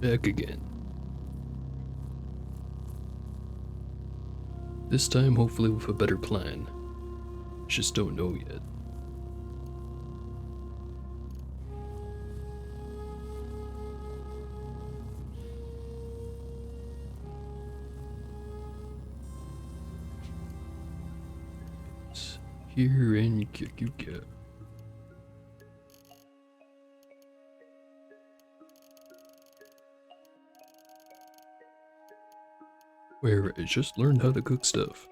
Back again. This time, hopefully, with a better plan. Just don't know yet. Here in Kikuka. Where I just learned how to cook stuff.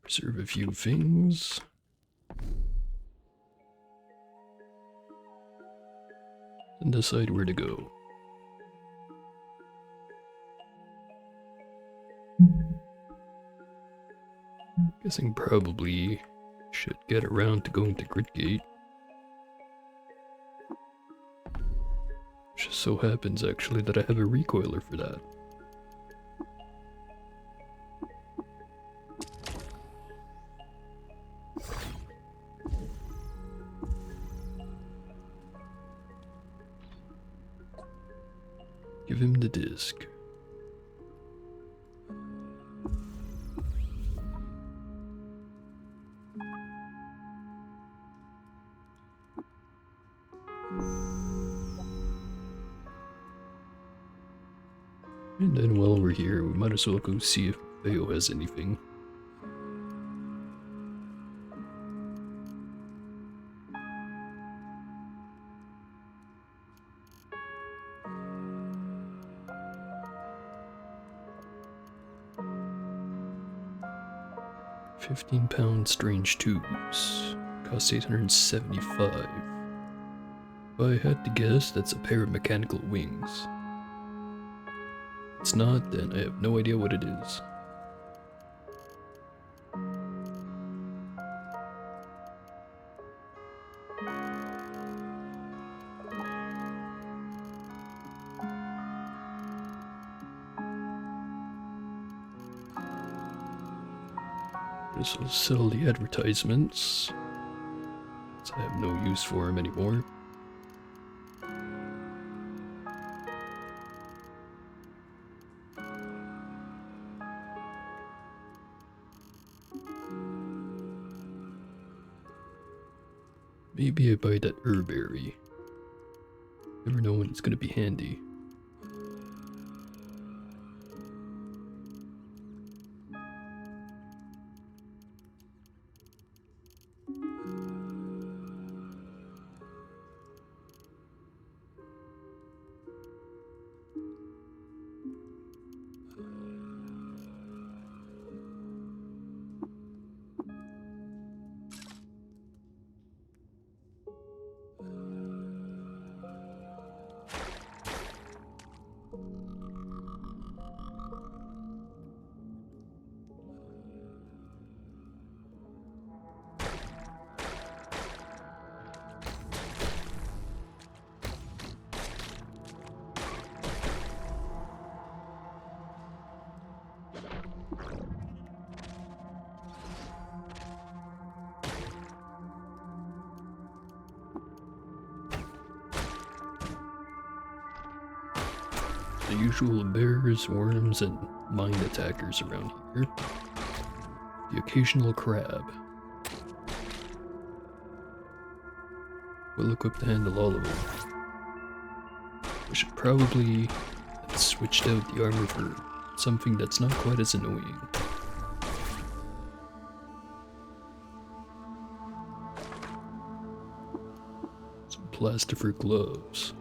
Preserve a few things. And decide where to go. Guessing probably should get around to going to Gridgate. Just so happens actually that I have a recoiler for that. Give him the disc. And then while we're here, we might as well go see if Theo has anything. £15 strange tubes. Cost 875. If I had to guess, that's a pair of mechanical wings. If it's not, then I have no idea what it is. This will sell the advertisements, so I have no use for them anymore. Maybe I buy that herberry. Never know when it's gonna be handy. The usual bears, worms, and mind attackers around here. The occasional crab. Well equipped to handle all of them. We should probably have switched out the armor for something that's not quite as annoying. Some plastifer gloves.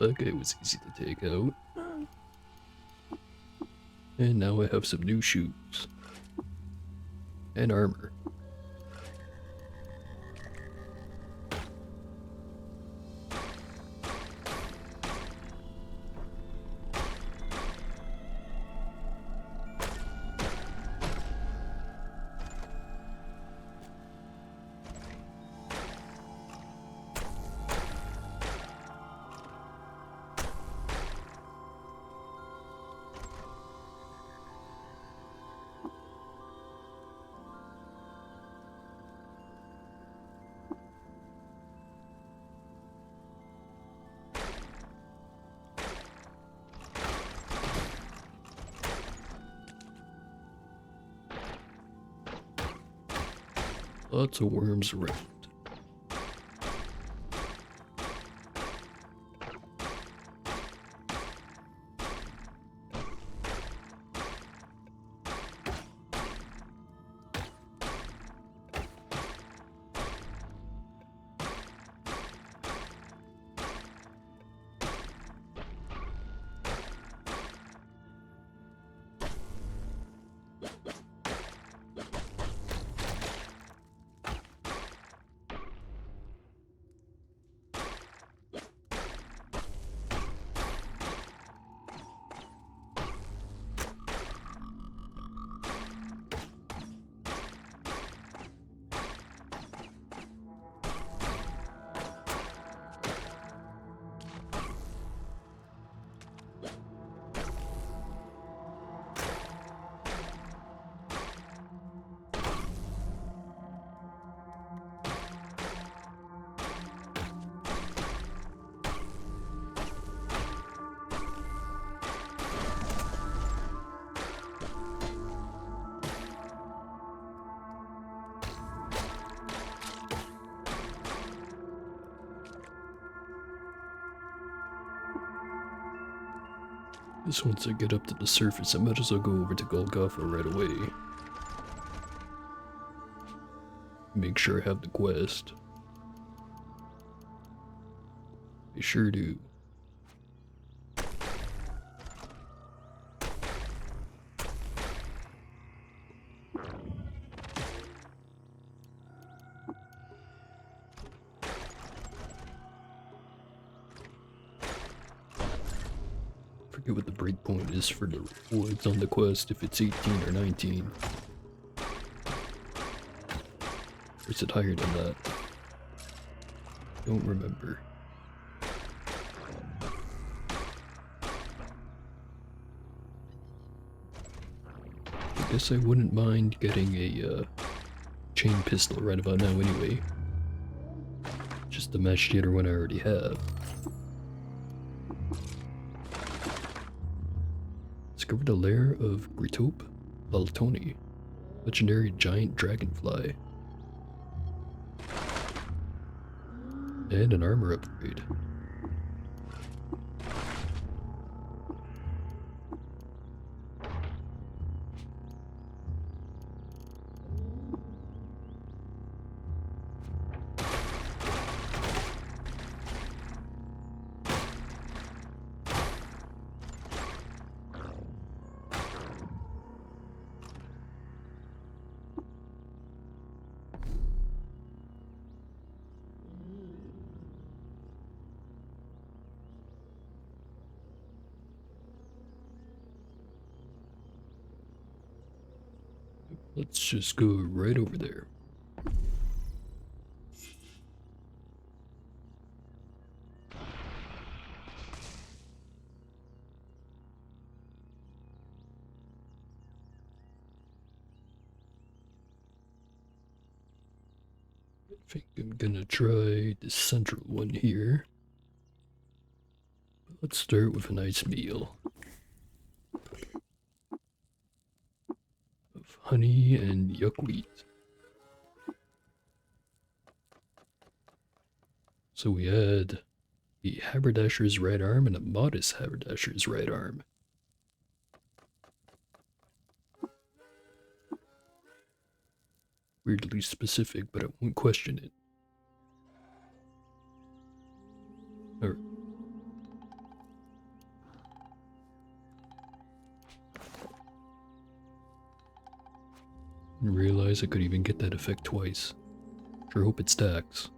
That guy was easy to take out. And now I have some new shoes. And armor. Lots of worms around. Guess once I get up to the surface, I might as well go over to Golgotha right away. Make sure I have the quest. I sure do. Forget what the breakpoint is for the rewards on the quest, if it's 18 or 19. Or is it higher than that? Don't remember. I guess I wouldn't mind getting a chain pistol right about now anyway. Just the match theater one I already have. Discovered a lair of Gritope Laltoni, legendary giant dragonfly. And an armor upgrade. Let's just go right over there. I think I'm gonna try the central one here. Let's start with a nice meal of honey and yuckweed. So we had the haberdasher's right arm and a modest haberdasher's right arm. Weirdly specific, but I won't question it. Alright. Didn't realize I could even get that effect twice. Sure hope it stacks.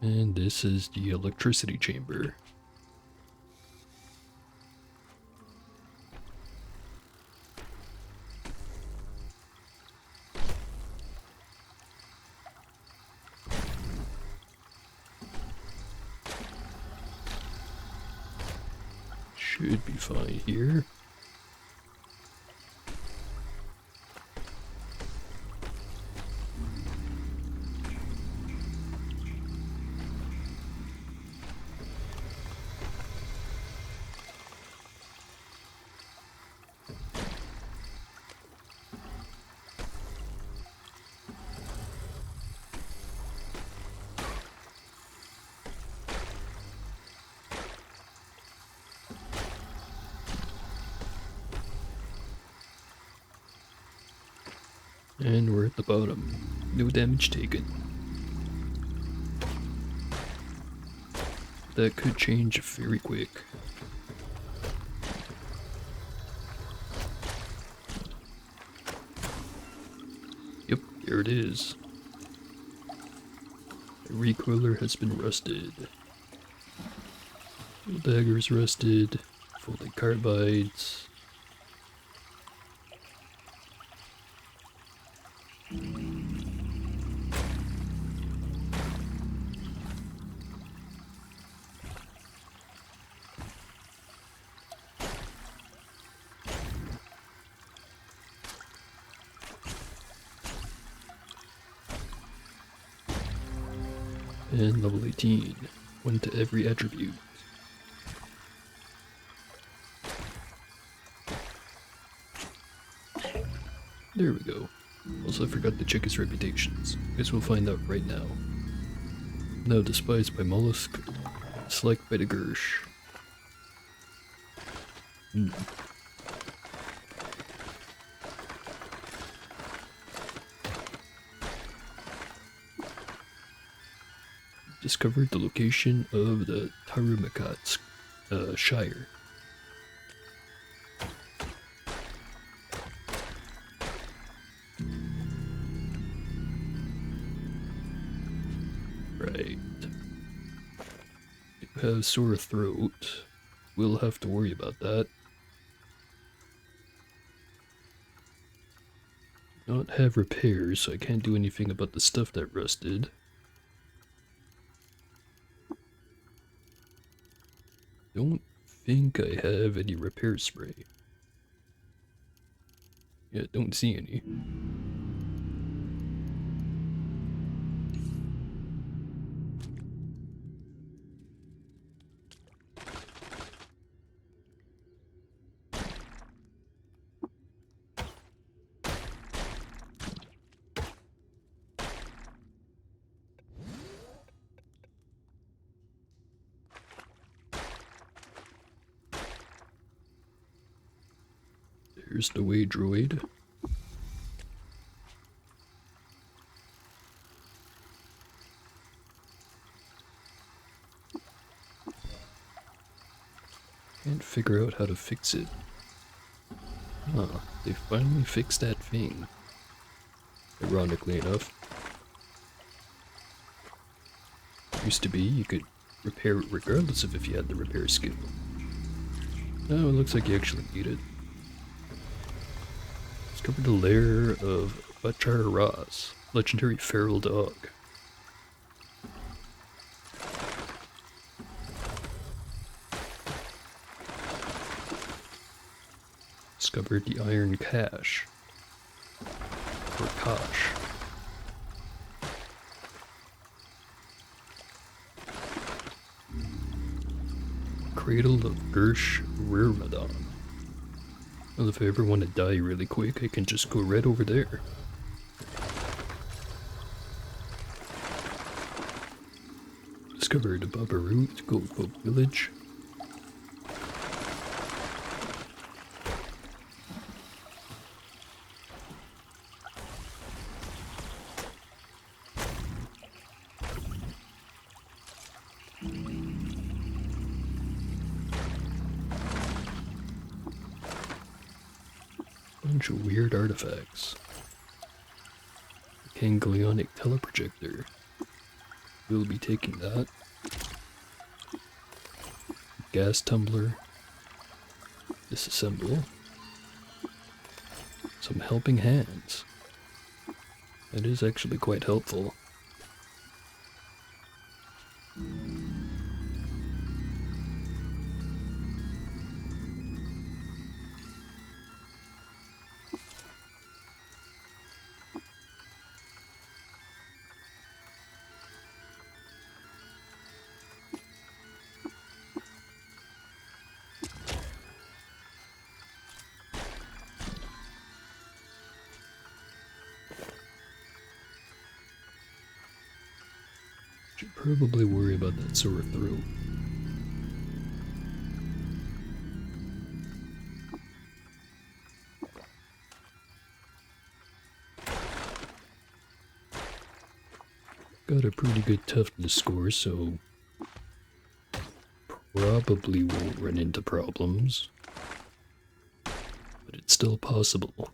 And this is the electricity chamber. Should be fine here. And we're at the bottom. No damage taken. That could change very quick. Yep, there it is. The recoiler has been rusted. The dagger's rusted. Folding carbides. And level 18. 1 to every attribute. There we go. Also, I forgot to check his reputations. Guess we'll find out right now. Now despised by Mollusk, disliked by the Gersh. Discovered the location of the Tarumakat Shire. Right. You have sore throat. We'll have to worry about that. Not have repairs, so I can't do anything about the stuff that rusted. Don't think I have any repair spray. Yeah, don't see any. Here's the way, droid. Can't figure out how to fix it. Huh, they finally fixed that thing. Ironically enough. Used to be you could repair it regardless of if you had the repair skill. Now it looks like you actually need it. Discovered the lair of Bachar Ras, legendary feral dog. Discovered the Iron Cache, or Kosh. Cradle of Gersh Rirmadon. Well, if I ever want to die really quick, I can just go right over there. Discovered Babarut Gold Folk Village. bunch of weird artifacts. Ganglionic teleprojector. We'll be taking that. Gas tumbler. Disassemble. Some helping hands. That is actually quite helpful. Should probably worry about that sore throat. Got a pretty good toughness score, so probably won't run into problems. But it's still possible.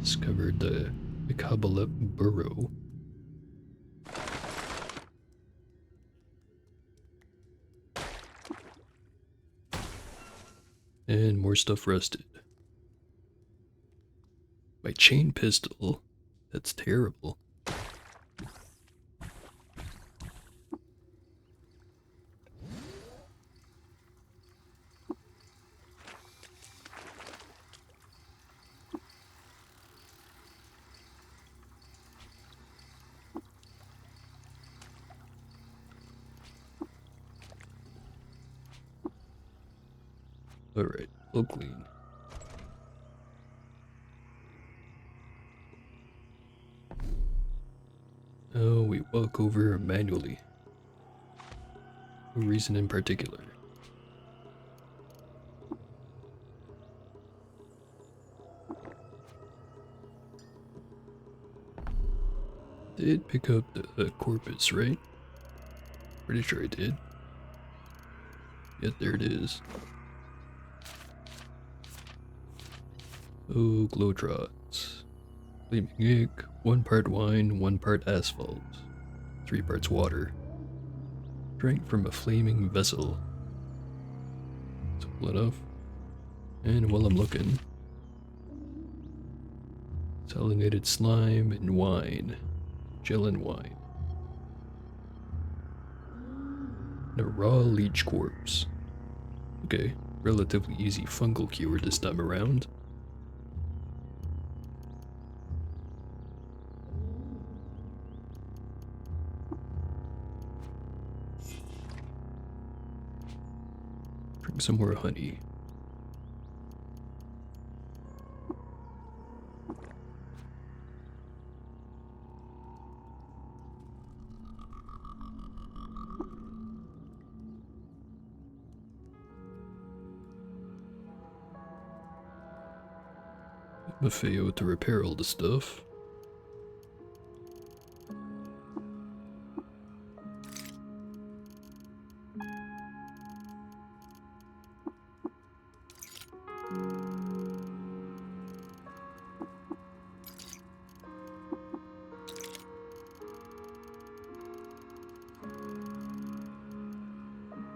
Discovered the Ikabalep burrow. And more stuff rusted. My chain pistol? That's terrible. Alright, look clean. Oh, we walk over manually. No reason in particular. Did pick up the corpus, right? Pretty sure I did. Yet there it is. Oh, Glotrots. Flaming egg, 1 part wine, 1 part asphalt, 3 parts water. Drank from a flaming vessel. Simple enough. And while I'm looking, salinated slime and wine. Gel and wine. And a raw leech corpse. Okay, relatively easy fungal cure this time around. Bring some more honey. Maffeo to repair all the stuff.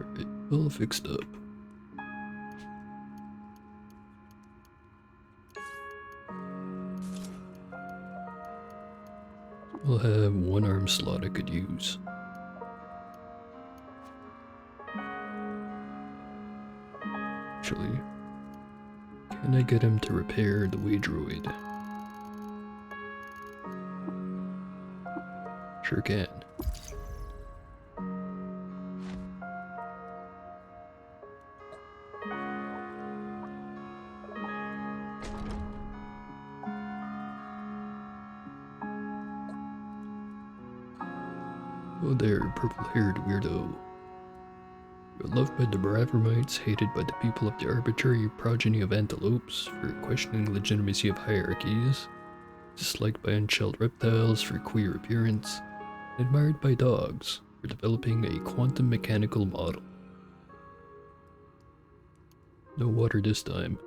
Alright, all fixed up. We'll have 1 arm slot I could use. Actually, can I get him to repair the Waydroid? Sure can. Oh there, purple-haired weirdo. You're loved by the Bravermites, hated by the people of the arbitrary progeny of antelopes for questioning legitimacy of hierarchies, disliked by unshelled reptiles for queer appearance, admired by dogs for developing a quantum mechanical model. No water this time.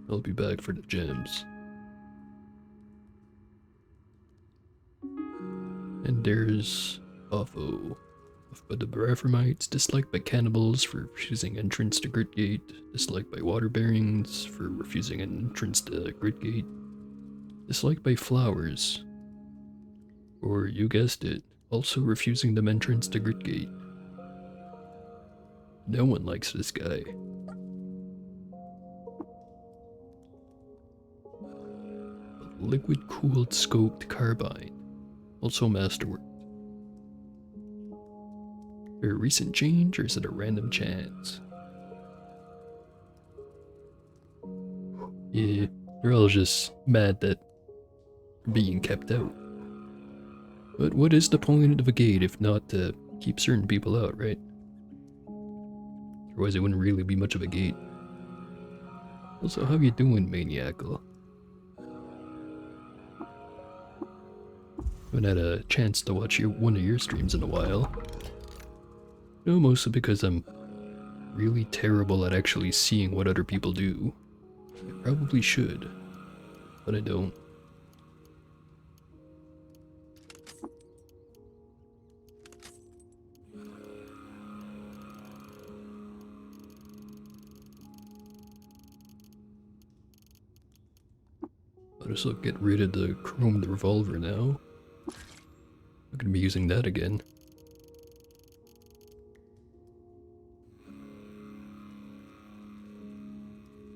I'll be back for the gems. And there's Offo. But the Barathamites, disliked by cannibals for refusing entrance to Gritgate, disliked by water bearings for refusing entrance to Gritgate, disliked by flowers, or you guessed it, also refusing them entrance to Gritgate. No one likes this guy. Liquid cooled scoped carbine, also masterwork. A recent change, or is it a random chance? Yeah, they're all just mad that they're being kept out. But what is the point of a gate if not to keep certain people out, right? Otherwise it wouldn't really be much of a gate. Also, how you doing, Maniacal? Haven't had a chance to watch one of your streams in a while. No, mostly because I'm really terrible at actually seeing what other people do. I probably should, but I don't. I'll just get rid of the chromed revolver now. I'm gonna be using that again.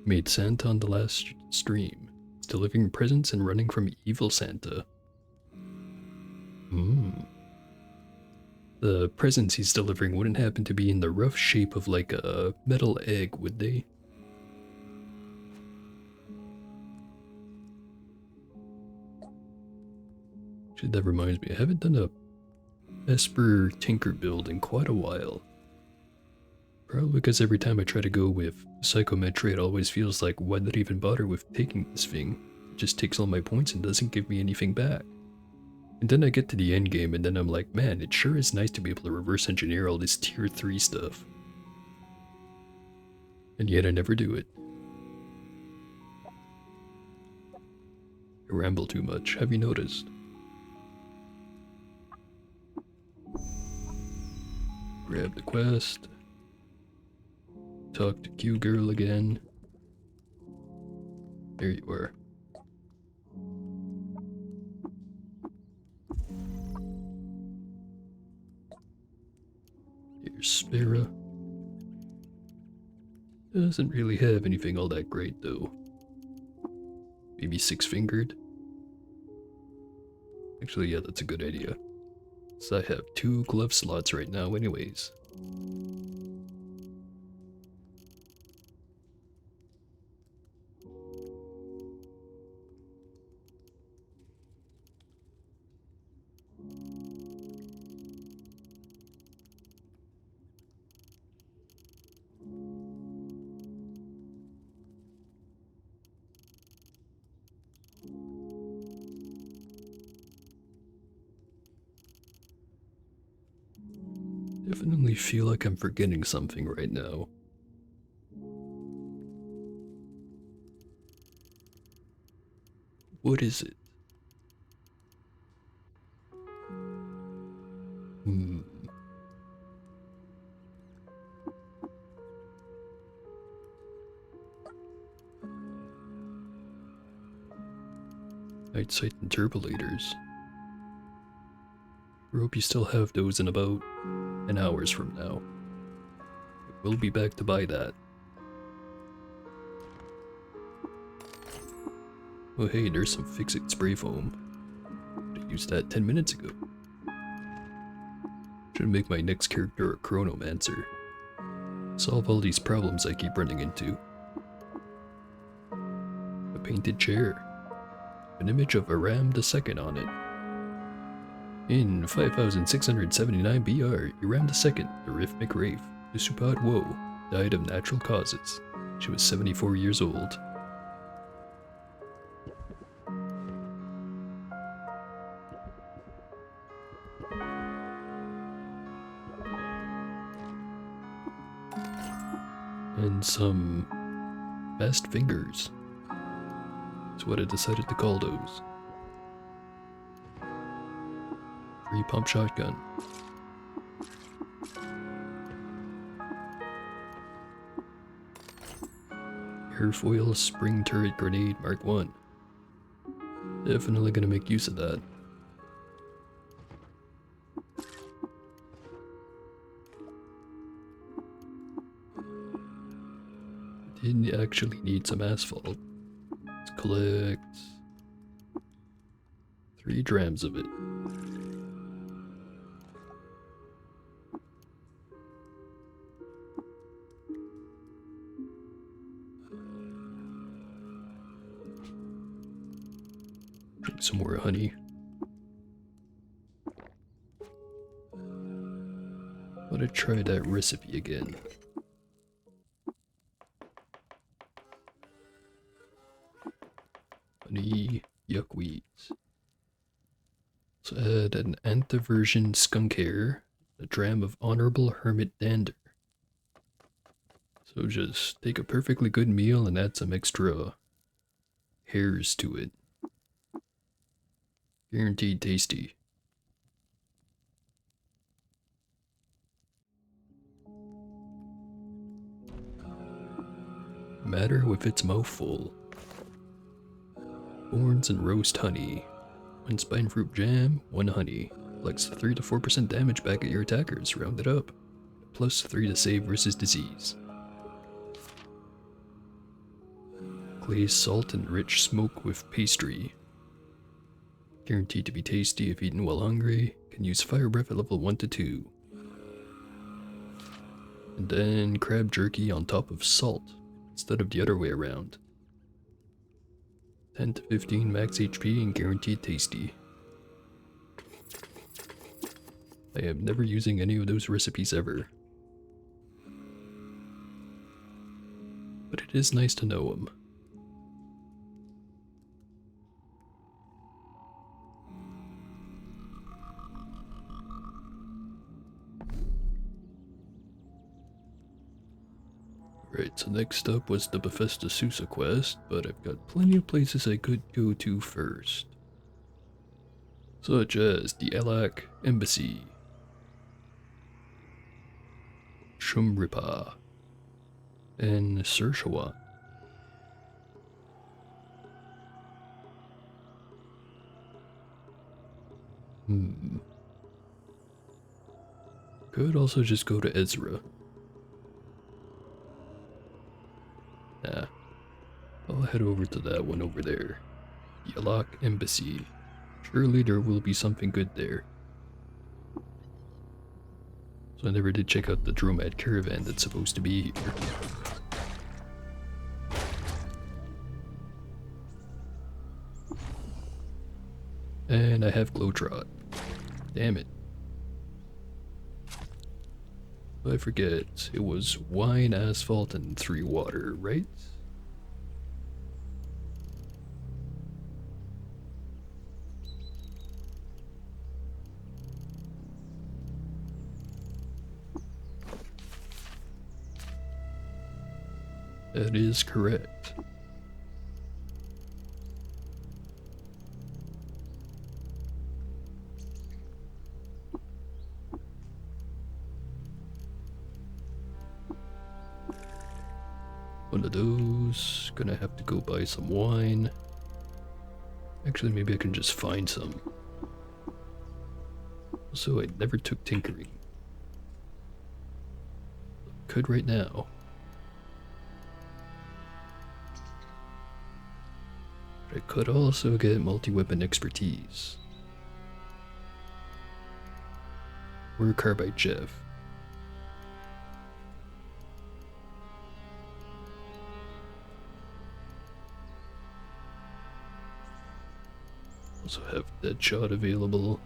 Made Santa on the last stream. He's delivering presents and running from evil Santa. The presents he's delivering wouldn't happen to be in the rough shape of like a metal egg, would they? Actually, that reminds me, I haven't done a Esper Tinker build in quite a while. Probably because every time I try to go with Psychometry, it always feels like, why did I even bother with taking this thing? It just takes all my points and doesn't give me anything back. And then I get to the end game and then I'm like, man, it sure is nice to be able to reverse engineer all this tier 3 stuff. And yet I never do it. I ramble too much, have you noticed? Grab the quest. Talk to Q-Girl again. There you are. Here's Spira. Doesn't really have anything all that great though. Maybe six-fingered? Actually, yeah, that's a good idea. So I have 2 glove slots right now anyways. Definitely feel like I'm forgetting something right now. What is it? Night sight and turbulators. I hope you still have those in about an hour's from now. I will be back to buy that. Oh hey, there's some Fix-It spray foam. I used that 10 minutes ago. Should make my next character a chronomancer. Solve all these problems I keep running into. A painted chair. An image of Aram II on it. In 5679 BR, Aram II, the Rif McRafe, the Supat Woe, died of natural causes. She was 74 years old. And some fast fingers. That's what I decided to call those. Free pump shotgun. Airfoil spring turret grenade Mark 1. Definitely gonna make use of that. Did actually need some asphalt. Let's collect 3 drams of it. Drink some more honey. I'm gonna try that recipe again. Honey, yuckweeds. So add an antiversion skunk hair, a dram of honorable hermit dander. So just take a perfectly good meal and add some extra hairs to it. Guaranteed tasty. Matter with its mouth full. Thorns and roast honey. 1 spine fruit jam, 1 honey. Flex 3 to 4% damage back at your attackers, round it up. Plus 3 to save versus disease. Glaze salt and rich smoke with pastry. Guaranteed to be tasty if eaten while hungry. Can use fire breath at level 1 to 2. And then crab jerky on top of salt, instead of the other way around. 10 to 15 max HP and guaranteed tasty. I am never using any of those recipes ever. But it is nice to know them. Right, so next up was the Bethesda Susa quest, but I've got plenty of places I could go to first. Such as the Elak Embassy, Shumripa, and Sershawa. Could also just go to Ezra. Nah, I'll head over to that one over there. Yalak Embassy. Surely there will be something good there. So I never did check out the Dromad caravan that's supposed to be here. And I have Glotrot. Damn it. I forget, it was wine, asphalt, and 3 water, right? That is correct. One of those. Gonna have to go buy some wine. Actually, maybe I can just find some. Also, I never took tinkering. Could right now. But I could also get multi-weapon expertise. Or Carbide Jeff. Also have Deadshot available.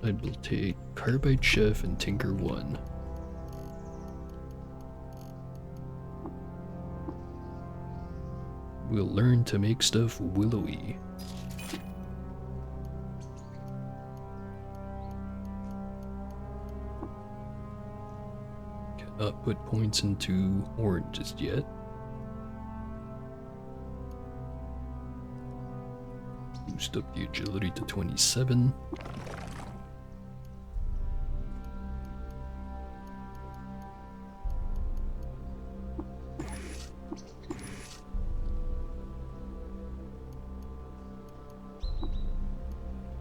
I will take Carbide Chef and Tinker 1. We'll learn to make stuff willowy. Cannot put points into horn just yet. Boost up the agility to 27.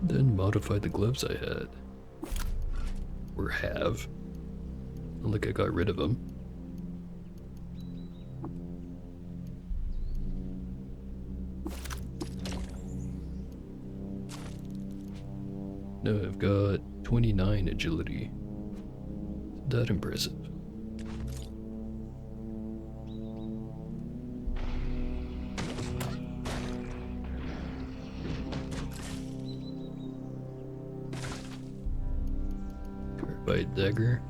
Then modify the gloves I had. Or have. Not like I got rid of them. Now I've got 29 agility. Isn't that impressive? Carbide dagger.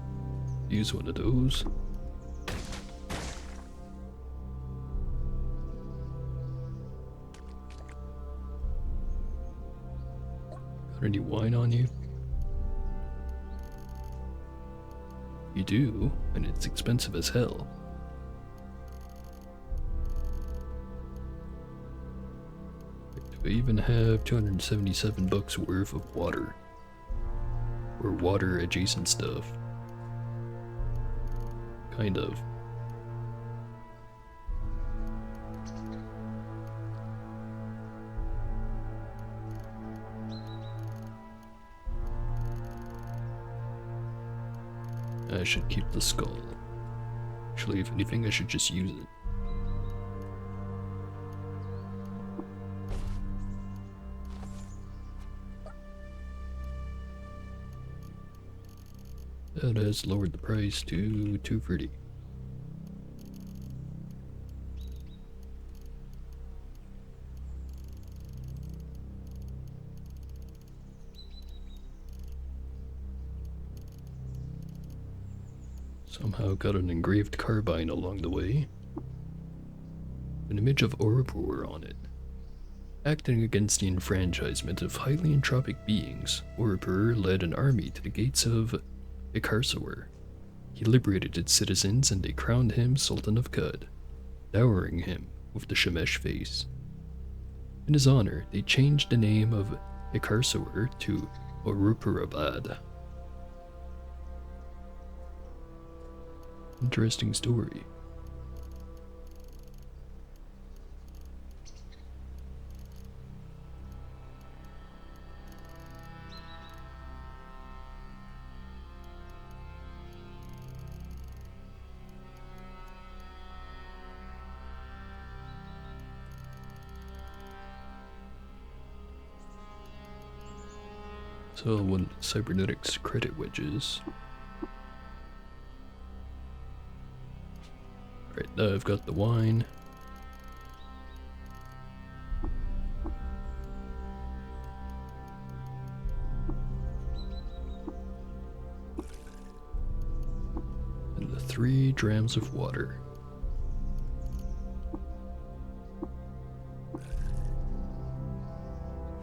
Use one of those. Got any wine on you? You do, and it's expensive as hell. Do I even have 277 bucks worth of water? Or water adjacent stuff? Kind of. I should keep the skull. Actually, if anything, I should just use it. That has lowered the price to $230. Somehow got an engraved carbine along the way. An image of Oropur on it. Acting against the enfranchisement of highly entropic beings, Oropur led an army to the gates of Ikarsawar. He liberated its citizens and they crowned him Sultan of Qud, dowering him with the Shemesh face. In his honor, they changed the name of Ikarsawar to Orupurabad. Interesting story. So when cybernetics credit wedges. Alright, now I've got the wine. And the 3 drams of water.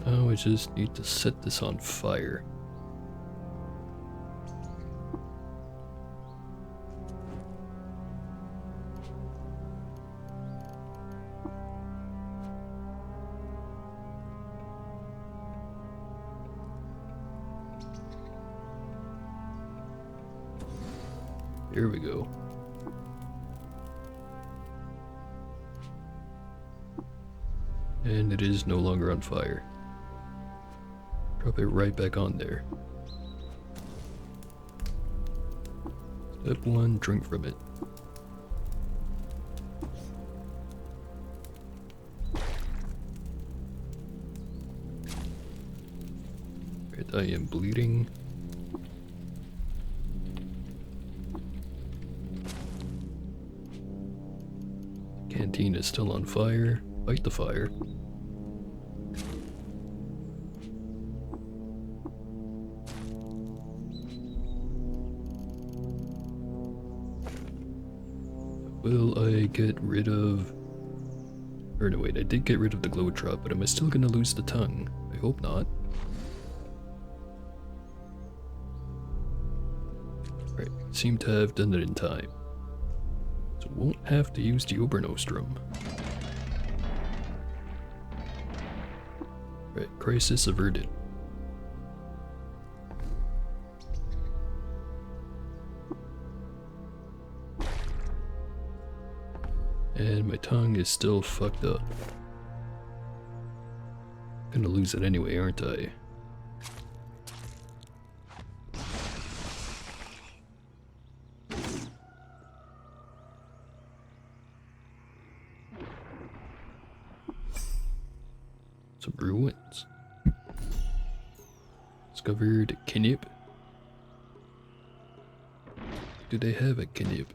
Now I just need to set this on fire. Here we go. And it is no longer on fire. Drop it right back on there. Step 1, drink from it. Right, I am bleeding. Canteen is still on fire. Fight the fire. Will I get rid of... Or no, wait, I did get rid of the glow drop, but am I still gonna lose the tongue? I hope not. Right, seem to have done it in time. So won't have to use the Oberostrom. Right, crisis averted. And my tongue is still fucked up. Gonna lose it anyway, aren't I? Some ruins. Discovered Kinip. Do they have a Kinip?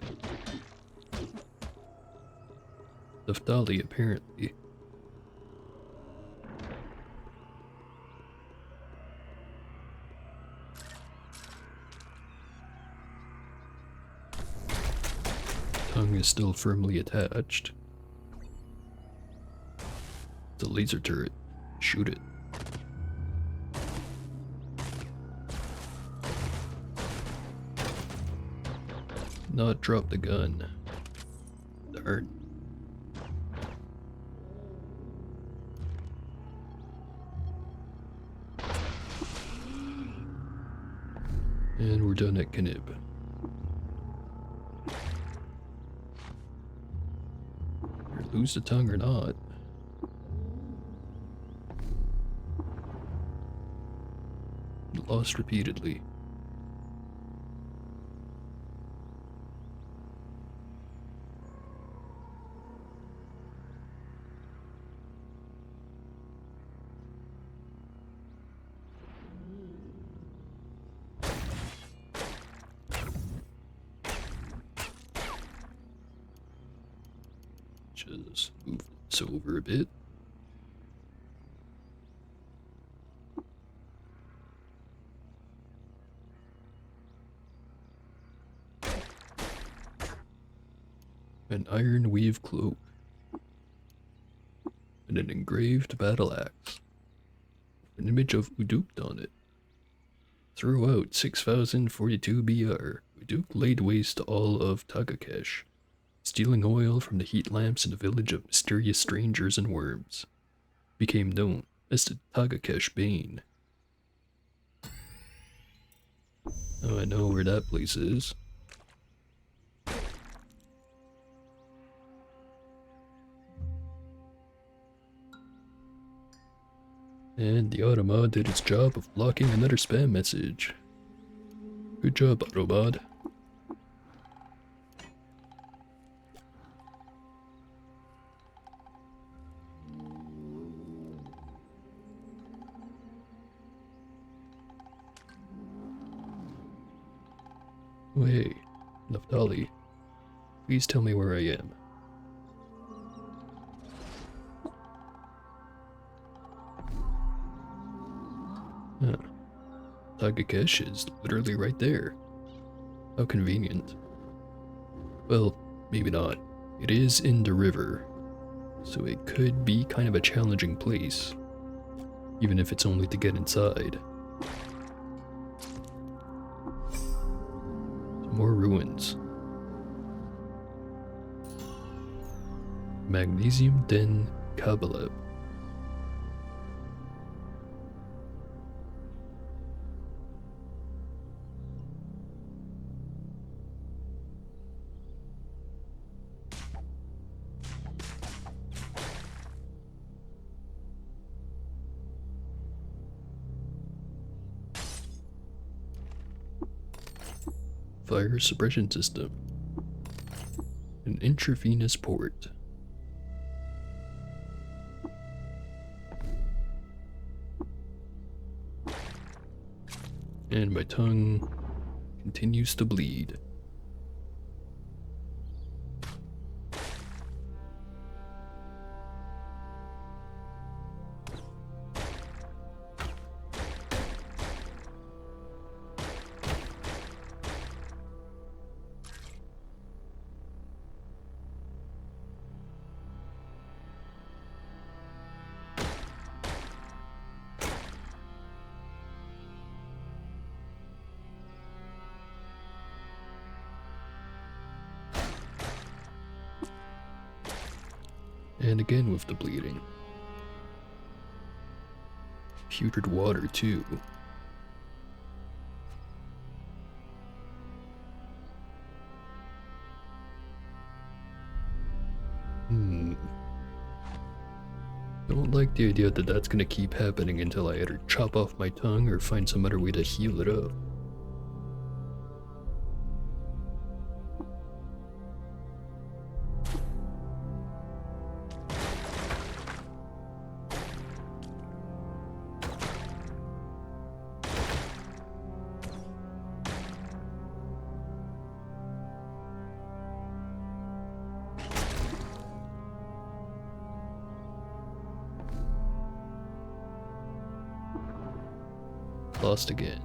Naftali, apparently. Tongue is still firmly attached. It's a laser turret. Shoot it. Not drop the gun. Darn. And we're done at Kinib. Lose the tongue or not. Lost repeatedly. Just move this over a bit. An iron weave cloak. And an engraved battle axe. An image of Uduk on it. Throw out 6042 BR. Uduk laid waste to all of Tagakesh, stealing oil from the heat lamps in a village of mysterious strangers and worms. Became known as the Tagakesh Bane. Oh, I know where that place is. And the Automod did its job of blocking another spam message. Good job, Automod. Oh, hey, Naftali. Please tell me where I am. Huh. Tagakesh is literally right there. How convenient. Well, maybe not. It is in the river, so it could be kind of a challenging place, even if it's only to get inside. Some more ruins. Magnesium Den Kabbalah. Fire suppression system. An intravenous port. And my tongue continues to bleed. And again with the bleeding. Putrid water too. Don't like the idea that that's gonna keep happening until I either chop off my tongue or find some other way to heal it up. Lost again.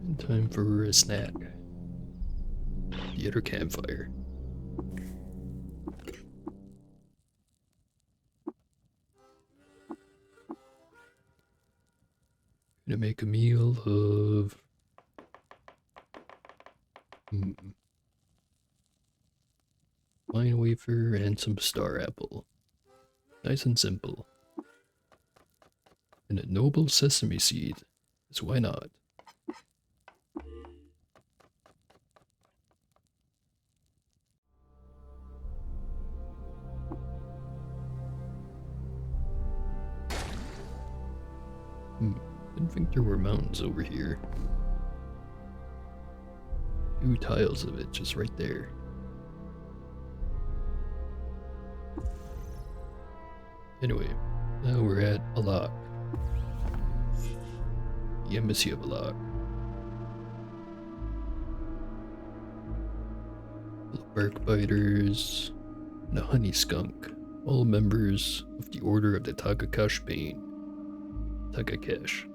And time for a snack. The other campfire. Gonna make a meal of wine wafer and some star apple. Nice and simple. And a noble sesame seed, so why not? Didn't think there were mountains over here. 2 tiles of it just right there. Anyway, now we're at Alak. The Embassy of Alak. The bark biters and a honey skunk, all members of the Order of the Tagakash Bane. Tagakash.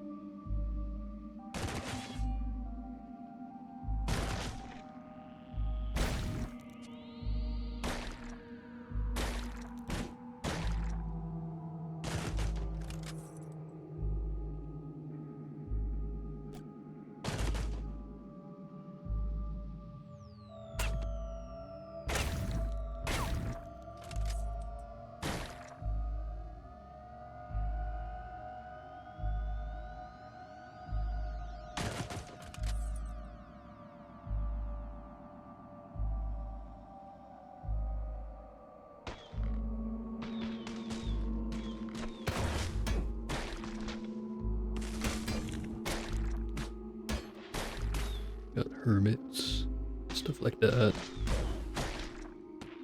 Got hermits, stuff like that.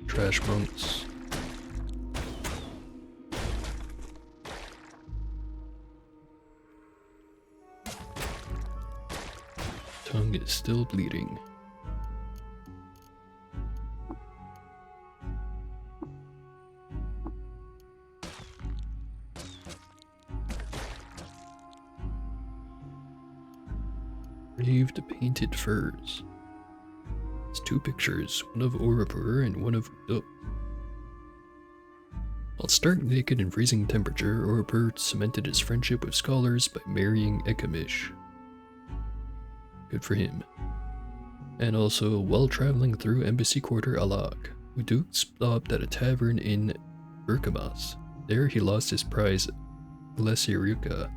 Trash monks. Tongue is still bleeding. Engraved painted furs. It's 2 pictures, one of Orapur and one of Uduk. While stark naked in freezing temperature, Orapur cemented his friendship with scholars by marrying Ekamish. Good for him. And also, while traveling through Embassy Quarter Alak, Uduk stopped at a tavern in Berkamas. There he lost his prize, Glacier Yucca,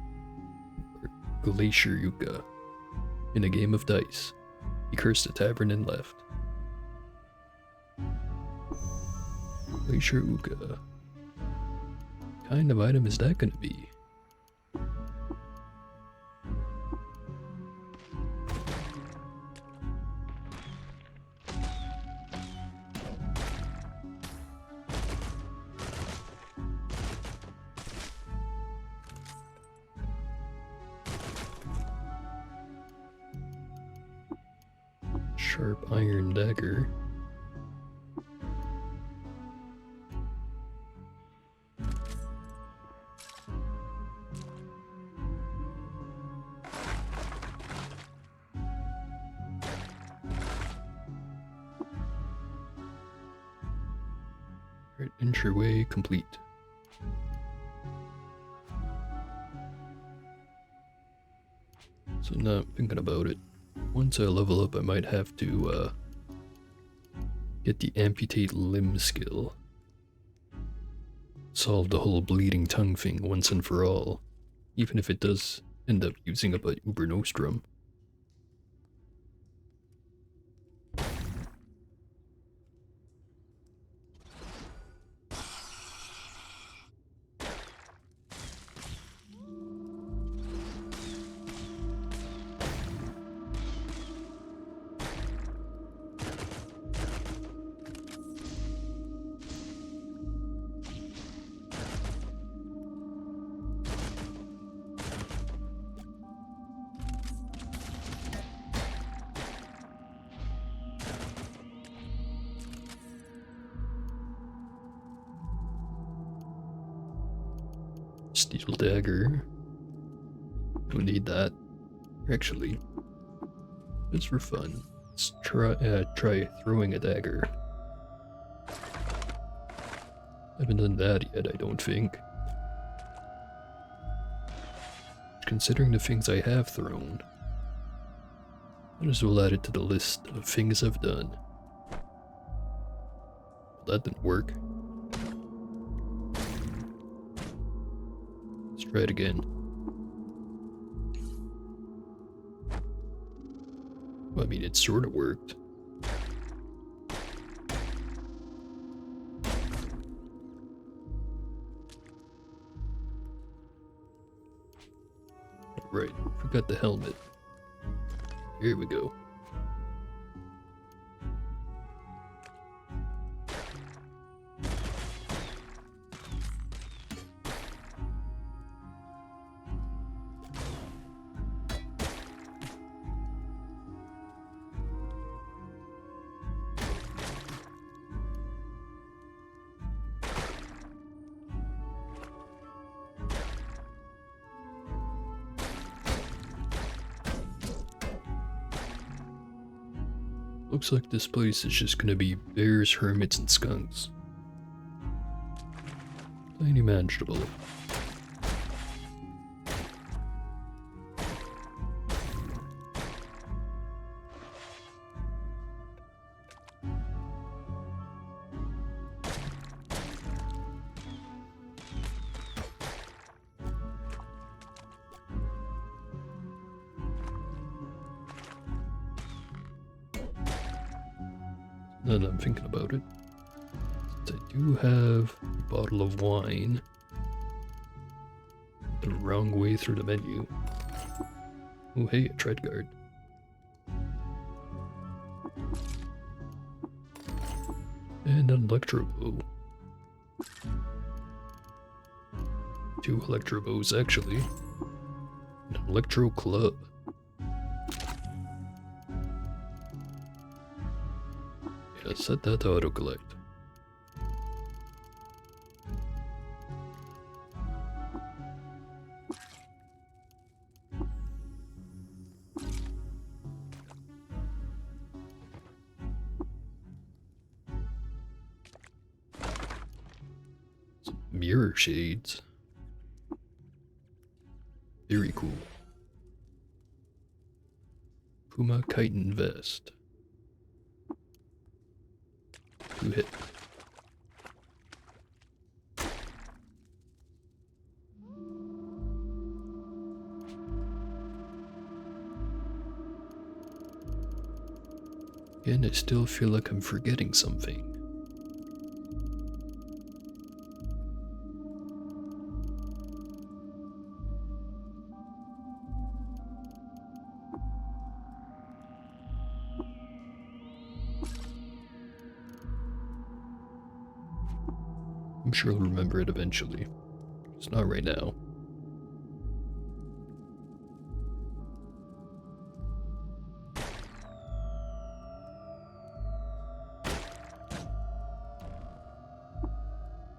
in a game of dice. He cursed the tavern and left. Glacier Yucca. What kind of item is that gonna be? Sharp iron dagger. Alright, entryway complete. So now thinking about it, once I level up I might have to get the amputate limb skill. Solve the whole bleeding tongue thing once and for all, even if it does end up using up a Uber Nostrum. Steel dagger. Don't need that. Actually, just for fun, let's try throwing a dagger. Haven't done that yet, I don't think. Considering the things I have thrown, might as well add it to the list of things I've done. That didn't work. Let's try it again. Well, I mean, it sort of worked. Right, forgot the helmet. Here we go. Looks like this place is just gonna be bears, hermits, and skunks. Plenty manageable. Now that I'm thinking about it, since I do have a bottle of wine the wrong way through the menu. Oh hey, a tread guard. And an electro bow. 2 electro bows actually. An electro club. Set that to auto-collect. Some mirror shades. Very cool. Puma chitin vest. 2 hit. Again, I still feel like I'm forgetting something. I'm sure I'll remember it eventually. Just not right now.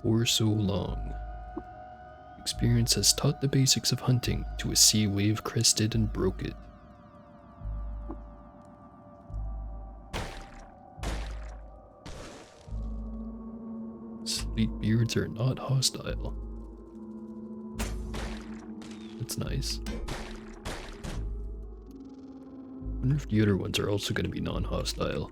For so long. Experience has taught the basics of hunting to a sea wave crested and broke it. Complete beards are not hostile. That's nice. I wonder if the other ones are also going to be non-hostile.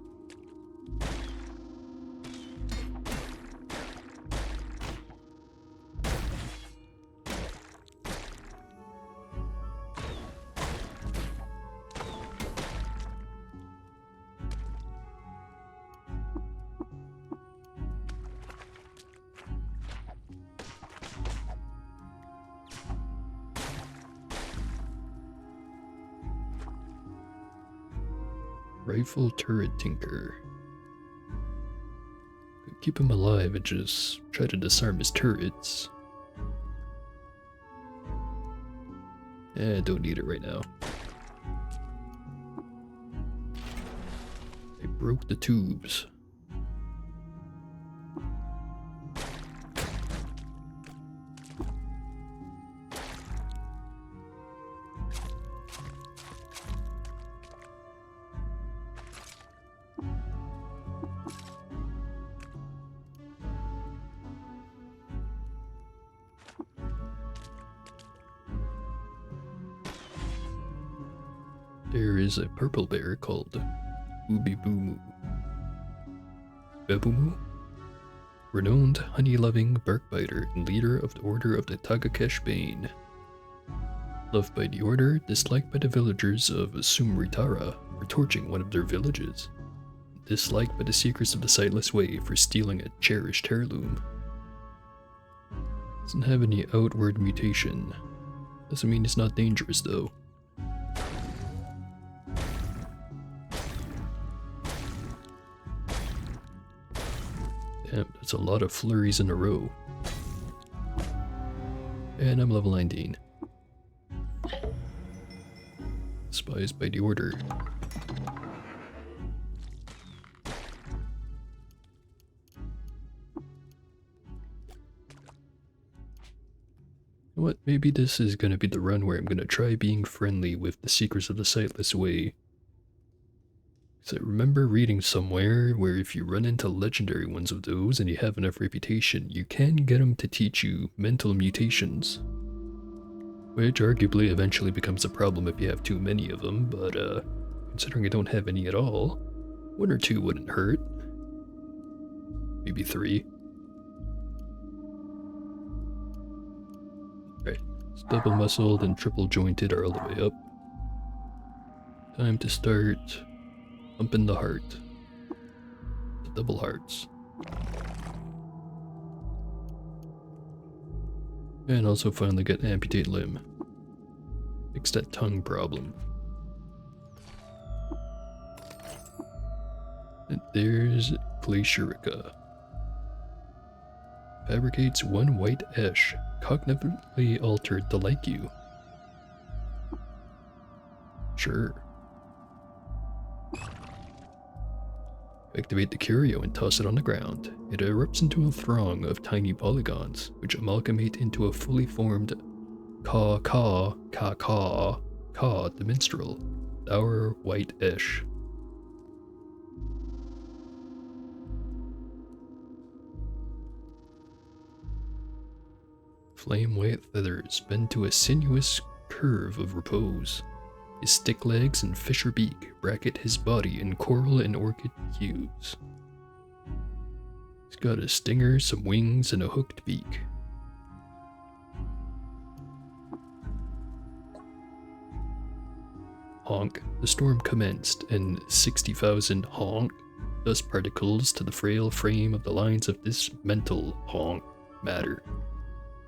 Rifle turret tinker. Could keep him alive and just try to disarm his turrets. Don't need it right now. I broke the tubes. There is a purple bear called Ubibumu. Bebumu? Renowned honey-loving bark-biter and leader of the Order of the Tagakesh Bane. Loved by the Order, disliked by the villagers of Sumritara for torching one of their villages. Disliked by the Seekers of the Sightless Way for stealing a cherished heirloom. Doesn't have any outward mutation. Doesn't mean it's not dangerous though. Damn, that's a lot of flurries in a row. And I'm level 19. Spies by the Order. You know what, maybe this is gonna be the run where I'm gonna try being friendly with the Seekers of the Sightless Way. So I remember reading somewhere where if you run into legendary ones of those and you have enough reputation, you can get them to teach you mental mutations. Which arguably eventually becomes a problem if you have too many of them, but considering I don't have any at all, 1 or 2 wouldn't hurt. Maybe 3. Right, it's double muscled and triple jointed are all the way up. Time to start pumping the heart. The double hearts. And also finally get an amputate limb. Fix that tongue problem. And there's Glacierica. Fabricates 1 white ash, cognitively altered to like you. Sure. Activate the curio and toss it on the ground. It erupts into a throng of tiny polygons, which amalgamate into a fully formed Ka the minstrel, our white ish. Flame white feathers bend to a sinuous curve of repose. His stick legs and fisher beak bracket his body in coral and orchid hues. He's got a stinger, some wings, and a hooked beak. Honk. The storm commenced, and 60,000 honk dust particles to the frail frame of the lines of this mental honk matter.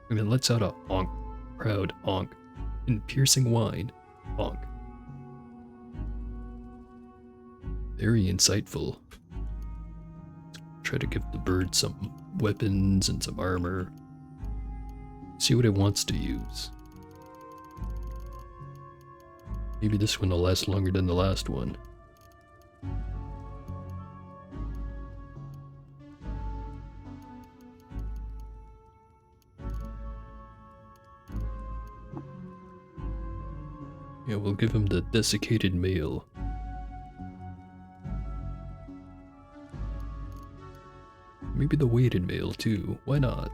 And it lets out a honk, proud honk, in piercing whine, honk. Very insightful. Try to give the bird some weapons and some armor. See what it wants to use. Maybe this one will last longer than the last one. Yeah, we'll give him the desiccated male. Maybe the weighted mail too. Why not?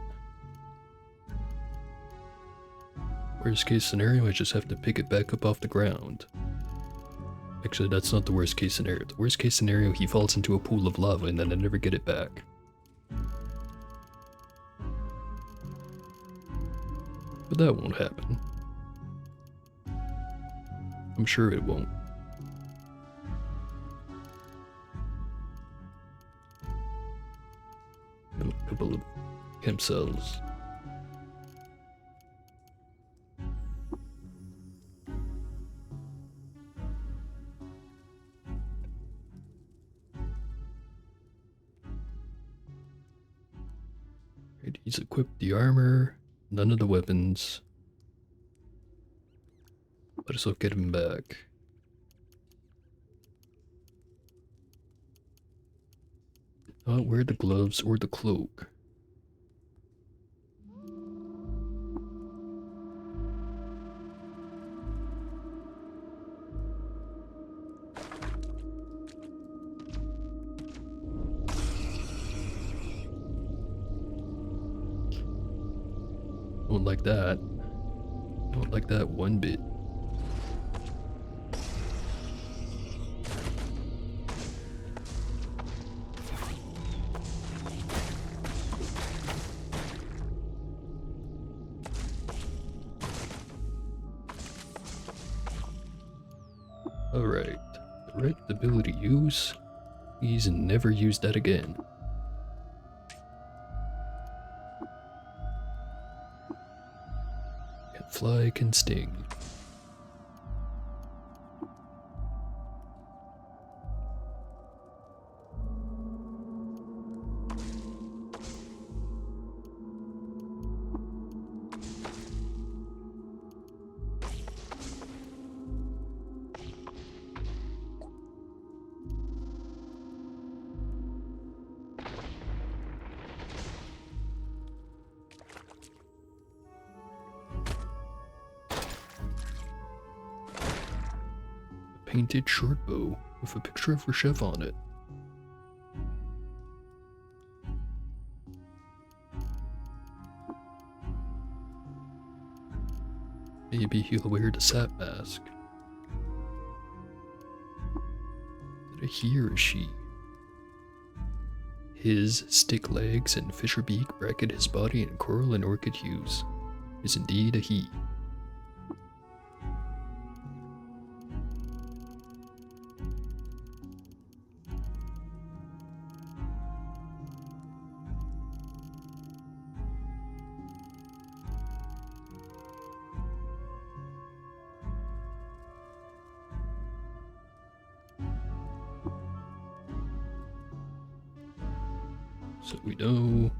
Worst case scenario, I just have to pick it back up off the ground. Actually, that's not the worst case scenario. The worst case scenario, he falls into a pool of lava and then I never get it back. But that won't happen. I'm sure it won't. A couple of camp cells. Right, he's equipped the armor, none of the weapons. Let us get him back. Not wear the gloves or the cloak. Don't like that. Don't like that one bit. Alright, the right ability use. Please never use that again. Can fly, can sting. Painted short bow with a picture of Reshef on it. Maybe he'll wear the sap mask. Is it a he or a she? His stick legs and fisher beak bracket his body in coral and orchid hues. Is indeed a he. So we know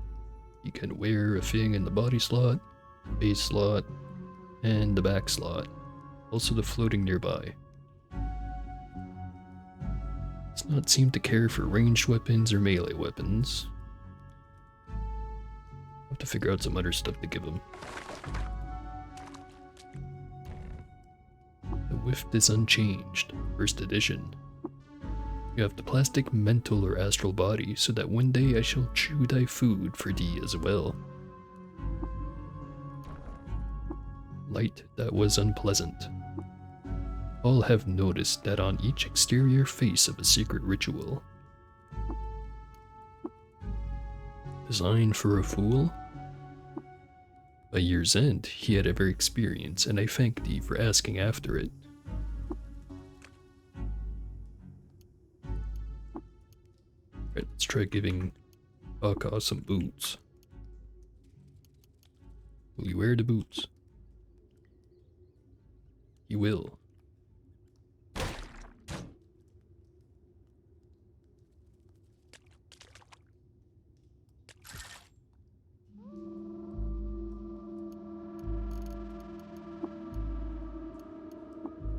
you can wear a thing in the body slot, base slot, and the back slot. Also the floating nearby. Does not seem to care for ranged weapons or melee weapons. I'll have to figure out some other stuff to give him. The Whiff is unchanged, first edition. You have the plastic mental or astral body, so that one day I shall chew thy food for thee as well. Light that was unpleasant. All have noticed that on each exterior face of a secret ritual. Designed for a fool? By year's end, he had every experience, and I thank thee for asking after it. Right, let's try giving Baka some boots. Will you wear the boots? He will.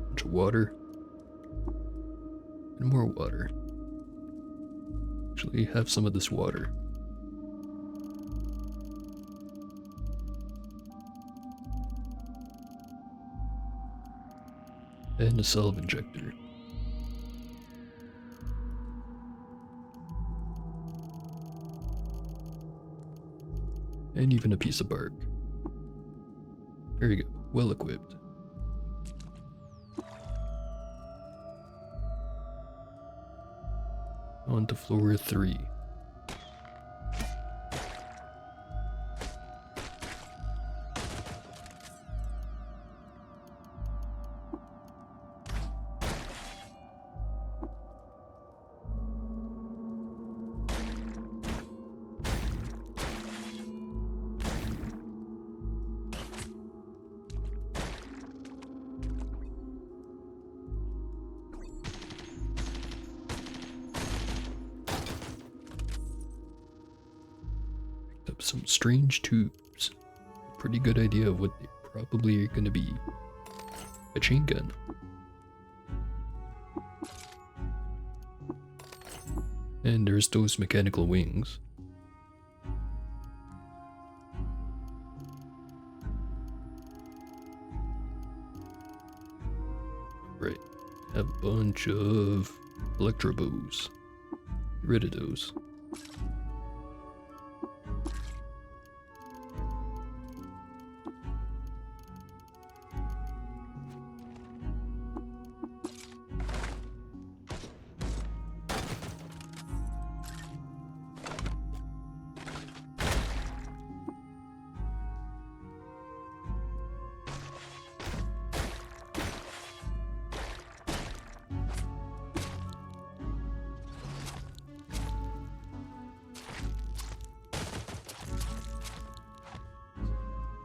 Bunch of water. And more water. Actually, have some of this water. And a salve injector. And even a piece of bark. There you go, well equipped. On to floor 3. Up some strange tubes. Pretty good idea of what they probably are gonna be. A chain gun. And there's those mechanical wings. Right. A bunch of electro bows. Get rid of those.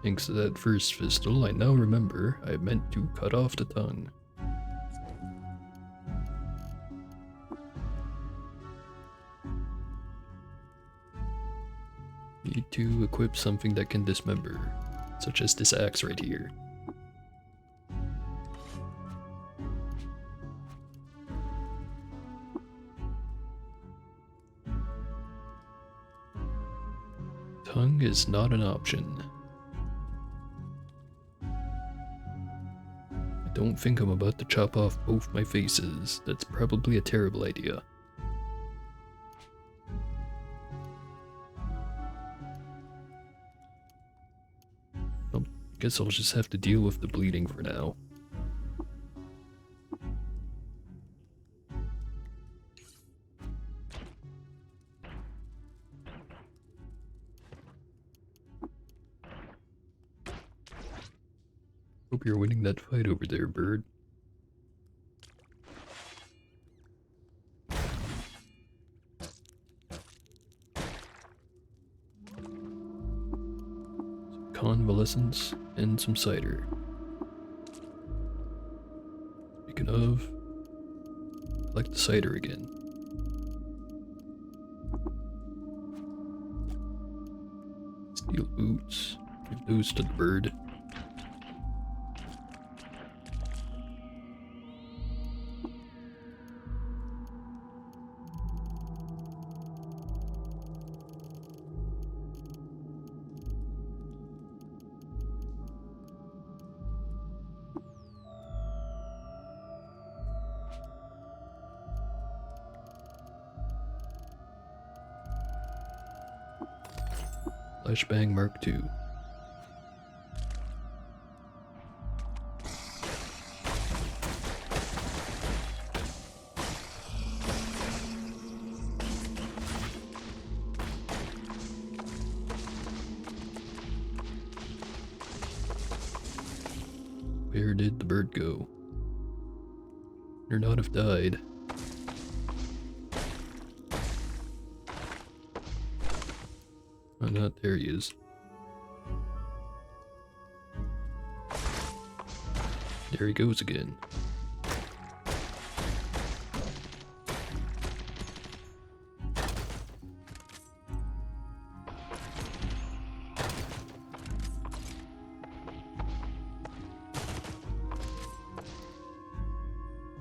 Thanks to that first pistol, I now remember I meant to cut off the tongue. Need to equip something that can dismember, such as this axe right here. Tongue is not an option. I don't think I'm about to chop off both my faces. That's probably a terrible idea. Well, guess I'll just have to deal with the bleeding for now. Hope you're winning that fight over there, bird. Some convalescence and some cider. Speaking of, I like the cider again. Steel boots, give those to the bird. Flashbang Mark II. Where did the bird go? Or not have died. Oh, not there he is. There he goes again.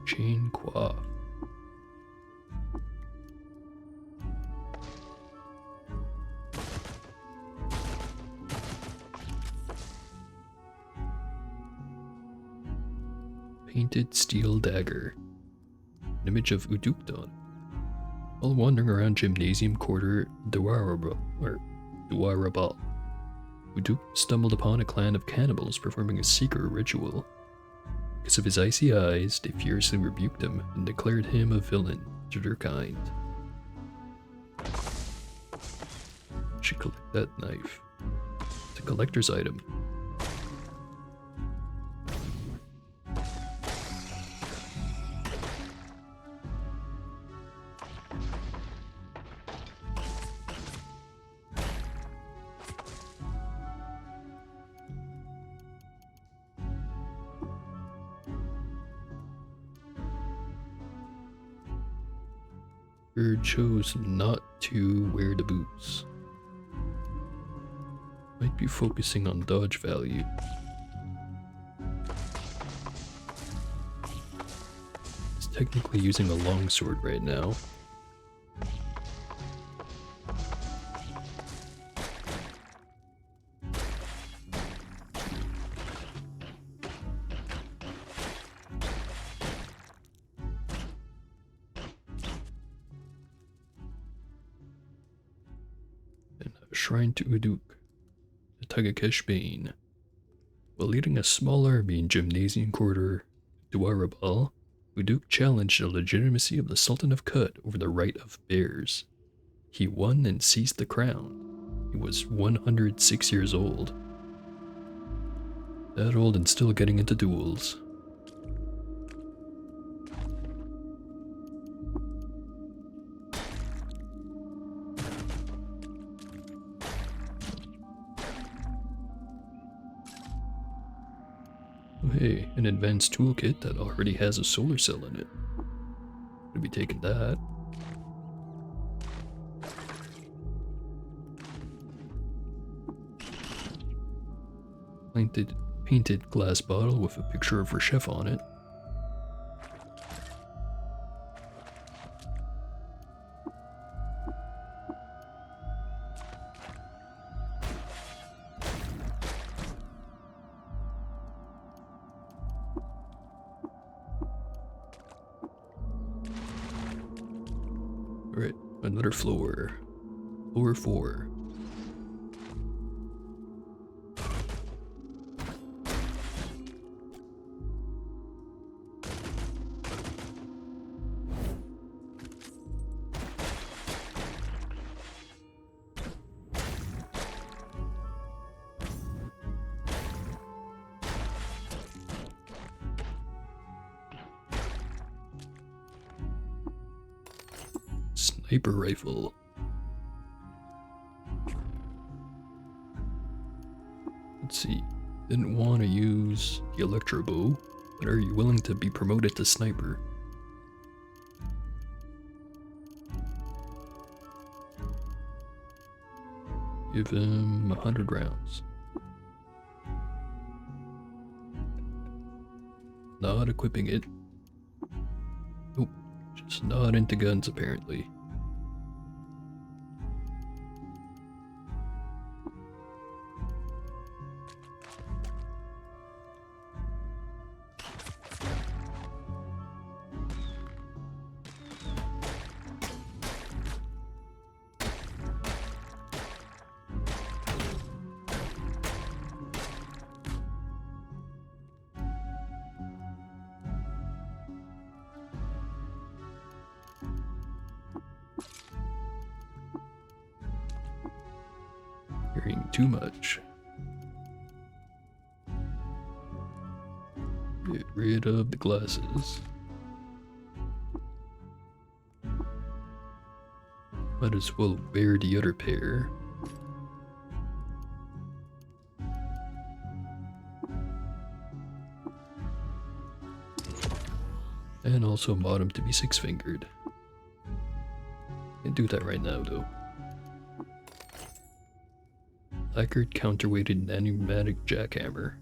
Chain coif. Painted steel dagger. An image of Udukdon. While wandering around Gymnasium Quarter Duarabal. Uduk stumbled upon a clan of cannibals performing a secret ritual. Because of his icy eyes, they fiercely rebuked him and declared him a villain to their kind. Should collect that knife. It's a collector's item. Bird chose not to wear the boots. Might be focusing on dodge value. He's technically using a longsword right now. And a shrine to Uduk. Tagakesh Bane. While leading a small army in Gymnasium Quarter Duarabal, Uduk challenged the legitimacy of the Sultan of Kut over the right of bears. He won and seized the crown. He was 106 years old. That old and still getting into duels. Hey, an advanced toolkit that already has a solar cell in it. Could be taking that. Painted glass bottle with a picture of her chef on it. Alright, another floor. Floor 4. Sniper rifle. Let's see. Didn't want to use the electro bow, but are you willing to be promoted to sniper? Give him 100 rounds. Not equipping it. Nope. Just not into guns apparently. Carrying too much. Get rid of the glasses. Might as well wear the other pair. And also mod him to be 6-fingered. Can't do that right now though. Lacquered counterweighted pneumatic jackhammer.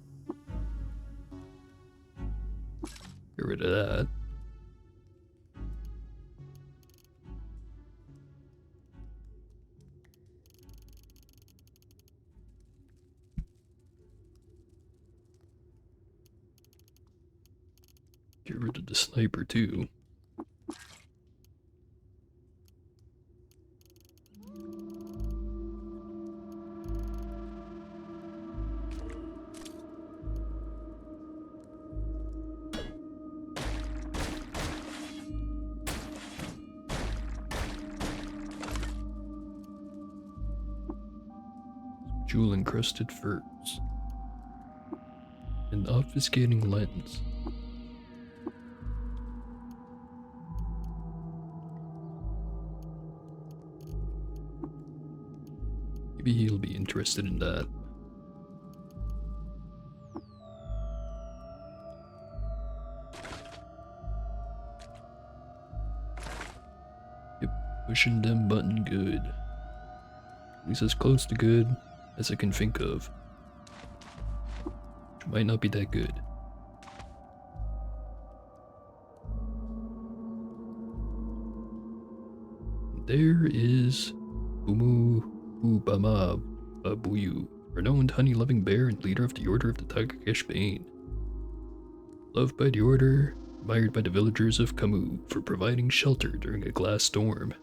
Get rid of that. Get rid of the sniper too. Jewel encrusted furs. An obfuscating lens. Maybe he'll be interested in that. Yep, pushing them button good. At least as close to good as I can think of. Which might not be that good. There is Umu Ubama Abuyu, renowned honey-loving bear and leader of the Order of the Tagakesh Bane. Loved by the Order, admired by the villagers of Camus for providing shelter during a glass storm.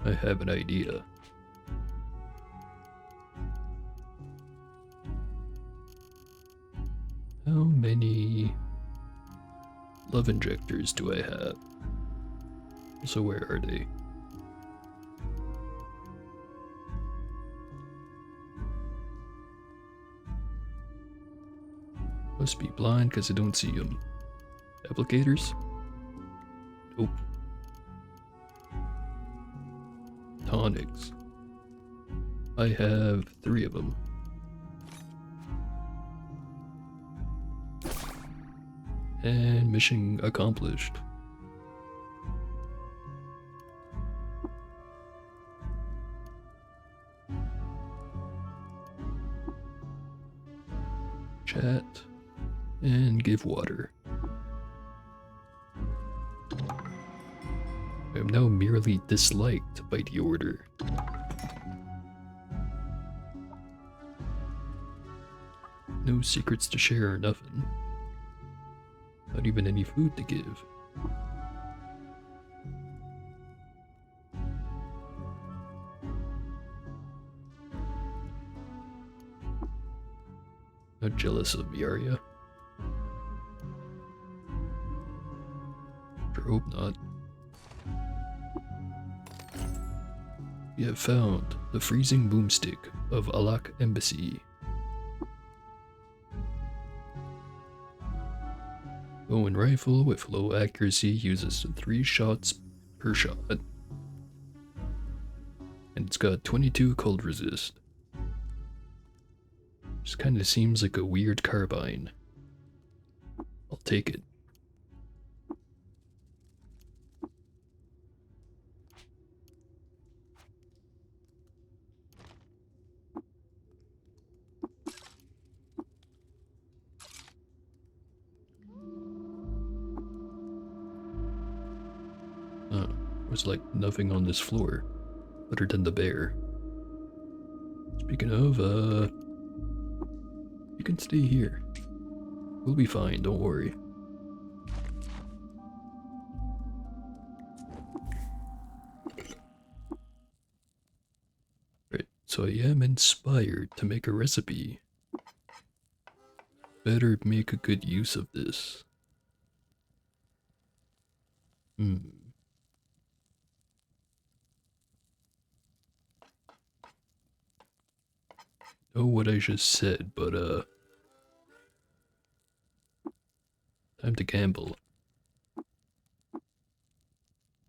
I have an idea. How many love injectors do I have? So where are they? Must be blind because I don't see them. Applicators? Nope. Tonics. I have 3 of them. And mission accomplished. Chat and give water. I am now merely disliked by the Order. No secrets to share or nothing. Not even any food to give. Not jealous of me, are ya? Sure hope not. We have found the freezing boomstick of Alak Embassy. Bow and rifle with low accuracy uses 3 shots per shot. And it's got 22 cold resist. Just kinda seems like a weird carbine. I'll take it. There's like nothing on this floor other than the bear. Speaking of, you can stay here. We'll be fine, don't worry. Right, so I am inspired to make a recipe. Better make a good use of this. Know what I just said, but time to gamble.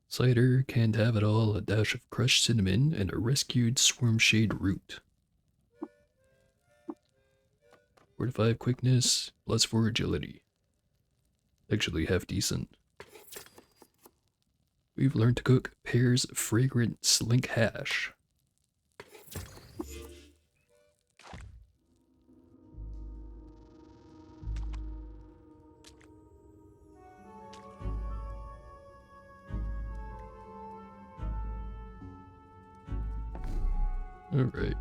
Cider, can't have it all, a dash of crushed cinnamon, and a rescued swarmshade root. 4 to 5 quickness, +4 agility. Actually half decent. We've learned to cook Pear's fragrant slink hash. Alright,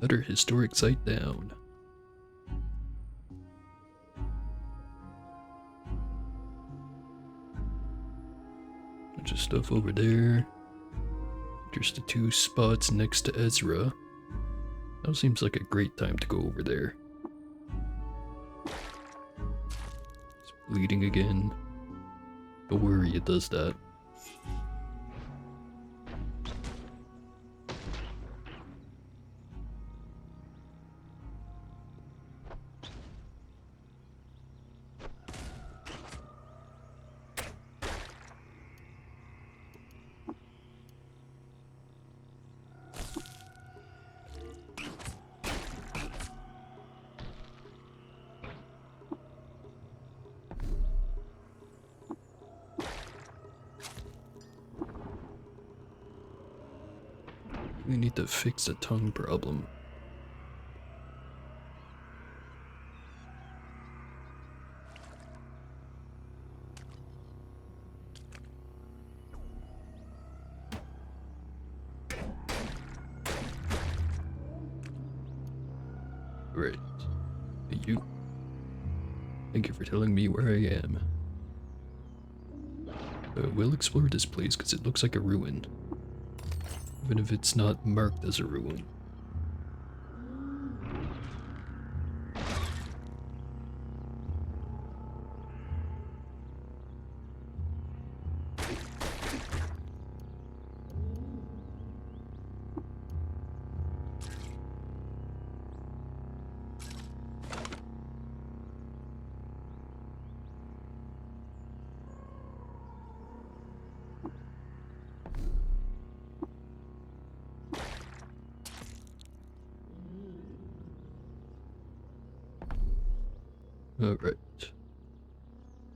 another historic site down. Bunch of stuff over there. Just the 2 spots next to Ezra. Now seems like a great time to go over there. It's bleeding again. Don't worry, it does that. We need to fix the tongue problem. Right. Hey, you. Thank you for telling me where I am. We'll explore this place because it looks like a ruin. Even if it's not marked as a ruin. Alright.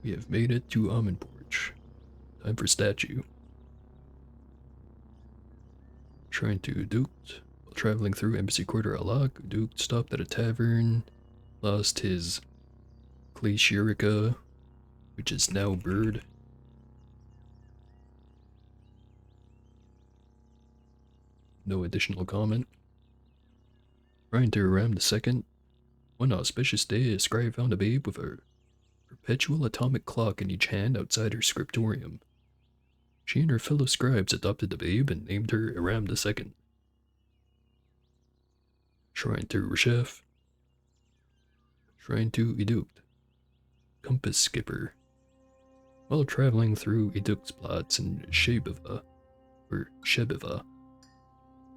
We have made it to Almond Porch. Time for statue. Trying to Uduked. While traveling through Embassy Quarter Alak, Uduked stopped at a tavern, lost his Glacierica, which is now Bird. No additional comment. Trying to Ram II. One auspicious day, a scribe found a babe with a perpetual atomic clock in each hand outside her scriptorium. She and her fellow scribes adopted the babe and named her Aram II. Shrine to Reshef. Shrine to Edukt. Compass Skipper. While traveling through Edukt's plots in Shebiva,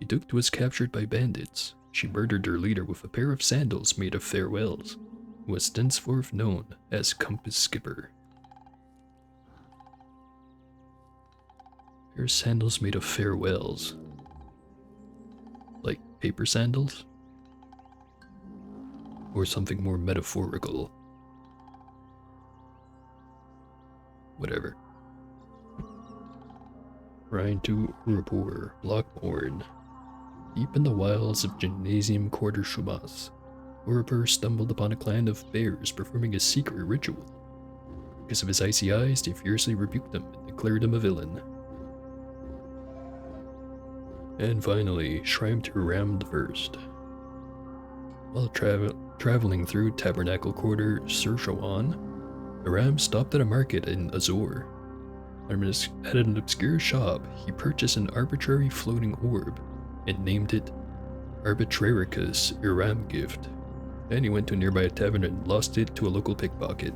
Edukt was captured by bandits. She murdered her leader with a pair of sandals made of farewells, who was thenceforth known as Compass Skipper. Pair of sandals made of farewells. Like paper sandals? Or something more metaphorical? Whatever. Trying to Rapport, Blockborn. Deep in the wilds of Gymnasium Quarter Shumas, Urupur stumbled upon a clan of bears performing a secret ritual. Because of his icy eyes, they fiercely rebuked him and declared him a villain. And finally, Shrine to Ram I. While traveling through Tabernacle Quarter Sershawan, Aram stopped at a market in Azor. At an obscure shop, he purchased an arbitrary floating orb and named it Arbitraricus Iram Gift. Then he went to a nearby tavern and lost it to a local pickpocket.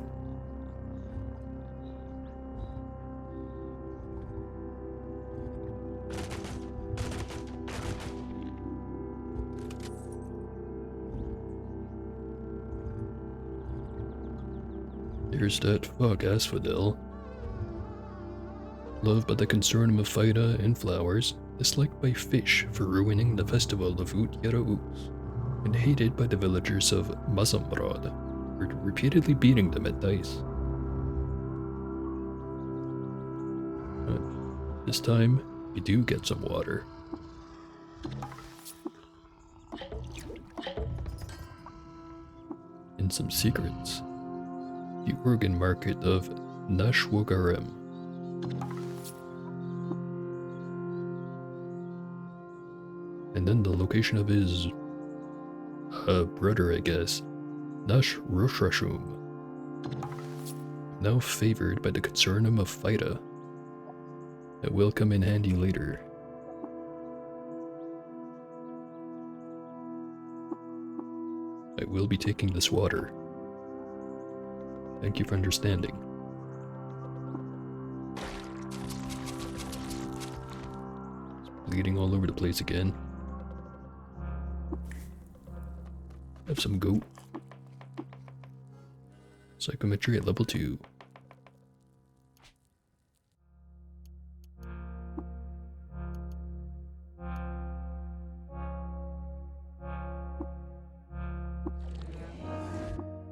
There's that fuck Asphodel. Loved by the consortium of Phyta and flowers, disliked by fish for ruining the festival of Ut Yarauz, and hated by the villagers of Mazamrad for repeatedly beating them at dice. But this time, we do get some water. And some secrets. The organ market of Nashwogarem. And then the location of his brother, I guess, Nash Roshrashum. Now favored by the consortium of Phyta. That will come in handy later. I will be taking this water. Thank you for understanding. bleeding all over the place again. Have some goat. Psychometry at level 2.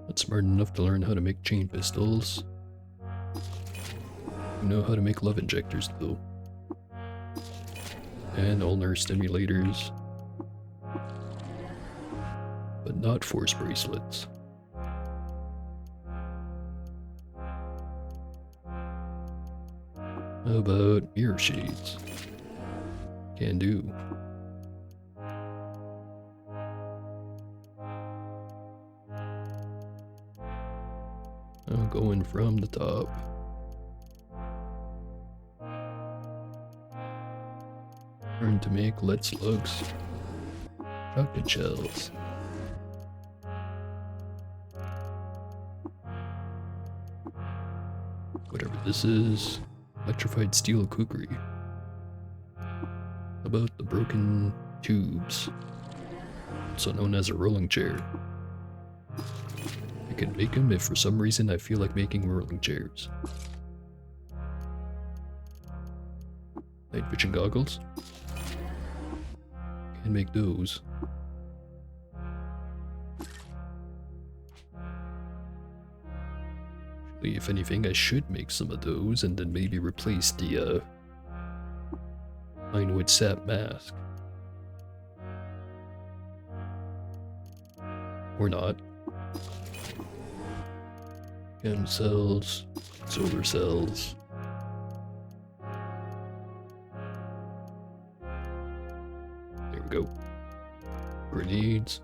Not smart enough to learn how to make chain pistols. I know how to make love injectors though. And ulnar stimulators. But not force bracelets. How about mirror shades? Can do. Going from the top. Learn to make lead slugs. Shotgun shells. Whatever this is. Electrified steel kukri. About the broken tubes. Also known as a rolling chair. I can make them if for some reason I feel like making rolling chairs. Night vision goggles. Can make those. Actually, if anything, I should make some of those and then maybe replace the Pinewood sap mask. Or not. Chem cells, solar cells. There we go. Grenades.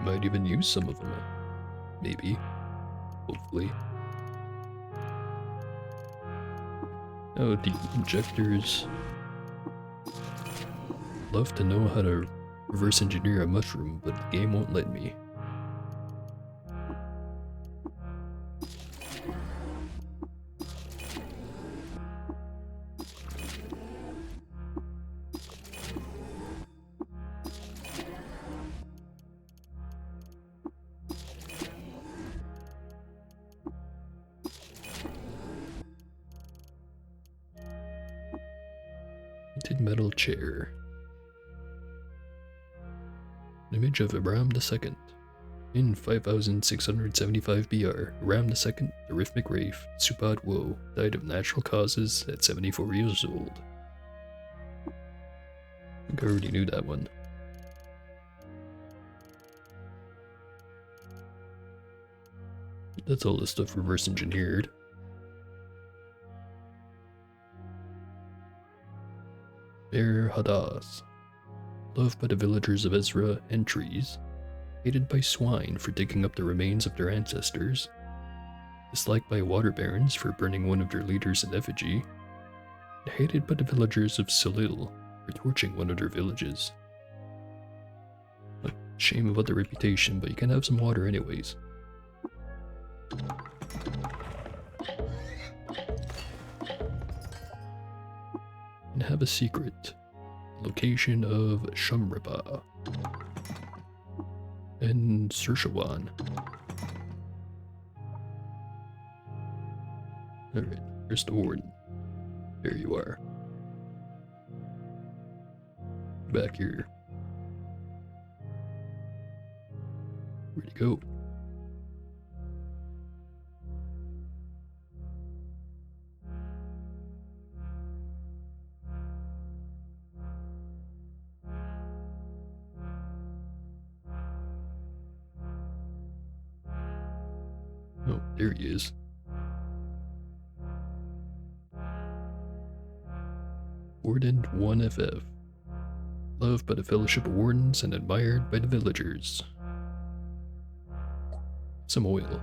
Might even use some of them. Maybe. Hopefully. Oh, the injectors. Love to know how to reverse engineer a mushroom, but the game won't let me. Metal chair. An image of Abraham II. In 5675 BR, Abraham II, the Rithmic Wraith, Supad Woe, died of natural causes at 74 years old. I think I already knew that one. That's all the stuff reverse engineered. Bear Hadass, loved by the villagers of Ezra and trees, hated by swine for digging up the remains of their ancestors, disliked by water barons for burning one of their leaders in effigy, and hated by the villagers of Salil for torching one of their villages. A shame about their reputation, but you can have some water anyways. And have a secret. Location of Shumriba and Sershawan. Alright, here's the warden. There you are. Back here. Where'd he go? Oh, there he is. Warden 1FF. Loved by the Fellowship of Wardens and admired by the villagers. some oil.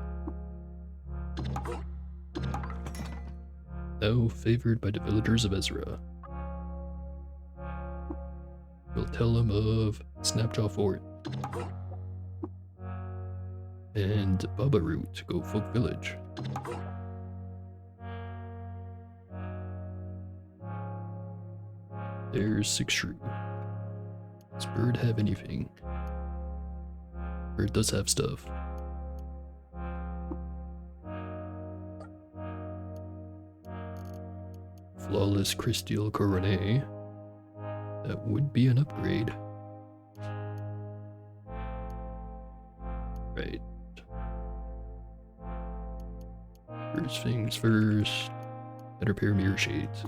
Now favored by the villagers of Ezra. We'll tell them of Snapjaw Fort and Baba Root to go Folk Village. There's 6 shrew. Does Bird have anything? Bird does have stuff. Flawless Crystal Coronet. That would be an upgrade. Right. First things first. Better pair of mirror shades.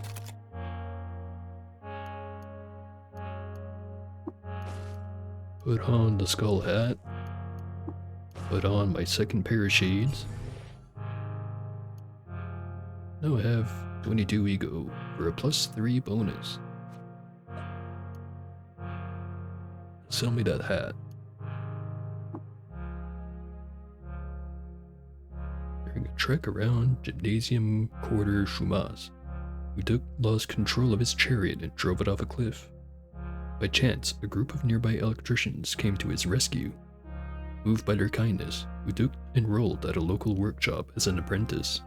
Put on the skull hat. Put on my second pair of shades. Now I have 22 ego for a +3 bonus. Sell me that hat. During a trek around Gymnasium Quarter Shumaz, Uduk lost control of his chariot and drove it off a cliff. By chance, a group of nearby electricians came to his rescue. Moved by their kindness, Uduk enrolled at a local workshop as an apprentice.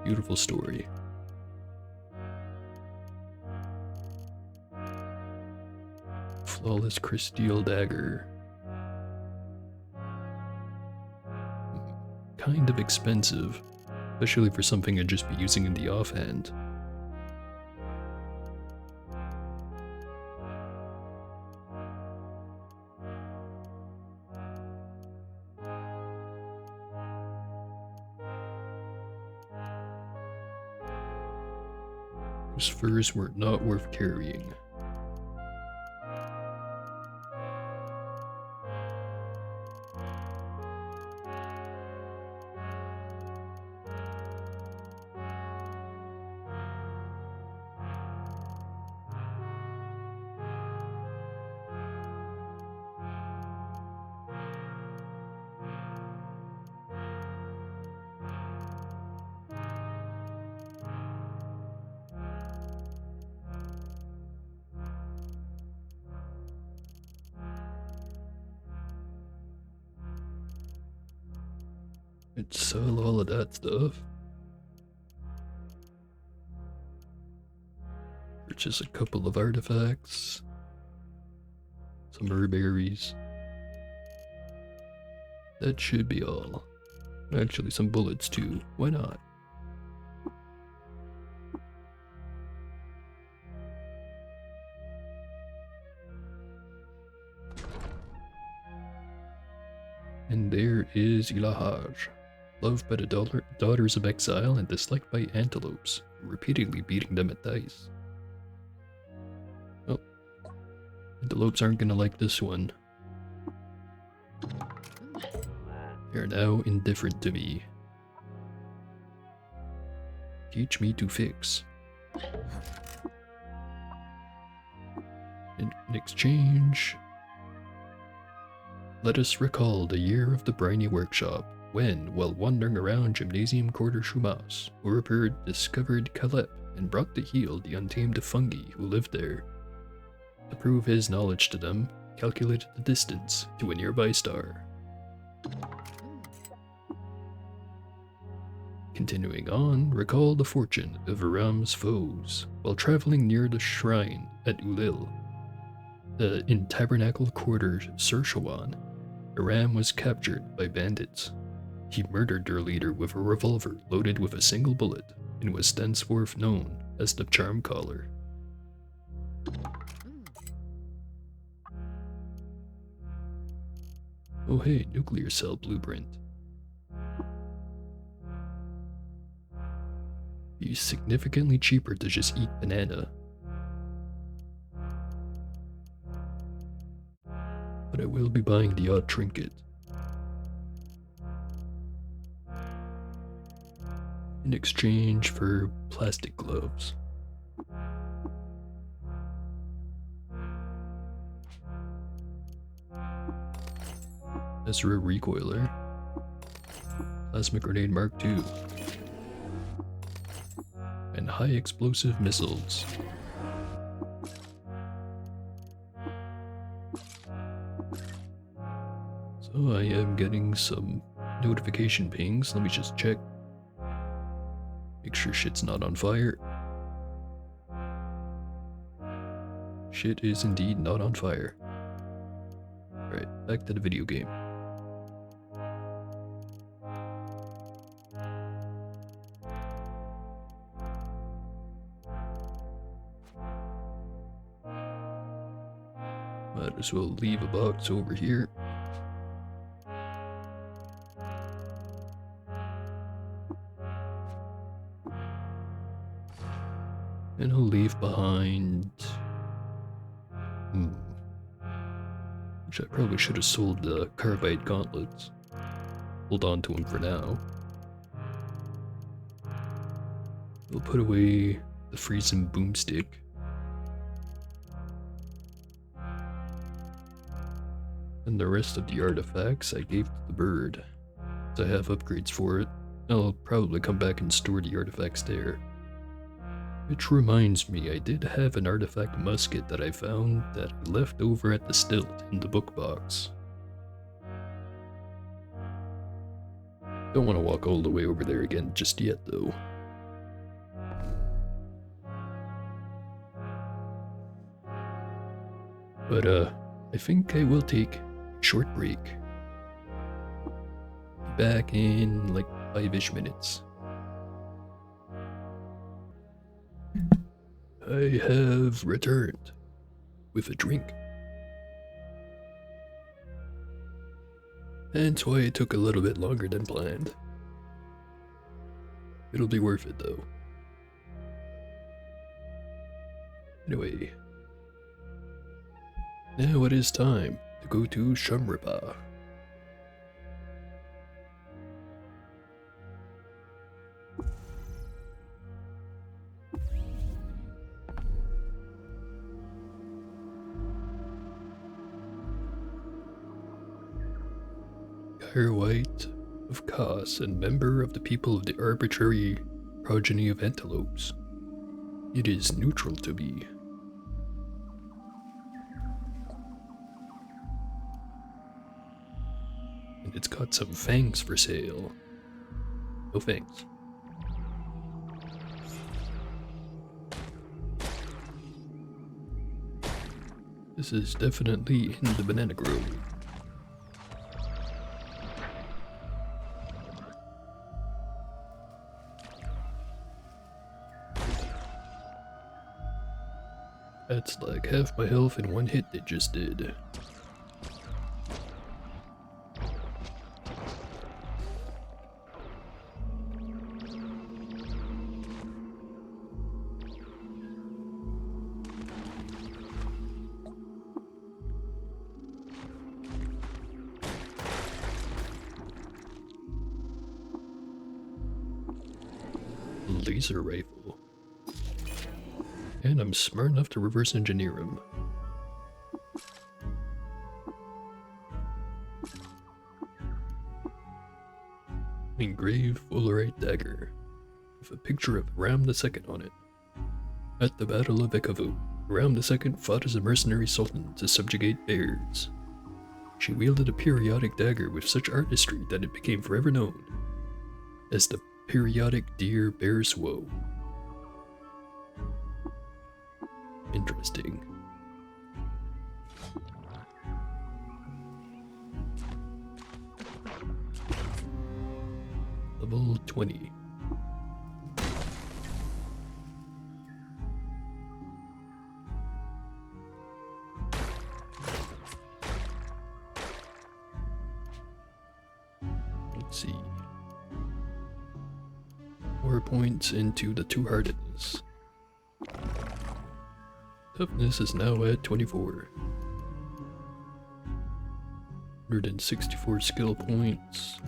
Beautiful story. Flawless Crystal Dagger. Kind of expensive, especially for something I'd just be using in the offhand. Those furs were not worth carrying. I'd sell all of that stuff. Purchase a couple of artifacts. Some herberries. That should be all. Actually, some bullets too. Why not? And there is Ilahaj, loved by the daughters of exile and disliked by antelopes, repeatedly beating them at dice. Oh, antelopes aren't gonna like this one. They're now indifferent to me. Teach me to fix. In exchange, let us recall the year of the briny workshop, when, while wandering around Gymnasium Quarter Shumaz, Urupur discovered Kalep and brought to heel the untamed fungi who lived there. To prove his knowledge to them, calculated the distance to a nearby star. Continuing on, recall the fortune of Aram's foes, while traveling near the shrine at Ulil. In Tabernacle Quarter Sershawan, Aram was captured by bandits. He murdered their leader with a revolver loaded with a single bullet and was thenceforth known as the Charm Caller. Oh hey, nuclear cell blueprint. Be significantly cheaper to just eat banana. But I will be buying the odd trinket. In exchange for plastic gloves. Ezra Recoiler. Plasma Grenade Mark II. And High Explosive Missiles. So I am getting some notification pings. Let me just check. Make sure shit's not on fire. Shit is indeed not on fire. Alright, back to the video game. Might as well leave a box over here. And I'll leave behind... Which I probably should have sold the carbide gauntlets. Hold on to them for now. We'll put away the freezing boomstick. And the rest of the artifacts I gave to the bird. I have upgrades for it. I'll probably come back and store the artifacts there. Which reminds me, I did have an artifact musket that I found that I left over at the stilt in the book box. Don't want to walk all the way over there again just yet though. But I think I will take a short break. Back in like 5-ish minutes. I have returned with a drink. That's why it took a little bit longer than planned. It'll be worth it though. Anyway, now it is time to go to Shamripa. White of Kos and member of the people of the arbitrary progeny of antelopes. It is neutral to me. And it's got some fangs for sale. No fangs. This is definitely in the banana grove. That's like half my health in one hit they just did. Laser rifle. And I'm smart enough to reverse engineer him. Engraved Fullerite dagger with a picture of Ram II on it. At the Battle of Ekavu, Ram II fought as a mercenary sultan to subjugate bears. She wielded a periodic dagger with such artistry that it became forever known as the periodic deer bear's woe. Interesting. Level 20. Let's see. 4 points into the two-heartedness. Toughness is now at 24. 164 skill points.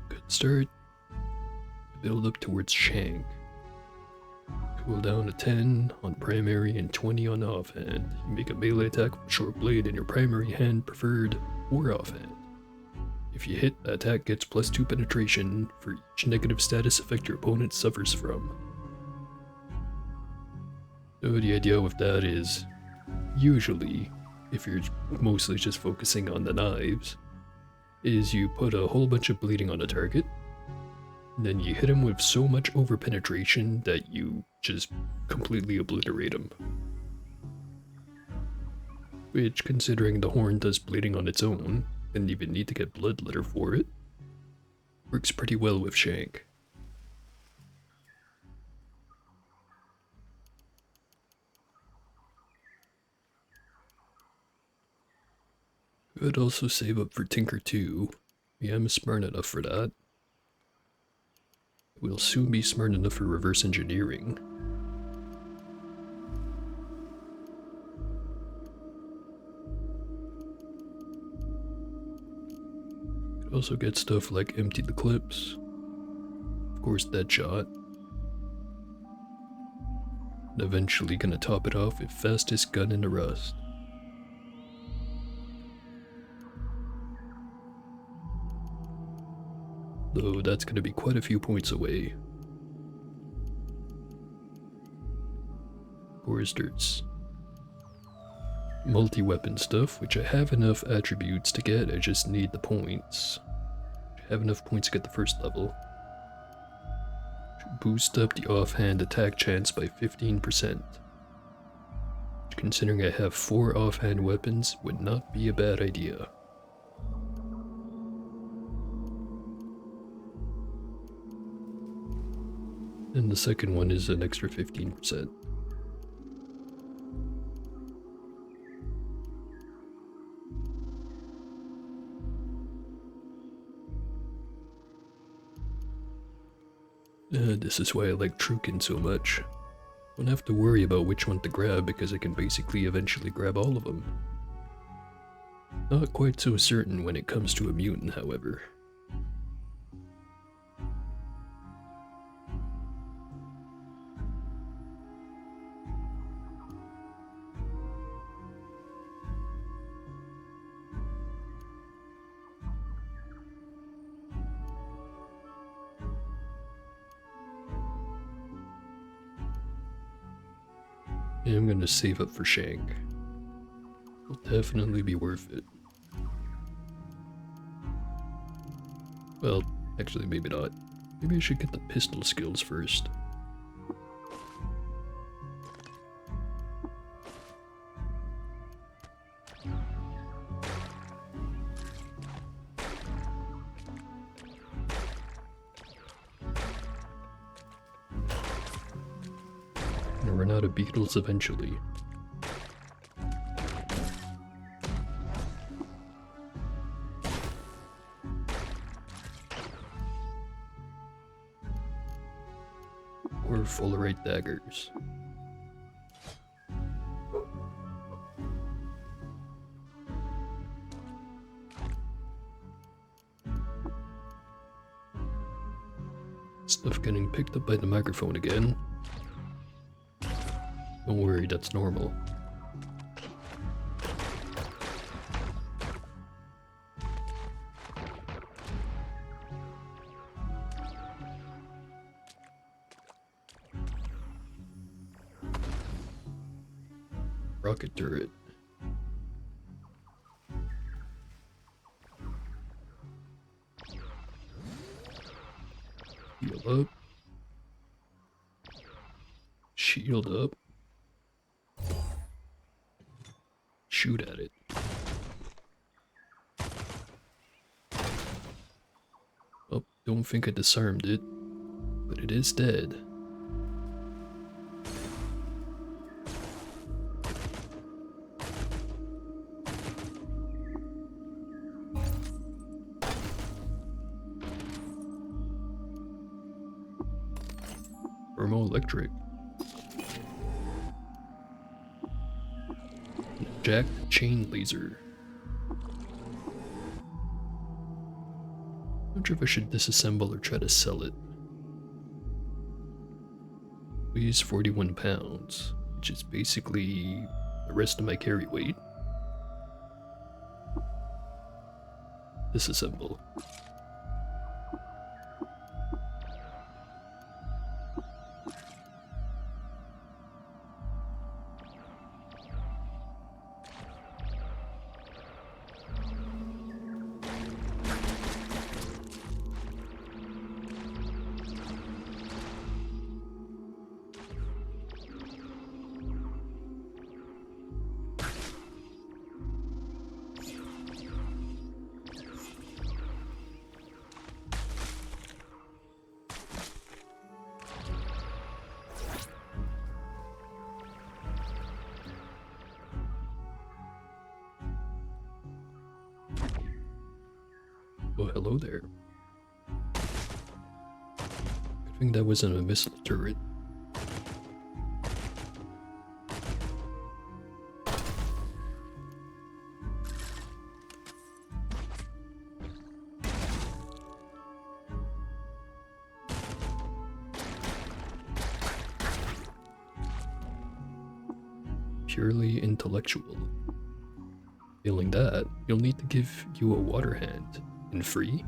Good start. Build up towards Shank. Cooldown of 10 on primary and 20 on offhand. You make a melee attack with a short blade in your primary hand preferred or offhand. If you hit, the attack gets +2 penetration for each negative status effect your opponent suffers from. So the idea with that is, usually, if you're mostly just focusing on the knives, is you put a whole bunch of bleeding on a target, then you hit him with so much over-penetration that you just completely obliterate him. Which, considering the horn does bleeding on its own, didn't even need to get bloodletter for it, works pretty well with Shank. Could also save up for Tinker 2. Yeah, I'm smart enough for that. We'll soon be smart enough for reverse engineering. Could also get stuff like Empty the Clips. Of course, Deadshot. And eventually gonna top it off with Fastest Gun in the Rust. Though that's gonna be quite a few points away. Of course, there's multi-weapon stuff, which I have enough attributes to get, I just need the points. I have enough points to get the first level. Boost up the offhand attack chance by 15%. Which, considering I have 4 offhand weapons, would not be a bad idea. And the second one is an extra 15%. This is why I like Trukin so much. Don't have to worry about which one to grab because I can basically eventually grab all of them. Not quite so certain when it comes to a mutant, however. Yeah, I'm gonna save up for Shank. It'll definitely be worth it. Well, actually maybe not. Maybe I should get the pistol skills first. Gonna run out of beetles eventually. Or fullerite daggers. Stuff getting picked up by the microphone again. Don't worry, that's normal. Rocket turret. Heal up. Shield up. Shoot at it. Oh, don't think I disarmed it, but it is dead. Thermoelectric. Jack chain laser. Not sure if I should disassemble or try to sell it. Weighs 41 pounds, which is basically the rest of my carry weight. Disassemble. Oh, hello there. Good thing that wasn't a missile turret. Purely intellectual. Failing that, you'll need to give you a water hand. And free?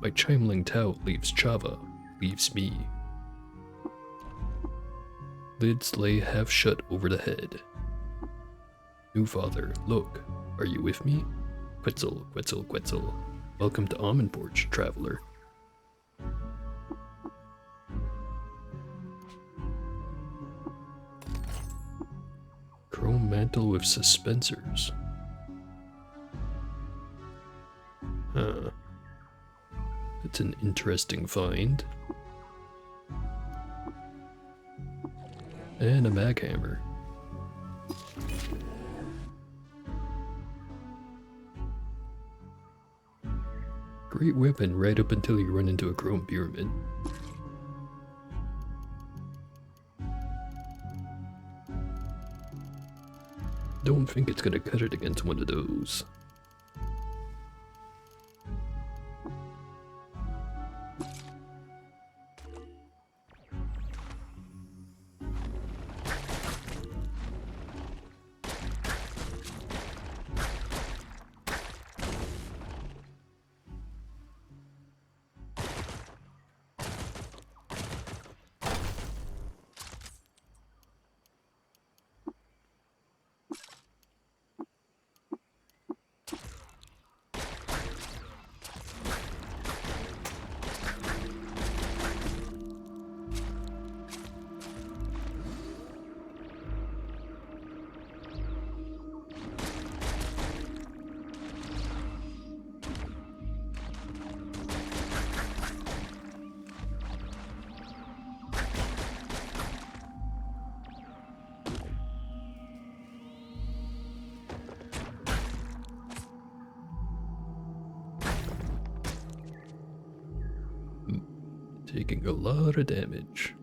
My Chimeling Tao leaves Chava, leaves me. Lids lay half shut over the head. New father, look, are you with me? Quetzal, Quetzal, Quetzal. Welcome to Almond Porch, traveler. Chrome mantle with suspensors. Huh. It's an interesting find. And a mag hammer. Great weapon right up until you run into a chrome pyramid. Don't think it's gonna cut it against one of those. Taking a lot of damage.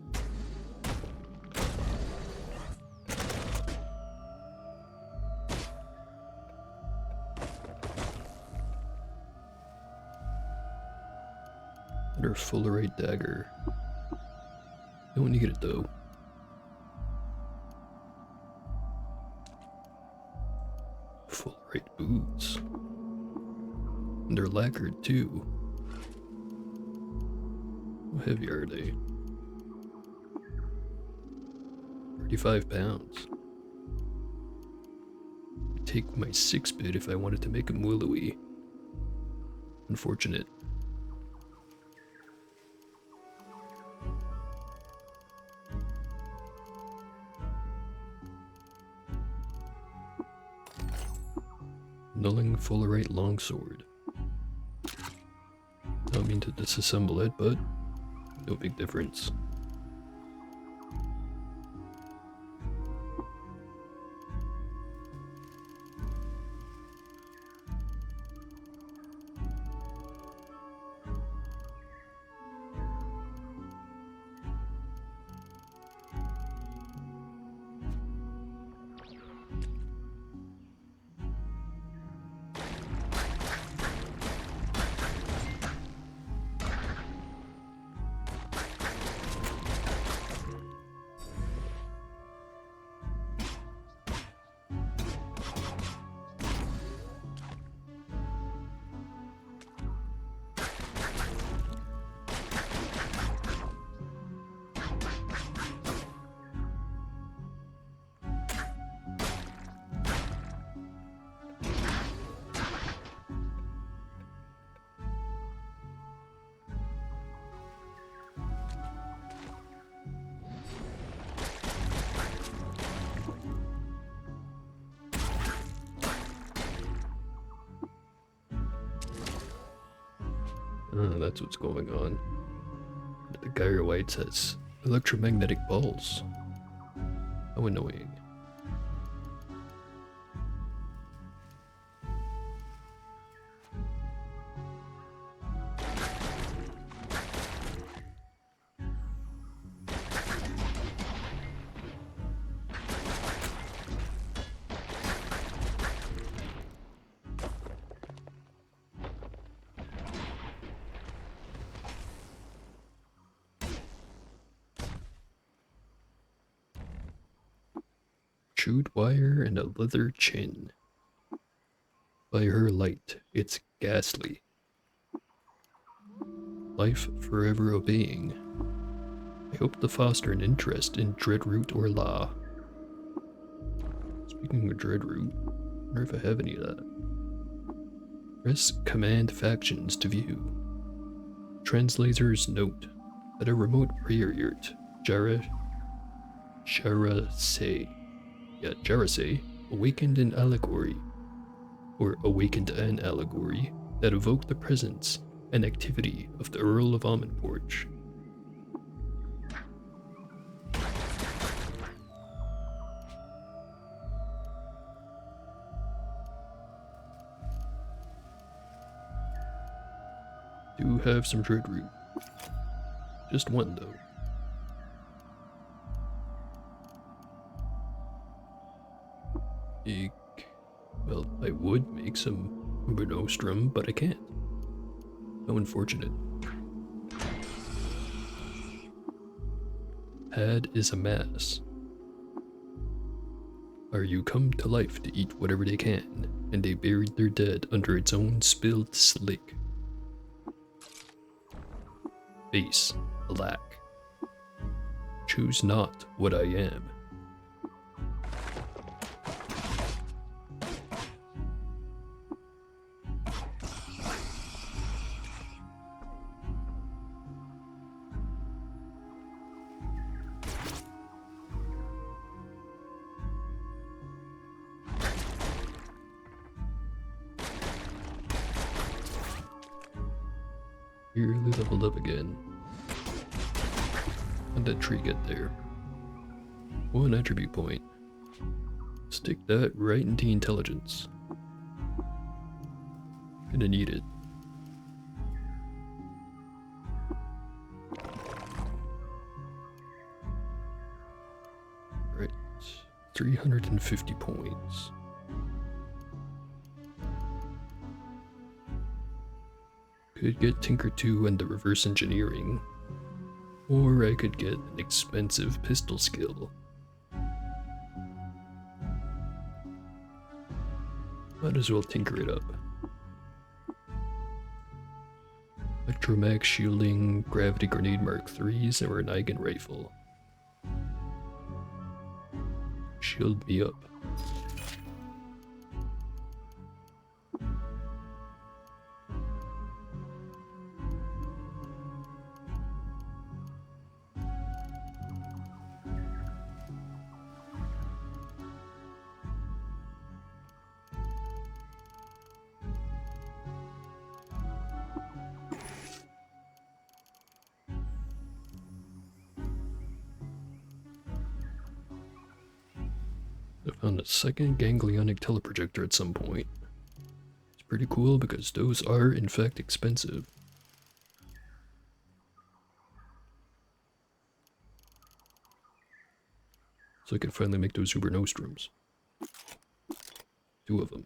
Another fullerite dagger. Don't need it though. Fullerite boots. And they're lacquered too. How heavy are they? 35 pounds. I'd take my 6-bit if I wanted to make them willowy. Unfortunate. Nulling fullerite longsword. Don't mean to disassemble it, but no big difference. That's what's going on. The Gyroites has electromagnetic balls. How annoying. Chewed wire and a leather chin. By her light, it's ghastly. Life forever obeying. I hope to foster an interest in Dreadroot or law. Speaking of Dreadroot, I wonder if I have any of that. Press Command Factions to view. Translators note that a remote prayer yurt, Jarasay, awakened an allegory that evoked the presence and activity of the Earl of Almondporch. Do have some Dreadroot. Just one though. Well, I would make some Uber Nostrum, but I can't. How unfortunate. Had is a mass. Are you come to life to eat whatever they can, and they buried their dead under its own spilled slick. Face, alack. Choose not what I am. Nearly leveled up again. How'd that tree get there? One attribute point. Stick that right into intelligence. Gonna need it. Right. 350 points. Could get Tinker 2 and the reverse engineering, or I could get an expensive pistol skill. Might as well tinker it up. Electromag shielding, gravity grenade Mark 3s, or an Eigen rifle. Shield me up. I found a second ganglionic teleprojector at some point. It's pretty cool because those are in fact expensive. So I can finally make those Uber Nostrums. 2 of them.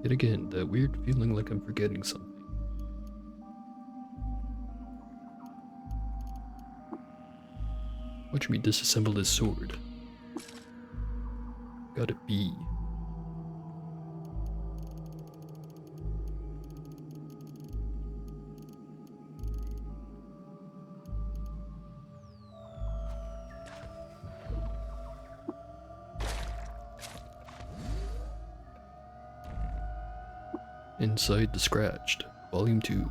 Yet again, that weird feeling like I'm forgetting something. Watch me disassemble this sword. Got a B. Inside the scratched, Volume 2.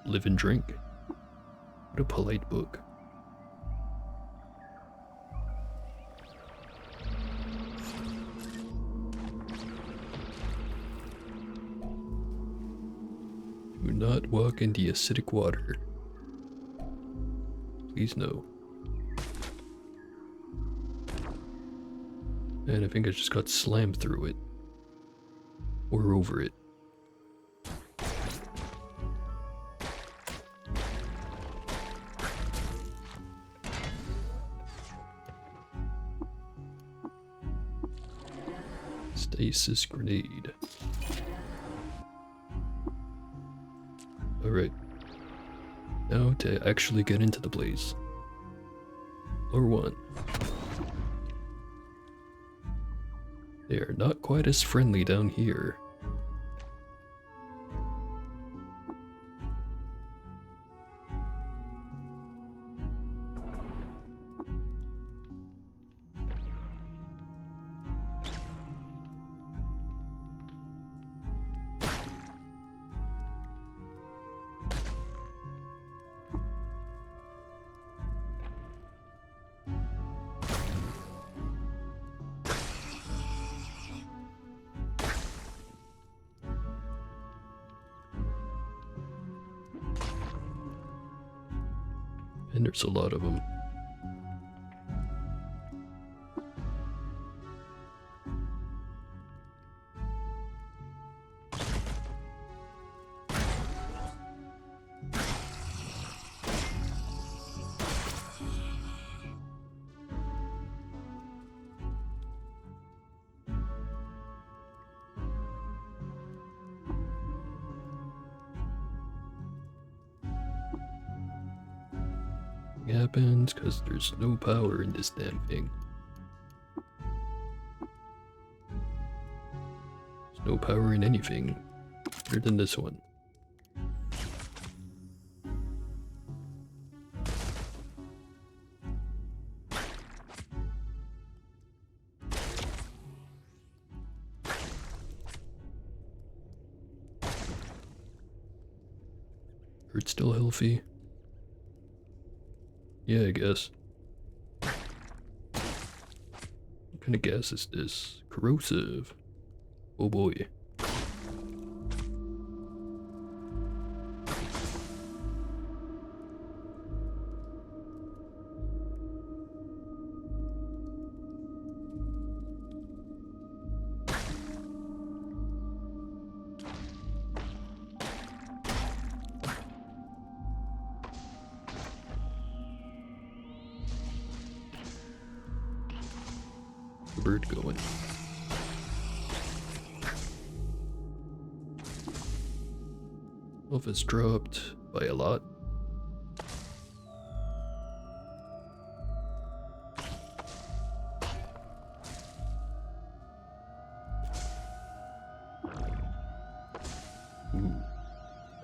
Live and Drink. What a polite book. Do not walk in the acidic water. Please no. And I think I just got slammed through it. Or over it. Stasis grenade. Alright. Now to actually get into the place. Floor 1. They are not quite as friendly down here. And there's a lot of them. Happens because there's no power in this damn thing. There's no power in anything other than this one. It's still healthy. Yeah, I guess. What kind of gas is this? Corrosive. Oh boy. Bird going. Health has dropped by a lot. Ooh,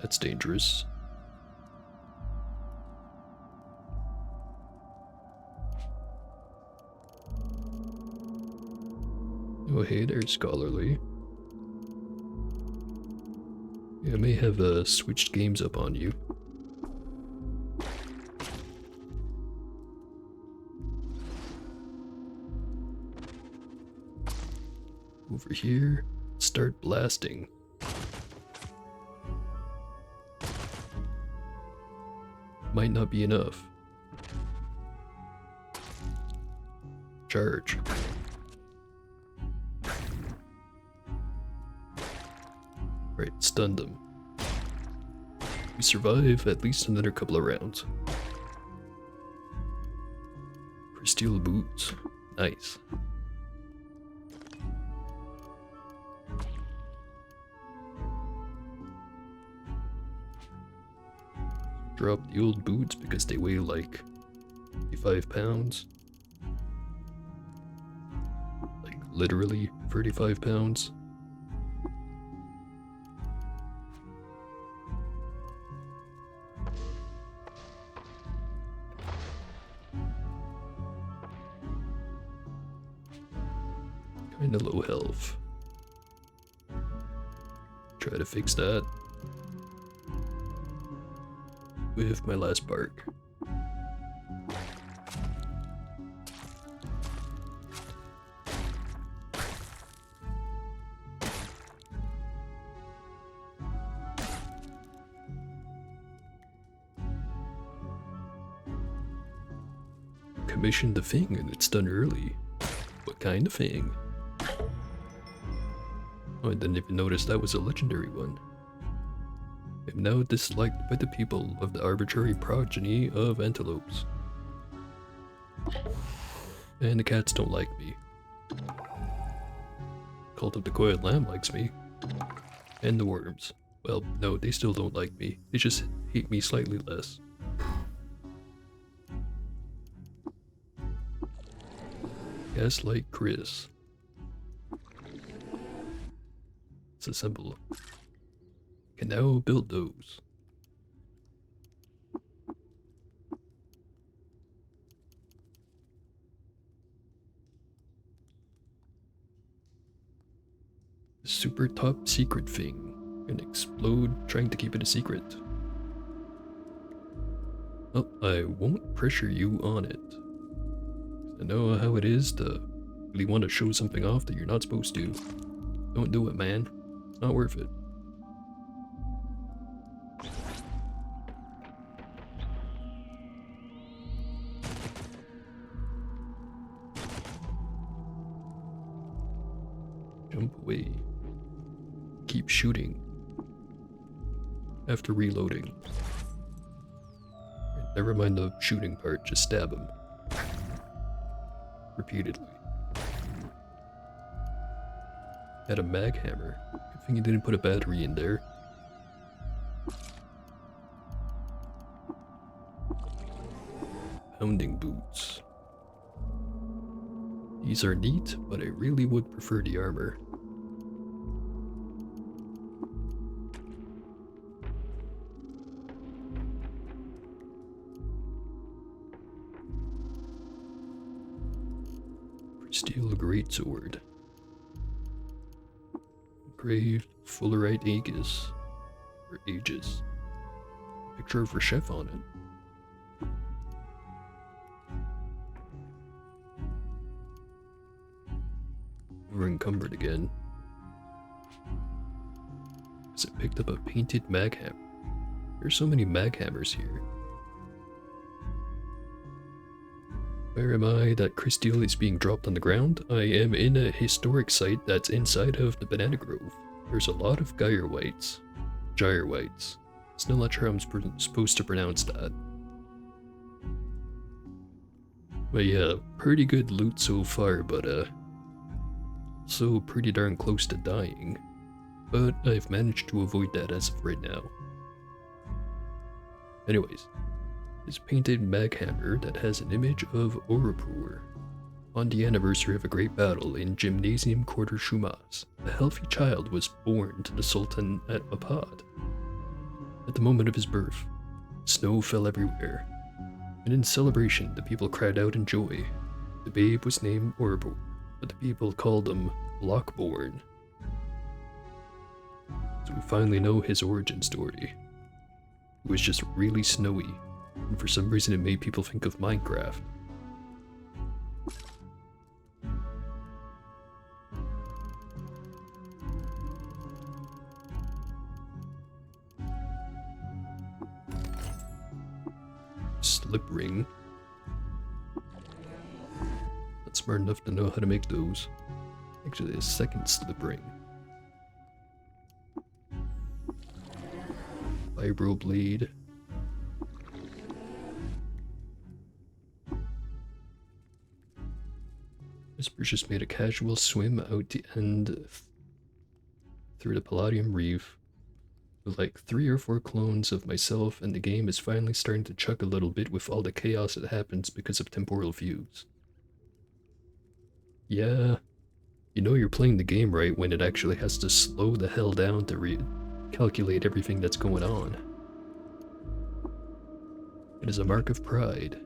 that's dangerous. Oh hey there, Scholarly. Yeah, I may have switched games up on you. Over here, start blasting. Might not be enough. Charge. Right, stunned them. We survive at least another couple of rounds. Crystal boots. Nice. Drop the old boots because they weigh like 35 pounds. Like literally 35 pounds. Kinda low health. Try to fix that. with my last bark. Commissioned the thing and it's done early. What kind of thing? Oh, I didn't even notice that was a legendary one. I'm now disliked by the people of the arbitrary progeny of antelopes. And the cats don't like me. Cult of the Coiled Lamb likes me. And the worms. Well, no, they still don't like me. They just hate me slightly less. Gaslight Chris. Let's assemble. Can now build those. Super top secret thing. Gonna explode trying to keep it a secret. Oh, I won't pressure you on it. I know how it is to really want to show something off that you're not supposed to. Don't do it, man. Not worth it. Jump away. Keep shooting. After reloading. Never mind the shooting part, just stab him. Repeatedly. Had a mag hammer. Good thing you didn't put a battery in there. Pounding boots. These are neat, but I really would prefer the armor. Steel greatsword. Engraved Fullerite Aegis. Or Aegis. Picture of Reshef on it. We're encumbered again. As I picked up a painted mag hammer. There's so many mag hammers here. Where am I that Crysteel is being dropped on the ground? I am in a historic site that's inside of the Banana Grove. There's a lot of Gyrewites. Gyrewites. Still not sure how I'm supposed to pronounce that. But yeah, pretty good loot so far, but so pretty darn close to dying. But I've managed to avoid that as of right now. Anyways. This painted mag hammer that has an image of Orapur. On the anniversary of a great battle in Gymnasium Quarter Shumaz, a healthy child was born to the Sultan at Mapad. At the moment of his birth, snow fell everywhere, and in celebration the people cried out in joy. The babe was named Orapur, but the people called him Lockborn. So we finally know his origin story. It was just really snowy. And for some reason it made people think of Minecraft. Slip ring. Not smart enough to know how to make those. Actually, a second slip ring. Vibroblade. Whispers just made a casual swim out the end through the Palladium Reef with like 3 or 4 clones of myself, and the game is finally starting to chuck a little bit with all the chaos that happens because of temporal views. Yeah, you know you're playing the game right when it actually has to slow the hell down to calculate everything that's going on. It is a mark of pride.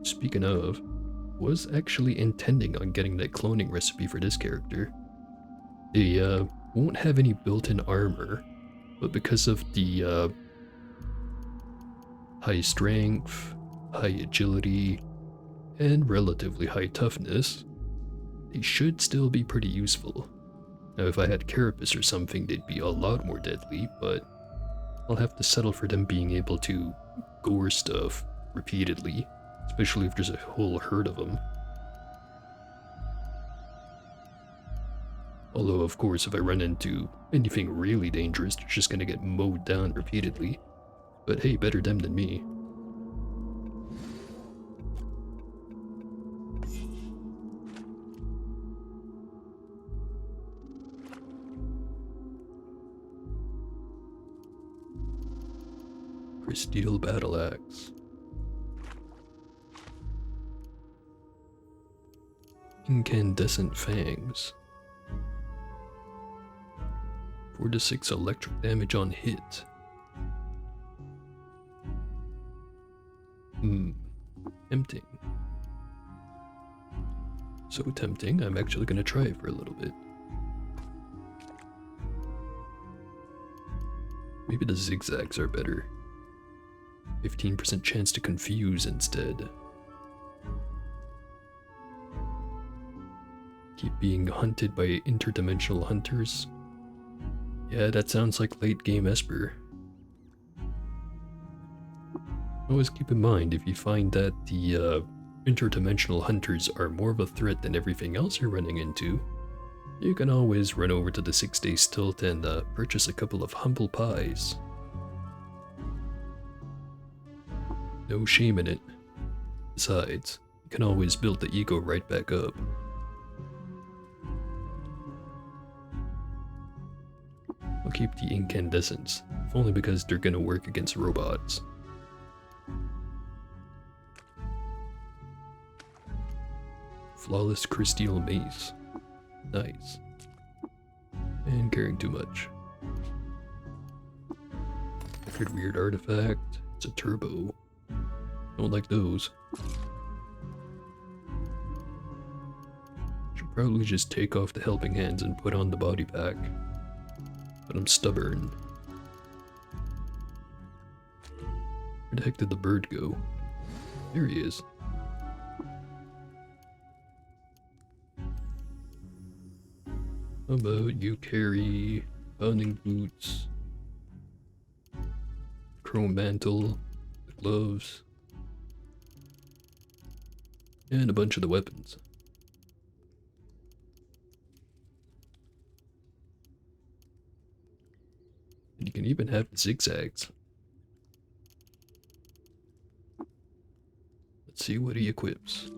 Speaking of, was actually intending on getting that cloning recipe for this character. The won't have any built-in armor, but because of the high strength, high agility, and relatively high toughness, they should still be pretty useful. Now if I had Carapace or something, they'd be a lot more deadly, but I'll have to settle for them being able to gore stuff repeatedly, especially if there's a whole herd of them. Although, of course, if I run into anything really dangerous, they're just gonna get mowed down repeatedly. But hey, better them than me. Crysteel Battle Axe. Incandescent Fangs. 4 to 6 electric damage on hit. Tempting. So tempting, I'm actually gonna try it for a little bit. Maybe the zigzags are better. 15% chance to confuse instead. Keep being hunted by interdimensional hunters. Yeah, that sounds like late game Esper. Always keep in mind, if you find that the interdimensional hunters are more of a threat than everything else you're running into, you can always run over to the 6-day stilt and purchase a couple of humble pies. No shame in it. Besides, you can always build the ego right back up. I'll keep the incandescents, if only because they're gonna work against robots. Flawless Crysteel Mace. Nice. And carrying too much. Record Weird Artifact. It's a turbo. Don't like those. Should probably just take off the helping hands and put on the body pack. But I'm stubborn. Where the heck did the bird go? There he is. How about you carry bounding boots, chrome mantle, the gloves, and a bunch of the weapons. And you can even have the zigzags. Let's see what he equips.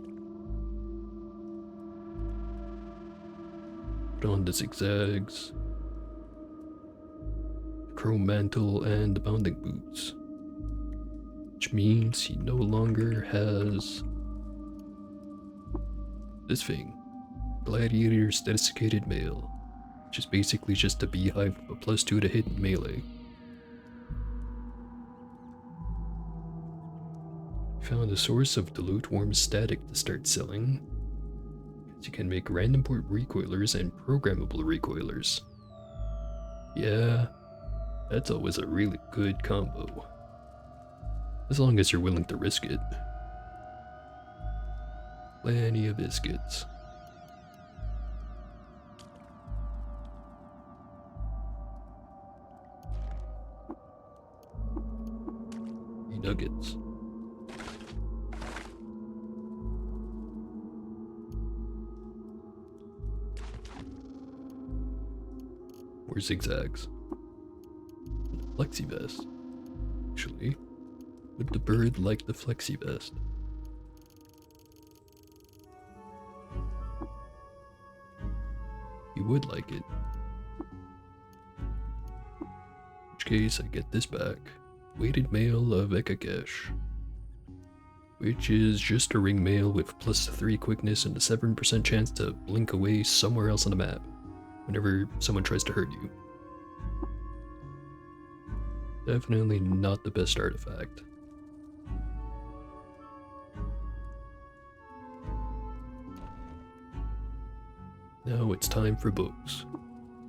Put on the zigzags, the chrome mantle, and the bounding boots. Which means he no longer has this thing. Gladiator's Desiccated Mail. Which is basically just a beehive of a +2 to hit in melee. Found a source of Dilute Worm Static to start selling. You can make random port recoilers and programmable recoilers. Yeah, that's always a really good combo. As long as you're willing to risk it. Plenty of biscuits. Nuggets. Or zigzags. Flexi vest. Actually, would the bird like the flexi vest? He would like it. In which case, I get this back. Weighted mail of Ekakesh, which is just a ring mail with +3 quickness and a 7% chance to blink away somewhere else on the map whenever someone tries to hurt you. Definitely not the best artifact. Now it's time for books.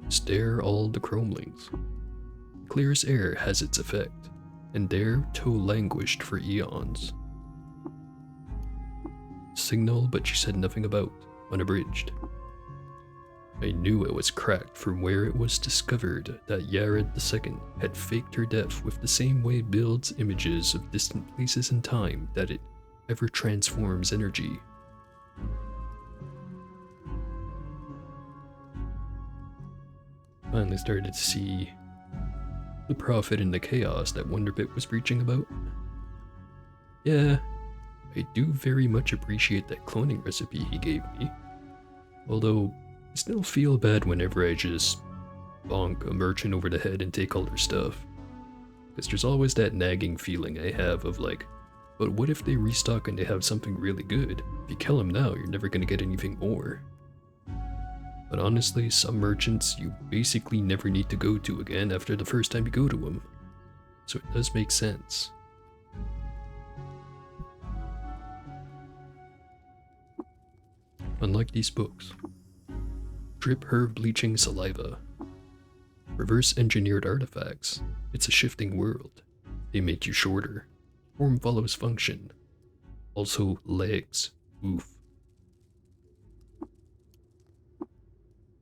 Stare all the chromelings. Clearest air has its effect, and there toe languished for eons. Signal, but she said nothing about, unabridged. I knew it was cracked from where it was discovered that Yared II had faked her death with the same way it builds images of distant places in time that it ever transforms energy. Finally started to see the profit in the chaos that Wonderbit was preaching about. Yeah, I do very much appreciate that cloning recipe he gave me, although I still feel bad whenever I just bonk a merchant over the head and take all their stuff. Because there's always that nagging feeling I have of like, but what if they restock and they have something really good? If you kill them now, you're never gonna get anything more. But honestly, some merchants you basically never need to go to again after the first time you go to them. So it does make sense. Unlike these books, drip herb bleaching saliva. Reverse engineered artifacts. It's a shifting world. They make you shorter. Form follows function. Also legs. Oof.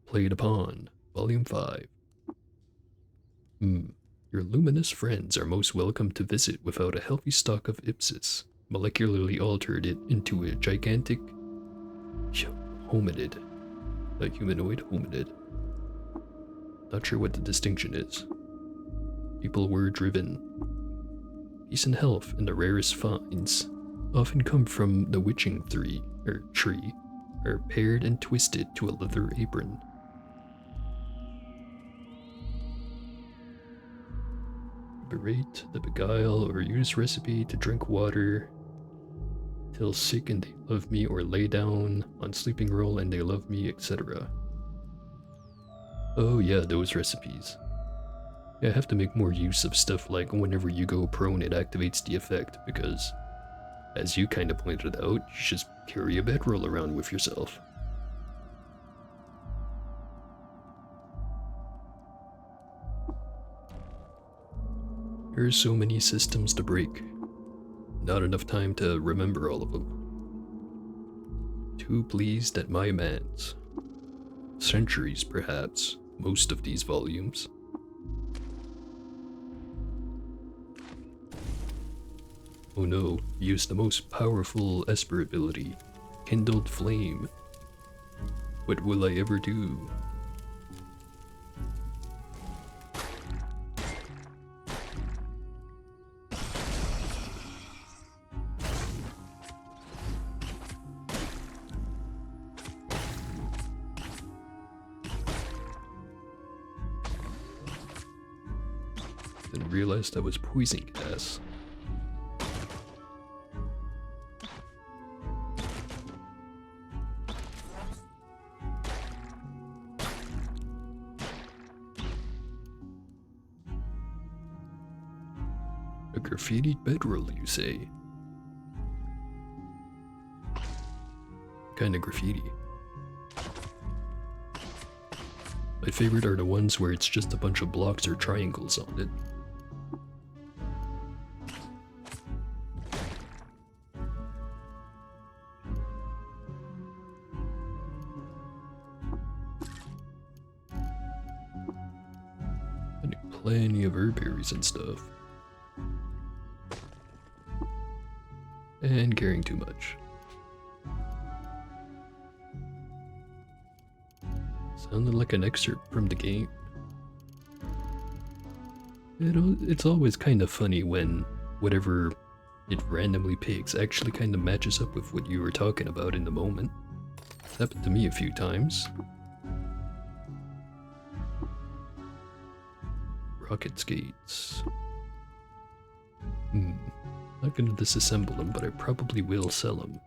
Played Upon, Volume 5. Your luminous friends are most welcome to visit without a healthy stock of Ipsis. Molecularly altered it into a gigantic hominid. A humanoid hominid. Not sure what the distinction is. People were driven. Peace and health and the rarest finds often come from the witching tree, are paired and twisted to a leather apron. Berate, the beguile, or use recipe to drink water till sick and they love me, or lay down on sleeping roll and they love me, etc. Oh yeah, those recipes. Yeah, I have to make more use of stuff like whenever you go prone it activates the effect, because as you kind of pointed out, you just carry a bedroll around with yourself. There are so many systems to break. Not enough time to remember all of them. Too pleased at my mans. Centuries, perhaps, most of these volumes. Oh no, used the most powerful Esper ability, Kindled Flame. What will I ever do? Then realized that was poison gas. A graffitied bedroll, you say? Kinda graffiti. My favorite are the ones where it's just a bunch of blocks or triangles on it. And plenty of herb berries and stuff. And caring too much. Sounded like an excerpt from the game. It's always kind of funny when whatever it randomly picks actually kind of matches up with what you were talking about in the moment. It's happened to me a few times. Rocket skates. Not gonna disassemble them, but I probably will sell them.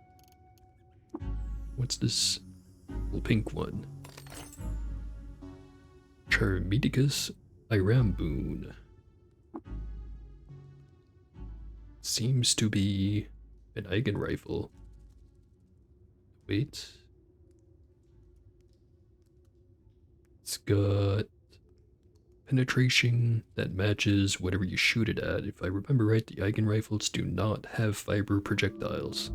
What's this little pink one? Charmedicus Iramboon. Seems to be an Eigen rifle. Wait. It's got penetration that matches whatever you shoot it at. If I remember right, the Eigen rifles do not have fiber projectiles.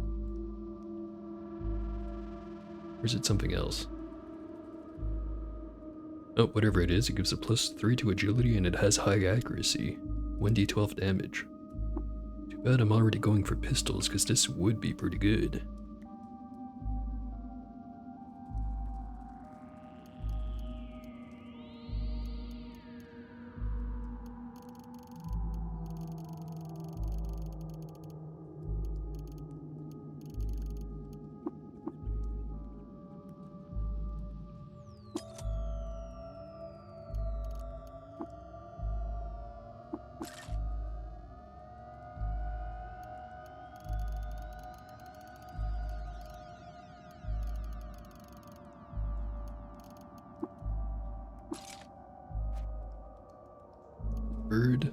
Or is it something else? Oh, whatever it is, it gives a +3 to agility and it has high accuracy. 1d12 damage. Too bad I'm already going for pistols, because this would be pretty good. Bird,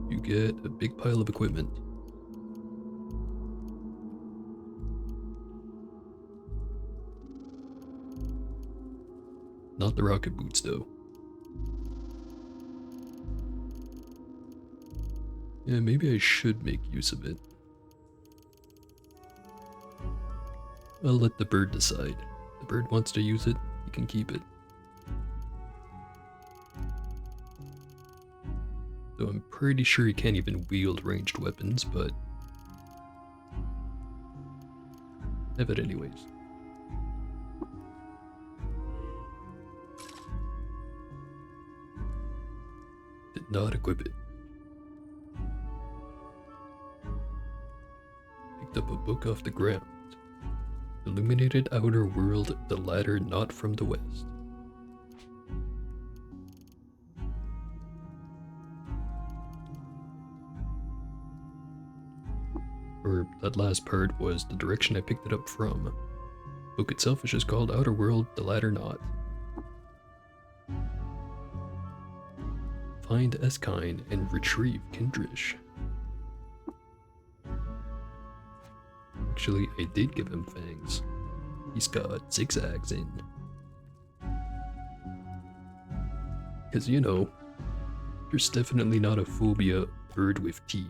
you get a big pile of equipment. Not the rocket boots, though. Yeah, maybe I should make use of it. I'll let the bird decide. If the bird wants to use it, he can keep it. Though I'm pretty sure he can't even wield ranged weapons, but have it anyways. Did not equip it. Picked up a book off the ground. Illuminated outer world, the ladder not from the west. Or that last part was the direction I picked it up from. Book itself is just called Outer World, the Ladder Not. Find Eskine and retrieve Kindrish. Actually, I did give him fangs. He's got zigzags in. Because, you know, there's definitely not a phobia bird with teeth.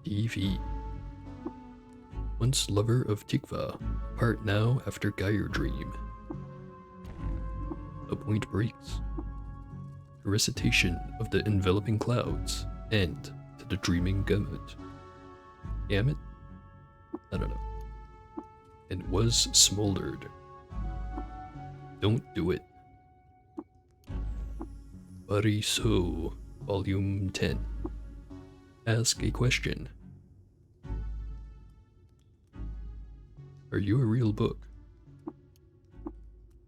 Evie. Once lover of Tikva, part now after Geyer Dream. A point breaks. A recitation of the enveloping clouds, end to the dreaming gamut. Gamut? I don't know. And was smoldered. Don't do it. Bariso, Volume 10. Ask a question. Are you a real book?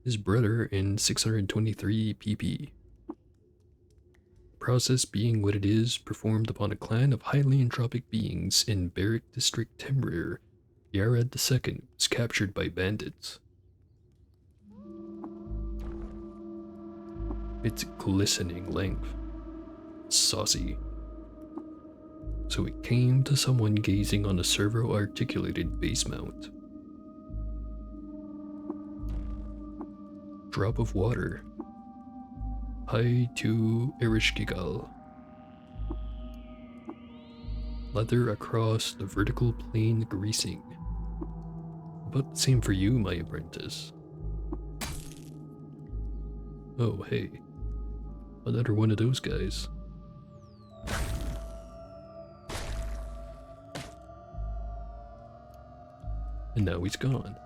His brother in 623 pp. Process being what it is, performed upon a clan of highly entropic beings in Barrack District Temrir. Yarad II was captured by bandits. Its glistening length. Saucy. So it came to someone gazing on a servo-articulated base mount. Drop of water. High to Erishkigal. Leather across the vertical plane greasing. About the same for you, my apprentice. Oh, hey. Another one of those guys. And now he's gone.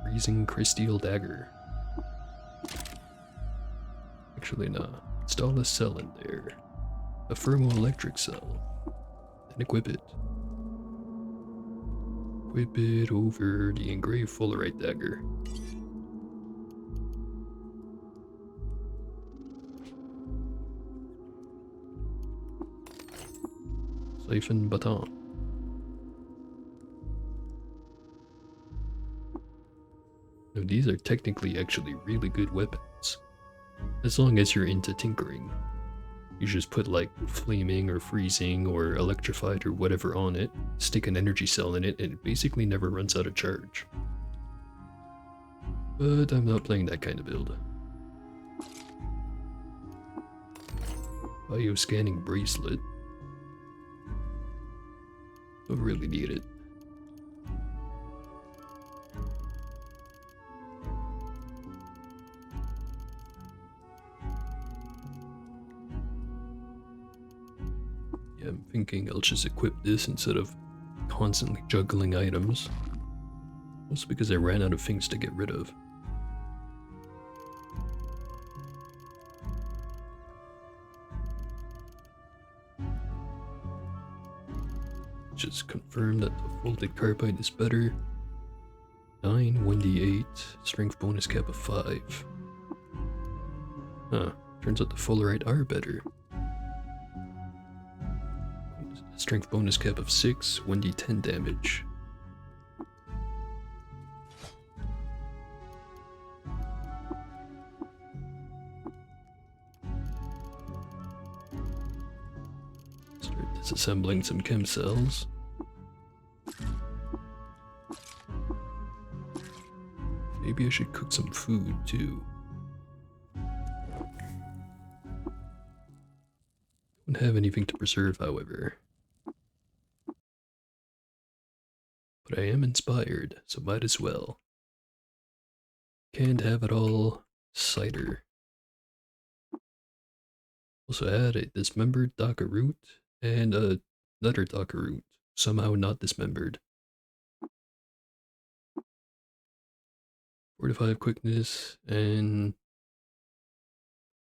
Freezing crystal dagger. Actually, nah. Install a cell in there. A thermoelectric cell. Then equip it. Equip it over the engraved fullerite dagger. Siphon baton. Now these are technically actually really good weapons, as long as you're into tinkering. You just put like flaming or freezing or electrified or whatever on it, stick an energy cell in it, and it basically never runs out of charge. But I'm not playing that kind of build. Bioscanning bracelet. Don't really need it. Yeah, I'm thinking I'll just equip this instead of constantly juggling items. Also because I ran out of things to get rid of. Just confirm that the folded carbide is better. 9, 1d8, strength bonus cap of 5. Huh, turns out the Fullerite are better. Strength bonus cap of 6, 1d10 damage. Start disassembling some chem cells. Maybe I should cook some food too. Don't have anything to preserve, however. But I am inspired, so might as well. Can't have it all. Cider. Also add a dismembered Docker root and another Docker root, somehow not dismembered. 45 quickness and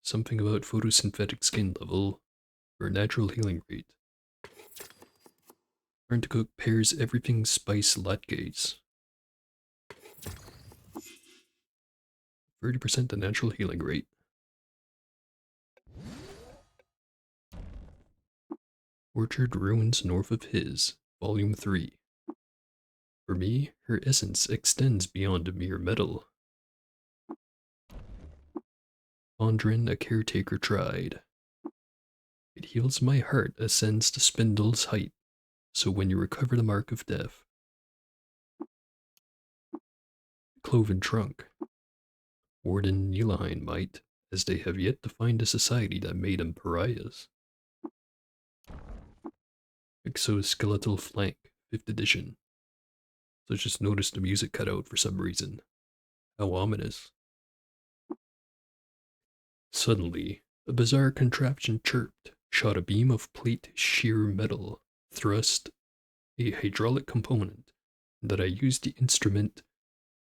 something about photosynthetic skin level for natural healing rate. Learn to cook pairs everything spice latkes. 30% the natural healing rate. Orchard Ruins North of His, Volume 3. For me, her essence extends beyond mere metal. Fondren, a caretaker, tried. It heals my heart, ascends to spindle's height, so when you recover the mark of death. Cloven Trunk. Warden Nilahine might, as they have yet to find a society that made them pariahs. Exoskeletal Flank, 5th edition. So just noticed the music cut out for some reason. How ominous. Suddenly, a bizarre contraption chirped, shot a beam of plate sheer metal, thrust a hydraulic component, that I used the instrument.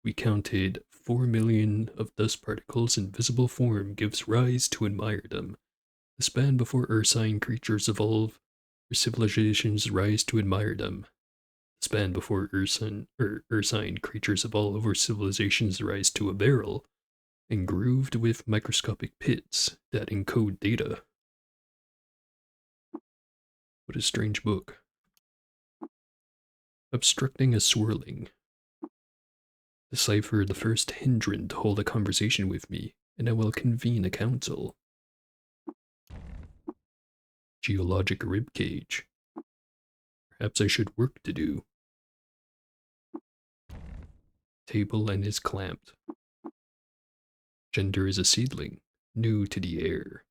We counted 4 million of dust particles in visible form gives rise to admire them. The span before Ursine creatures evolve, or civilizations rise to admire them. The span before Ursine creatures evolve, or civilizations rise to a barrel, and grooved with microscopic pits that encode data. What a strange book. Obstructing a swirling. Decipher the first hindrance to hold a conversation with me, and I will convene a council. Geologic ribcage. Perhaps I should work to do. Table and is clamped. Gender is a seedling, new to the air.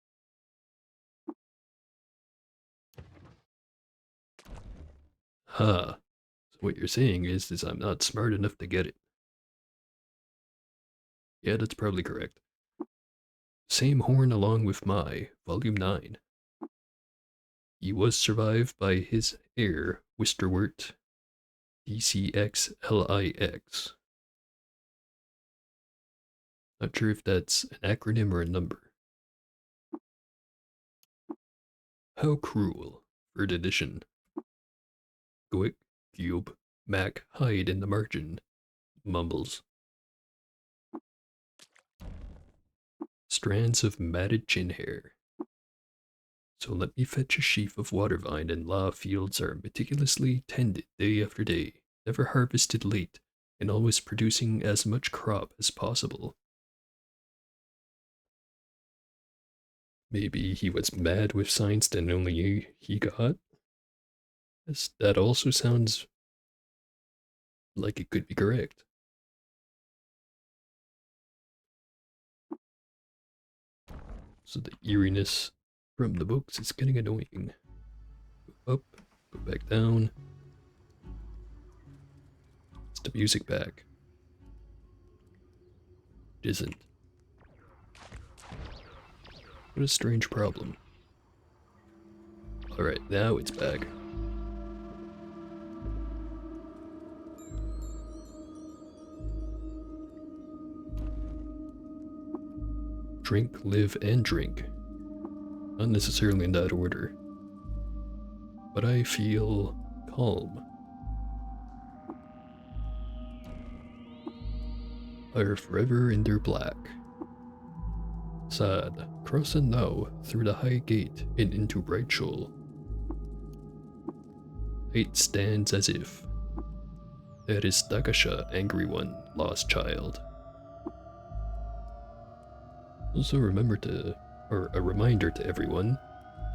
Huh. So what you're saying is I'm not smart enough to get it. Yeah, that's probably correct. Same horn along with my, Volume 9. He was survived by his heir, Wisterwort, DCXLIX. Not sure if that's an acronym or a number. How cruel, 3rd edition. Goic, Cube, Mac, hide in the margin. Mumbles. Strands of matted chin hair. So let me fetch a sheaf of water vine, and La fields are meticulously tended day after day, never harvested late, and always producing as much crop as possible. Maybe he was mad with science that only he got? Yes, that also sounds like it could be correct. So the eeriness from the books is getting annoying. Go up, go back down. Is the music back? It isn't. What a strange problem. Alright, now it's back. Drink, live, and drink. Not necessarily in that order. But I feel calm. Are forever in their black. Sad, crossing now through the high gate and into Bright Shoal. Night stands as if. That is Dakasha, angry one, lost child. Also remember to, or a reminder to everyone,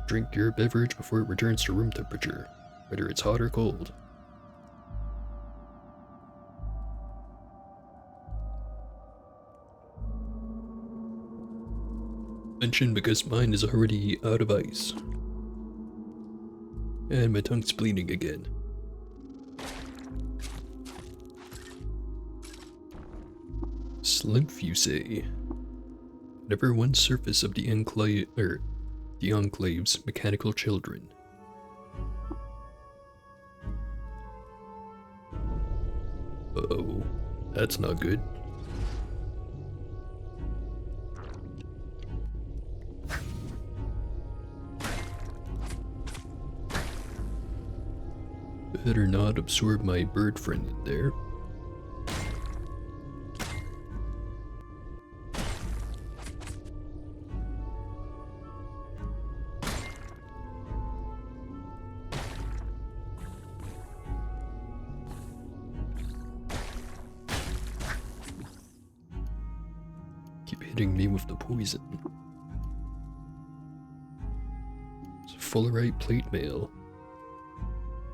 drink your beverage before it returns to room temperature, whether it's hot or cold. Mention because mine is already out of ice. And my tongue's bleeding again. Slymph, you say? Never one surface of the Enclave's mechanical children. Uh-oh, that's not good. Better not absorb my bird friend in there. Keep hitting me with the poison. It's a fullerite plate mail.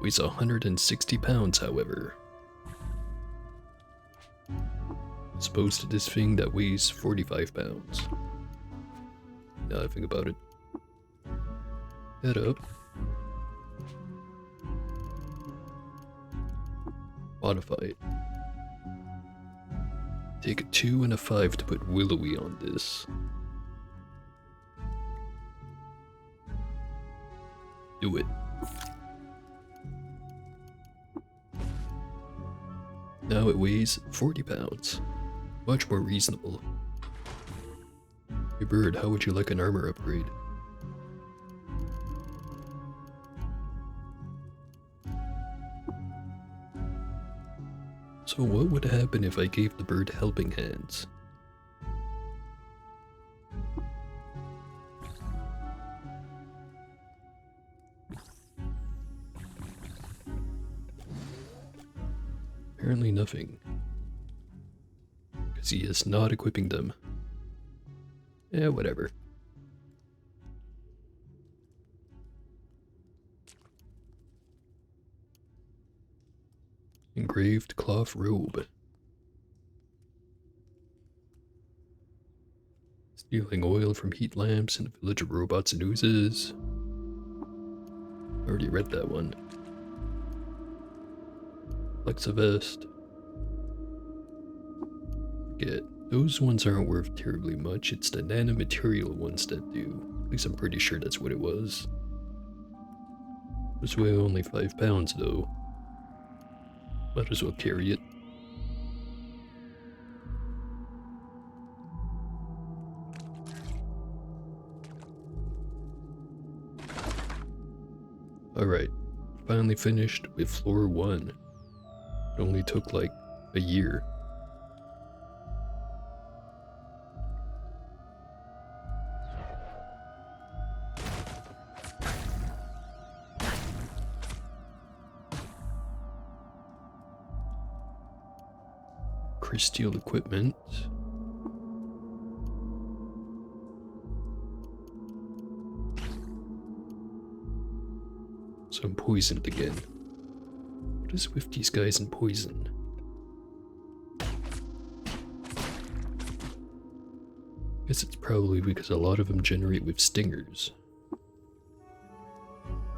Weighs 160 pounds, however. As opposed to this thing that weighs 45 pounds. Now I think about it. Head up. Modify it. Take a 2 and a 5 to put Willowy on this. Do it. Now it weighs 40 pounds. Much more reasonable. Hey bird, how would you like an armor upgrade? So what would happen if I gave the bird helping hands? Apparently nothing. Because he is not equipping them. Yeah, whatever. Engraved cloth robe. Stealing oil from heat lamps in a village of robots and oozes. Already read that one. Flexa vest. Forget. Those ones aren't worth terribly much. It's the nanomaterial ones that do. At least I'm pretty sure that's what it was. This weigh only 5 pounds though. Might as well carry it. Alright, finally finished with floor 1. It only took like a year. Crysteel equipment. So I'm poisoned again. What is with these guys in poison? Guess it's probably because a lot of them generate with stingers.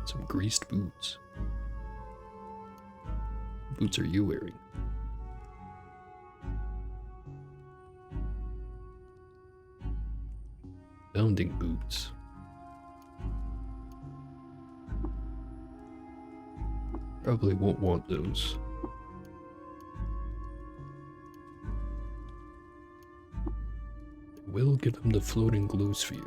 Some greased boots. What boots are you wearing? Bounding boots. Probably won't want those. We'll give them the floating glow sphere.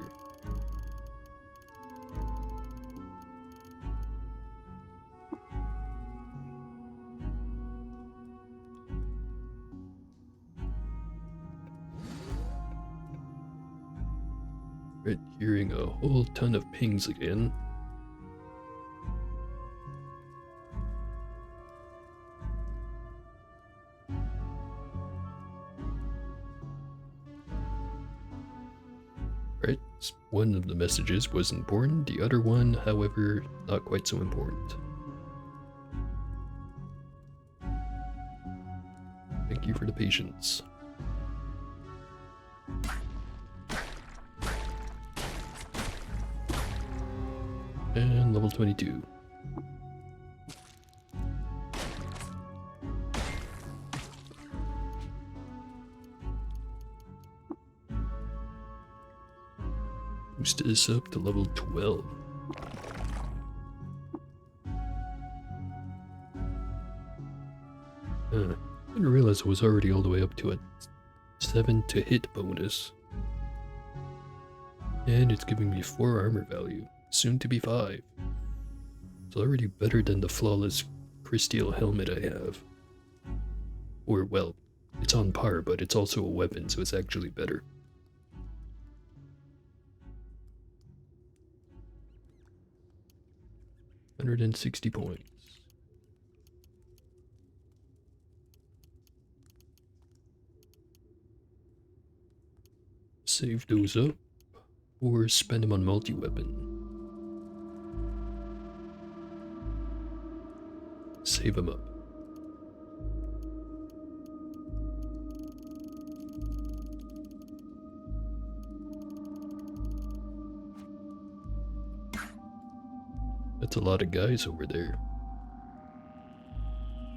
Right, hearing a whole ton of pings again. Right, one of the messages was important, the other one, however, not quite so important. Thank you for the patience. And level 22. Boost this up to level 12. I didn't realize I was already all the way up to a 7 to hit bonus. And it's giving me 4 armor value, soon to be 5. It's already better than the flawless crystal helmet I have. Or, well, it's on par, but it's also a weapon, so it's actually better. $160 points. Save those up, or spend them on multi-weapon. Save them up. That's a lot of guys over there.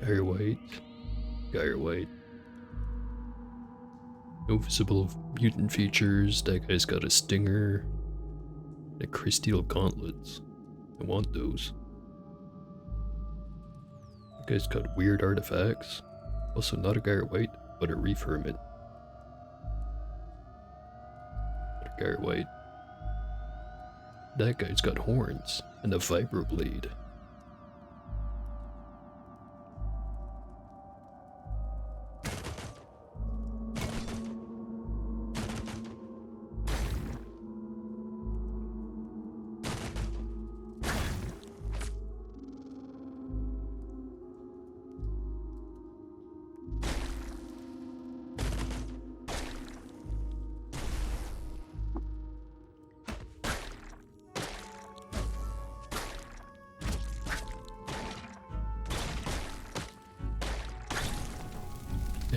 Gyre White. No visible mutant features. That guy's got a stinger. The crystal gauntlets. I want those. That guy's got weird artifacts. Also not a Gyre White, but a Reef Hermit. Not a Gyre White. That guy's got horns and a vibroblade.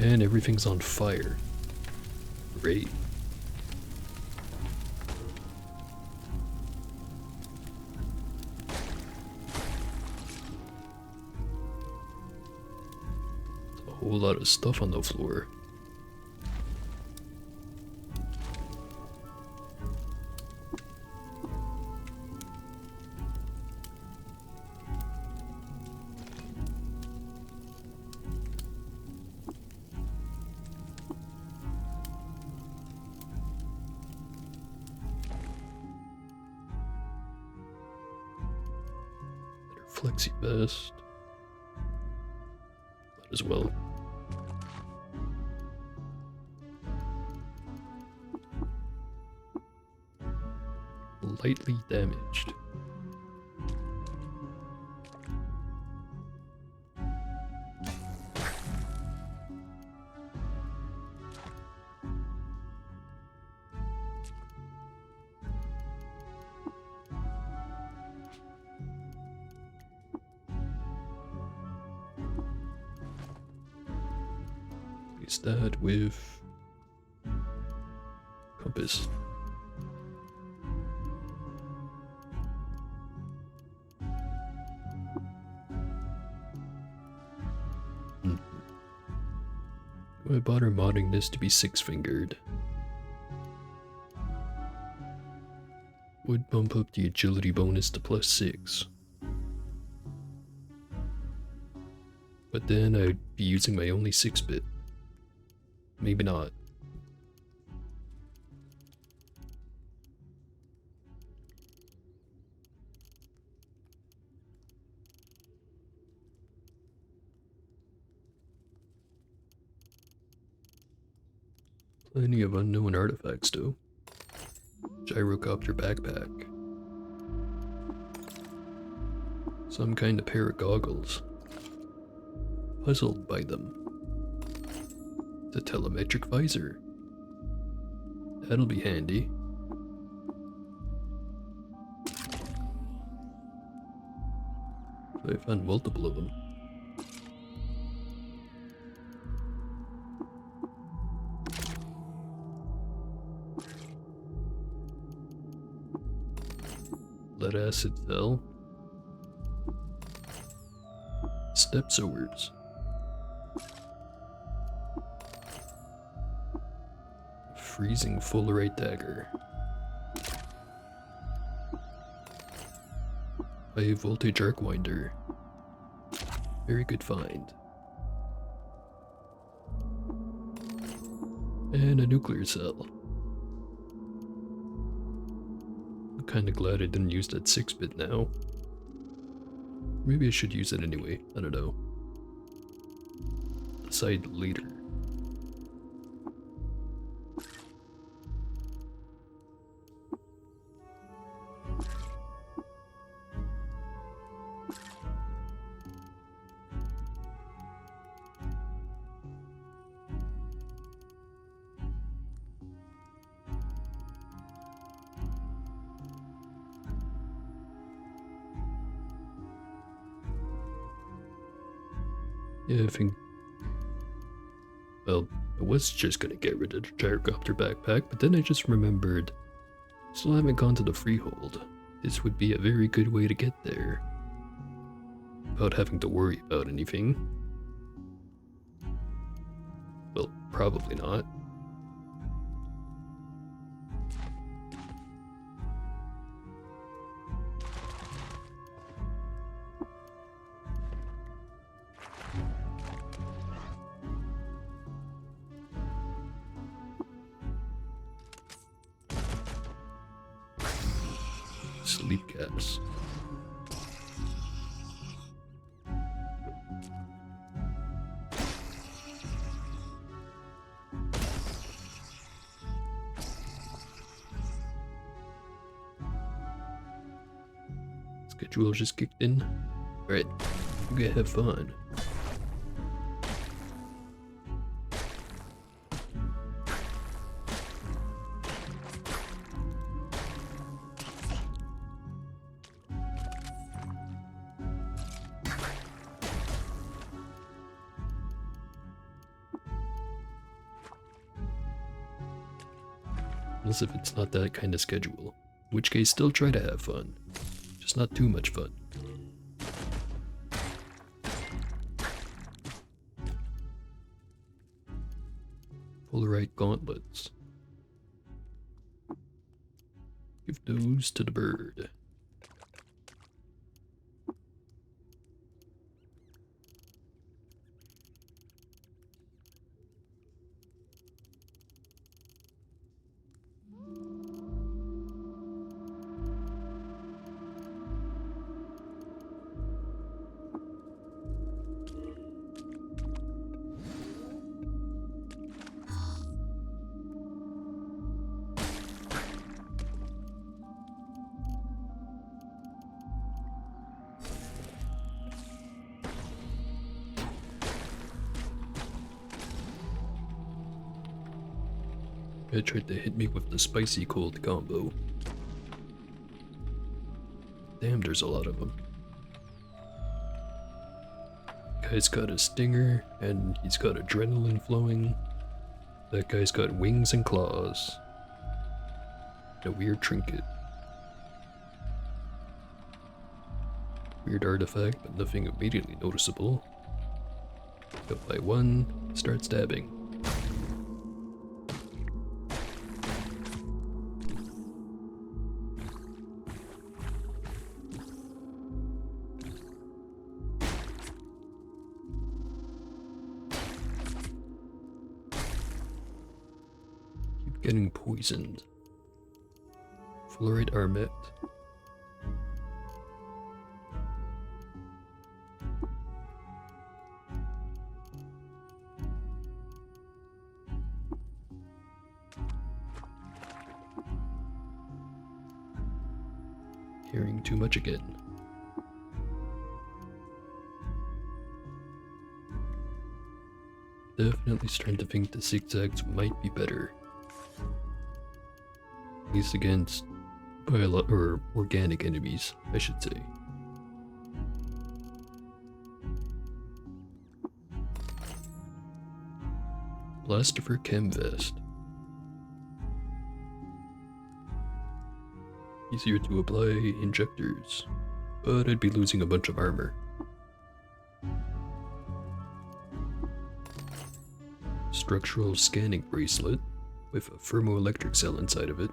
And everything's on fire. Great. A whole lot of stuff on the floor. Flexi vest. Might as well. Lightly damaged. replace that with compass. Do I bother modding this to be 6-fingered? Would bump up the agility bonus to +6. But then I'd be using my only 6-bit. Maybe not. Plenty of unknown artifacts though. Gyrocopter backpack. Some kind of pair of goggles. Puzzled by them. The telemetric visor. That'll be handy. I found multiple of them. Lead acid cell. Step sewers. Freezing fullerite dagger. High voltage arc winder. Very good find. And a nuclear cell. I'm kinda glad I didn't use that 6-bit now. Maybe I should use it anyway, I don't know. Decide later. Yeah, I think... Well, I was just gonna get rid of the gyrocopter backpack, but then I just remembered... Still haven't gone to the Freehold. This would be a very good way to get there. Without having to worry about anything. Well, probably not. Sleep gas. Schedule just kicked in. Alright, we're gonna have fun. As if it's not that kind of schedule. In which case, still try to have fun. Just not too much fun. Fullerite gauntlets. Give those to the bird. Guy tried to hit me with the spicy cold combo. Damn, there's a lot of them. Guy's got a stinger, and he's got adrenaline flowing. That guy's got wings and claws. A weird trinket. Weird artifact, but nothing immediately noticeable. Go by one, start stabbing. Keep getting poisoned. Fluorite Armet. Hearing too much again. Definitely starting to think the zigzags might be better. At least against organic enemies, I should say. Blastifer Chem Vest. Easier to apply injectors, but I'd be losing a bunch of armor. Structural scanning bracelet with a thermoelectric cell inside of it.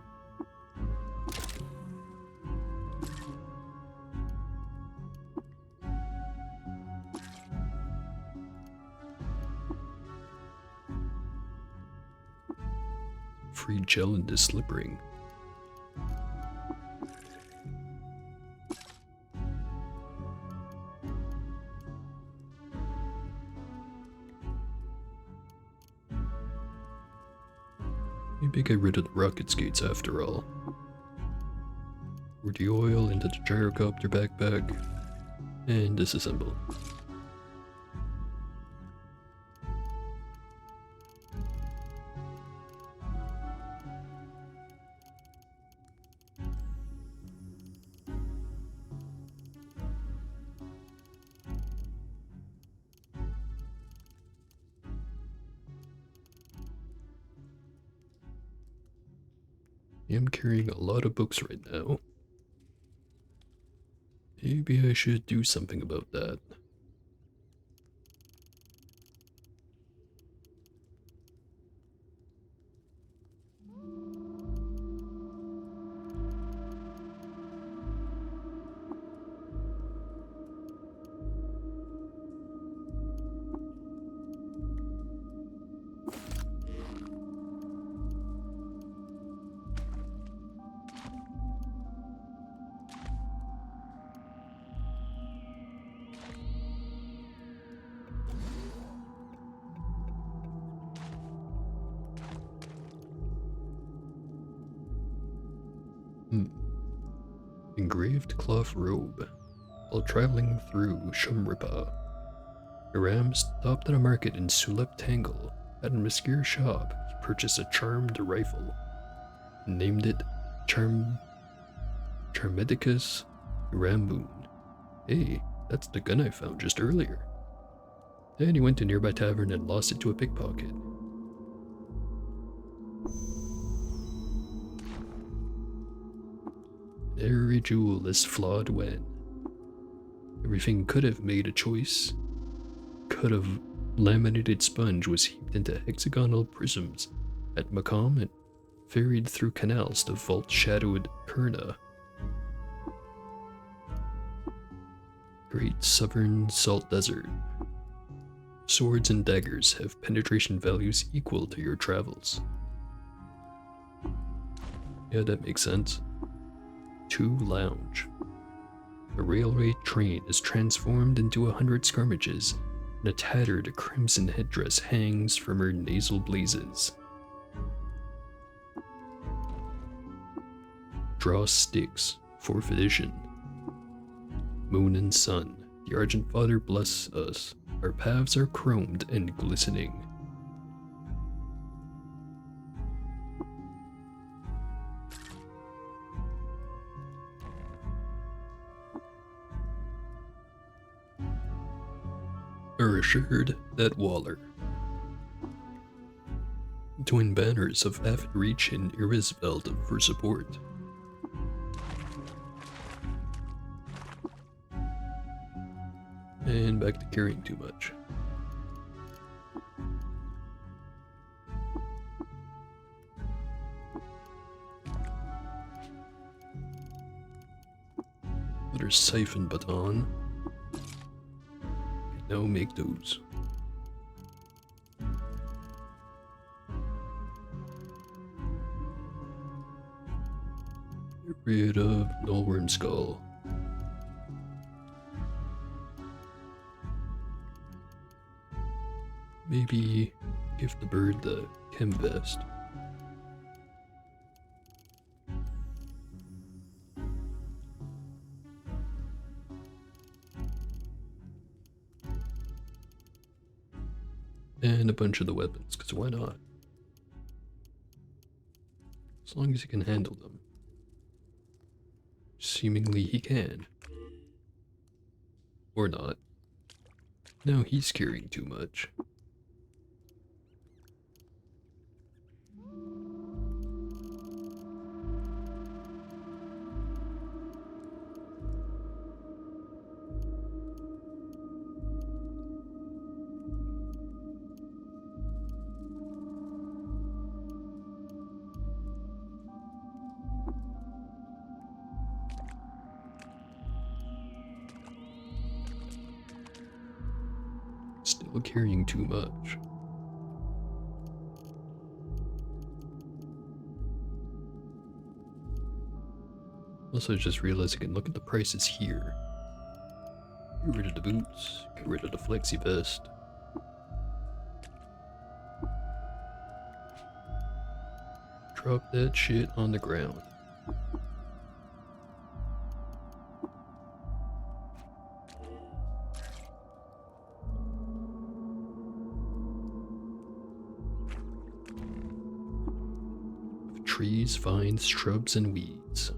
Free gel into slip ring. Maybe get rid of the rocket skates after all. Pour the oil into the gyrocopter backpack and disassemble. I'm carrying a lot of books right now. Maybe I should do something about that. Engraved cloth robe. While traveling through Shumripa, Hiram stopped at a market in Sulep Tangle. At a Maskir shop, he purchased a charmed rifle and named it Charmedicus Hiramboon. Hey, that's the gun I found just earlier. Then he went to a nearby tavern and lost it to a pickpocket. Every jewel is flawed when everything could have made a choice. Could have laminated sponge was heaped into hexagonal prisms at Macomb and ferried through canals to vault-shadowed Kurna. Great Southern Salt Desert. Swords and daggers have penetration values equal to your travels. Yeah, that makes sense. 2 Lounge. A railway train is transformed into 100 skirmishes, and a tattered crimson headdress hangs from her nasal blazes. Draw Sticks, 4th edition. Moon and Sun, the Argent Father bless us. Our paths are chromed and glistening. Are assured that Waller. twin banners of Avid Reach and Irisveld for support. And back to carrying too much. Another siphon baton. And now make those. Get rid of Nullworm Skull. Maybe give the bird the chem vest. And a bunch of the weapons, because why not? As long as he can handle them. Seemingly he can. Or not. Now he's carrying too much. Still carrying too much. Also just realized I can look at the prices here. Get rid of the boots, get rid of the flexi vest. Drop that shit on the ground. Trees, vines, shrubs, and weeds.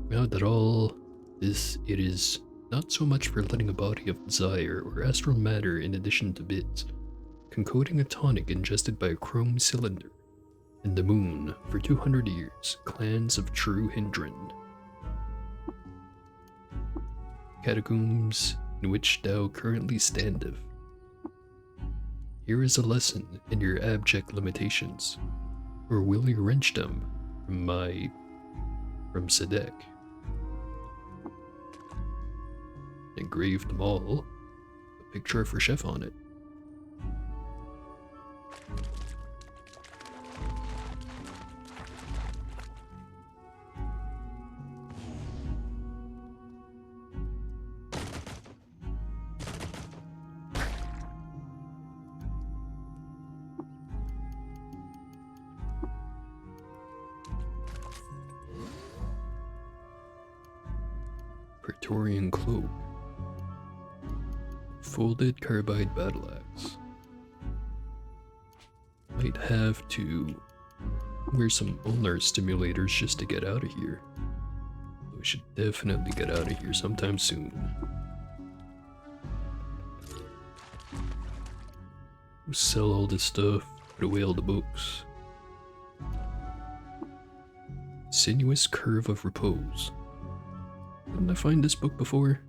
Now that all this, it is not so much for letting a body of desire or astral matter in addition to bits, concocting a tonic ingested by a chrome cylinder, and the moon for 200 years, clans of true Hindran. Catacombs in which thou currently standeth. Here is a lesson in your abject limitations. Or will you wrench them from Sadek? Engraved them all, a picture of her chef on it. Praetorian cloak. Folded carbide battle axe. Might have to wear some ulnar stimulators just to get out of here. We should definitely get out of here sometime soon. Sell all this stuff, put away all the books. Sinuous Curve of Repose. Didn't I find this book before?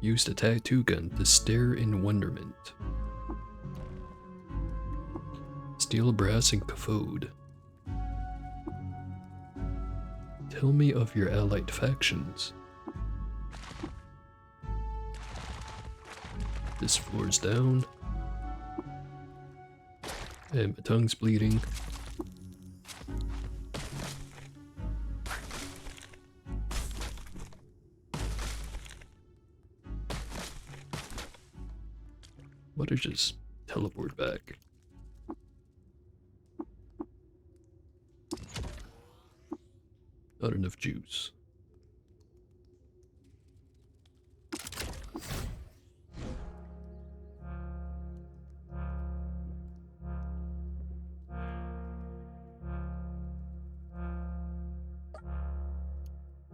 Used a tattoo gun to stare in wonderment. Steel, brass, and cathode. Tell me of your allied factions. This floor's down. And my tongue's bleeding. What is just teleport back? Not enough juice.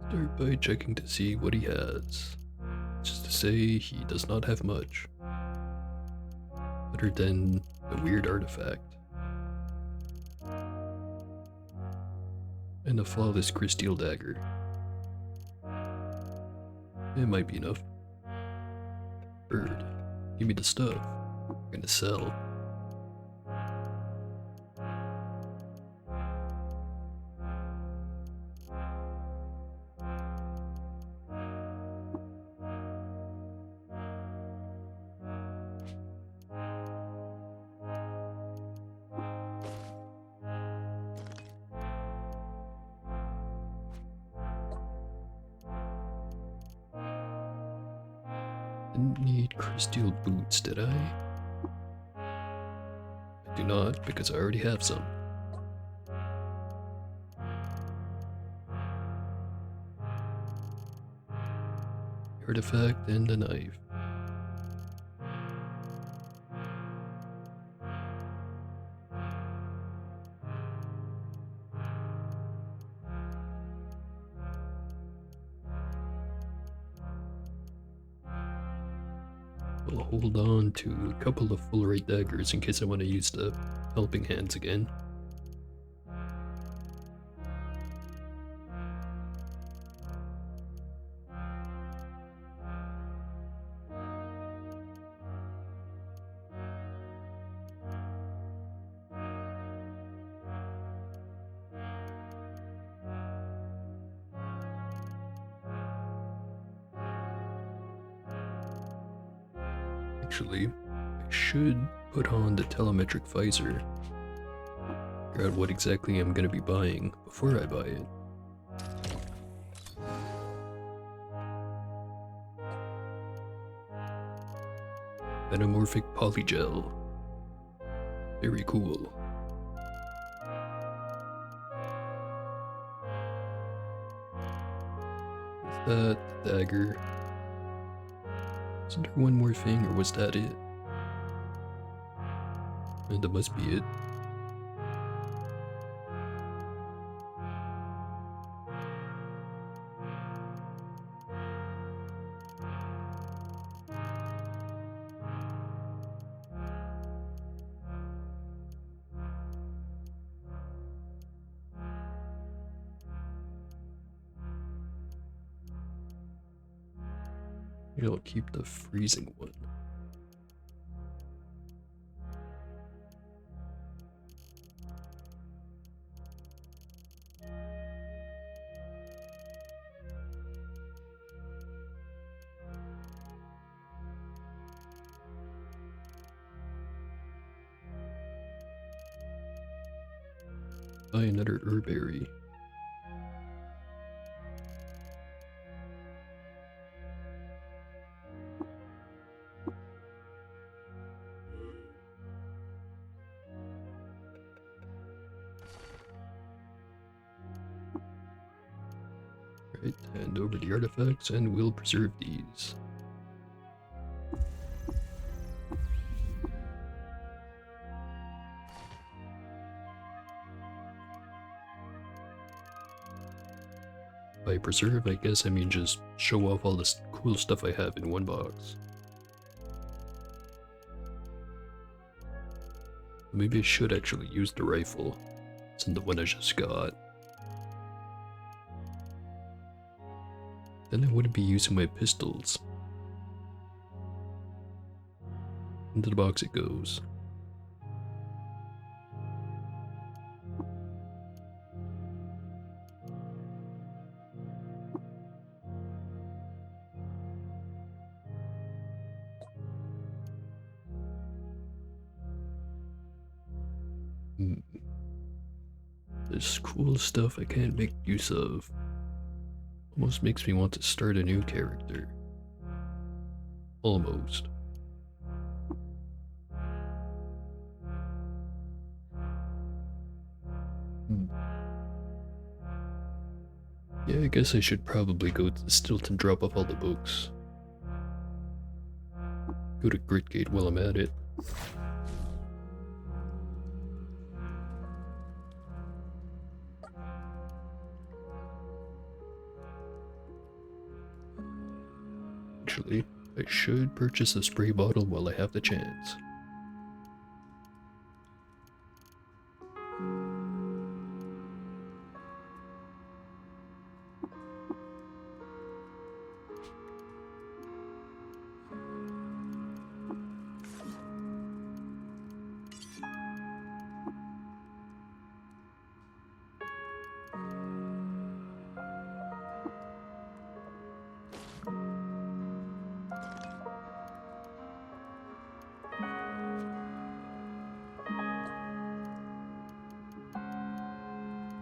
Start by checking to see what he has. Just to say he does not have much. Better than the weird artifact. And a flawless crystal dagger. It might be enough. Bird, give me the stuff. I'm gonna sell. Didn't need crystal boots, did I? I do not, because I already have some. Artifact and a knife. We'll hold on to a couple of full rate daggers in case I want to use the helping hands again. Actually, I should put on the telemetric visor. Figure out what exactly I'm gonna be buying before I buy it. Metamorphic polygel. Very cool. Is that the dagger? Isn't there one more thing, or was that it? And that must be it. Maybe I'll keep the freezing one. Buy another herberry. Right, hand over the artifacts and we'll preserve these. By preserve, I guess I mean just show off all this cool stuff I have in one box. Maybe I should actually use the rifle. It's in the one I just got. Then I wouldn't be using my pistols. Into the box it goes. This cool stuff I can't make use of. Almost makes me want to start a new character. Almost. Yeah, I guess I should probably go to the Stilt and drop off all the books. Go to Gritgate while I'm at it. Actually, I should purchase a spray bottle while I have the chance.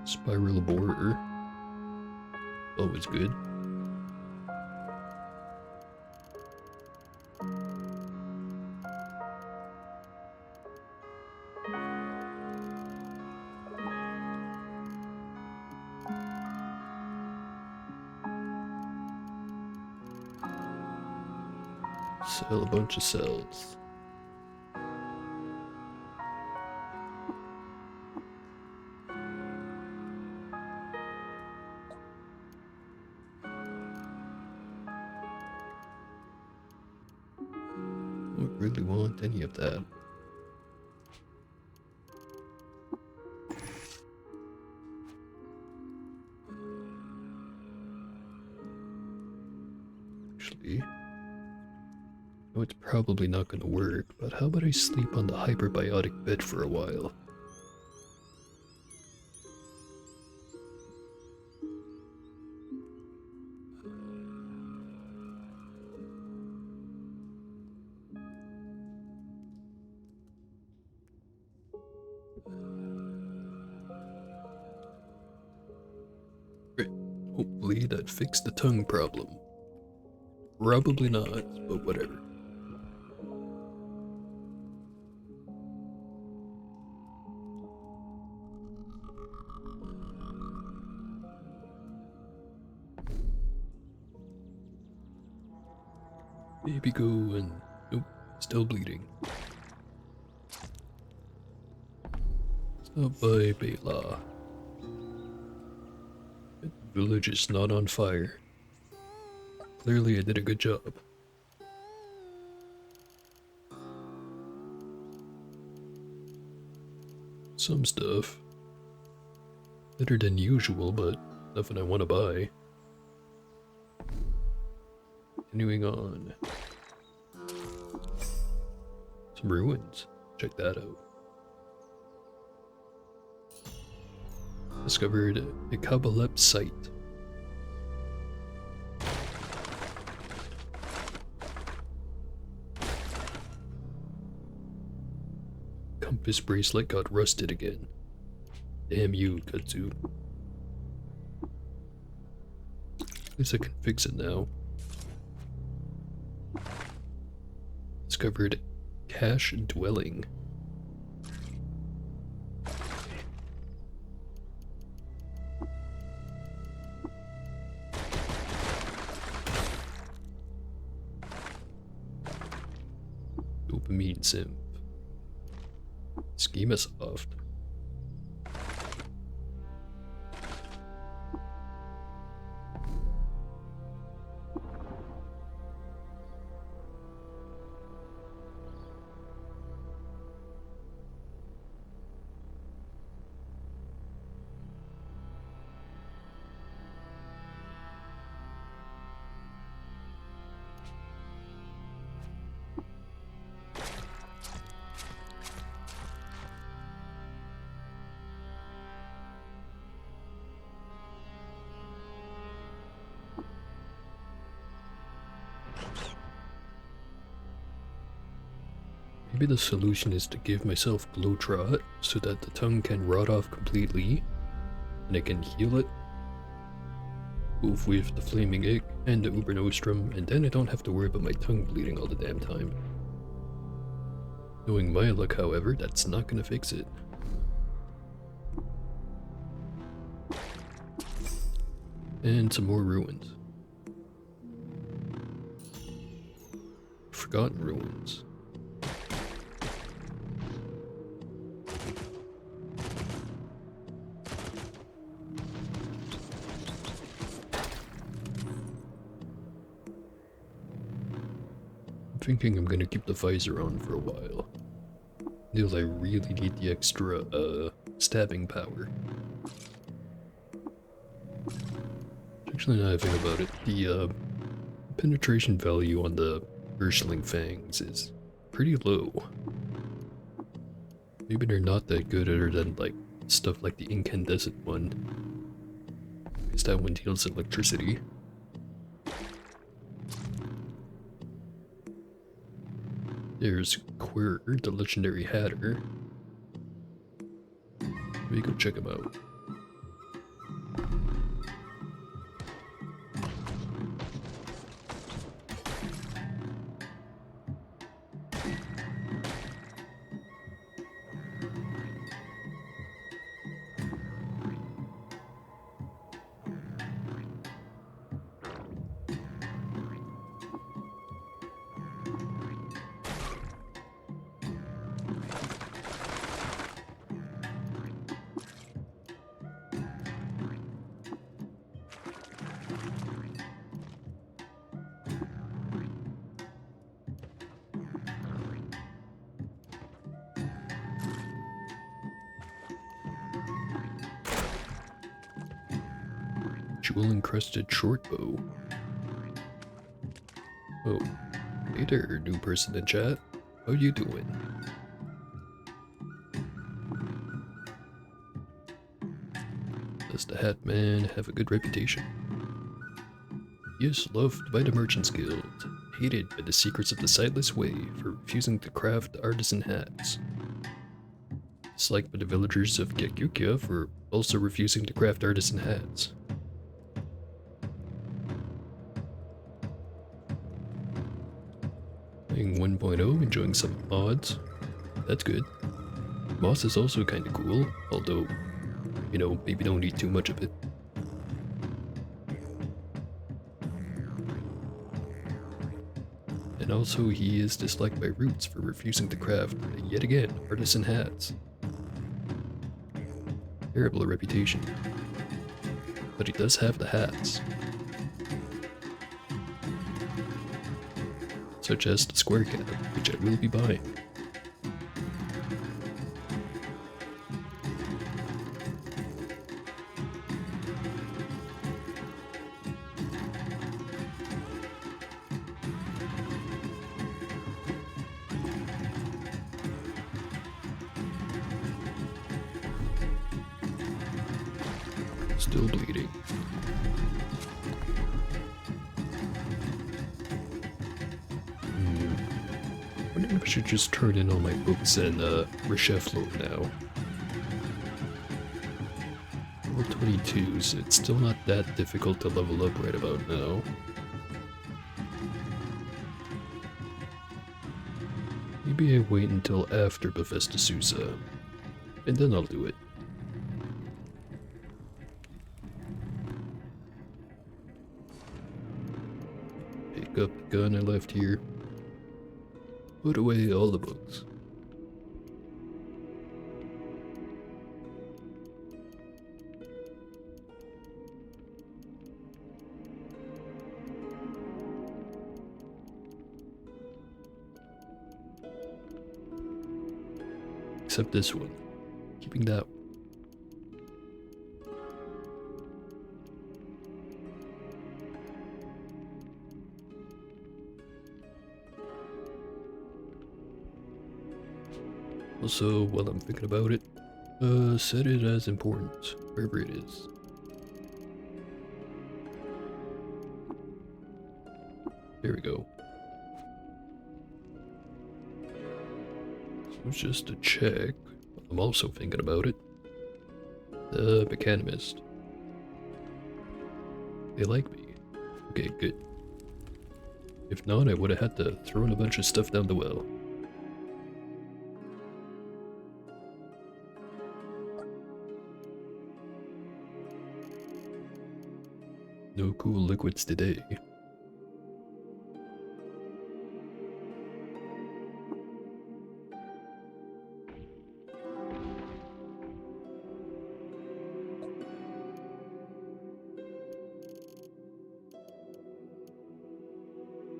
Spiral borer. Always good. Sell a bunch of cells. Don't really want any of that. Actually, no, it's probably not gonna work, but how about I sleep on the hyperbiotic bed for a while? Great. Hopefully that fixed the tongue problem. Probably not, but whatever. Baby go and nope, still bleeding. Stop by Bela. The village is not on fire. Clearly I did a good job. Some stuff. Better than usual, but nothing I want to buy. Continuing on. Some ruins. Check that out. Discovered a Kabbalep site. Compass bracelet got rusted again. Damn you, Katsu. At least I can fix it now. Discovered cache dwelling. Dopamine simp. Schema soft. Maybe the solution is to give myself Glowtrot so that the tongue can rot off completely and I can heal it. Both with the Flaming Egg and the Uber Nostrum, and then I don't have to worry about my tongue bleeding all the damn time. Knowing my luck, however, that's not gonna fix it. And some more ruins. Forgotten ruins. Thinking I'm gonna keep the visor on for a while. Until I really need the extra, stabbing power. Actually, now I think about it, the, penetration value on the Urshling Fangs is pretty low. Maybe they're not that good other than, like, stuff like the Incandescent one. Because that one deals electricity. There's Quirr, the legendary hatter. Let me go check him out. Jewel encrusted short bow. Oh, hey there, new person in chat. How you doing? Does the Hat Man have a good reputation? Yes, loved by the Merchants Guild, hated by the Secrets of the Sightless Way for refusing to craft artisan hats. Disliked by the villagers of Kyakukia for also refusing to craft artisan hats. Playing 1.0, enjoying some mods. That's good. Moss is also kinda cool, although, you know, maybe don't need too much of it. And also he is disliked by Roots for refusing to craft, yet again, artisan hats. Terrible reputation. But he does have the hats. Such as the square cap, which I will be buying. Still bleeding. I wonder if I should just turn in all my books and Resheflo now. Level 22, so it's still not that difficult to level up right about now. Maybe I wait until after Bethesda Susa, and then I'll do it. Pick up the gun I left here. Put away all the books. Except this one. Keeping that one. Also, while I'm thinking about it, set it as important, wherever it is. There we go. So just to check, I'm also thinking about it. The Mechanimist. They like me. Okay, good. If not, I would have had to throw in a bunch of stuff down the well. No cool liquids today.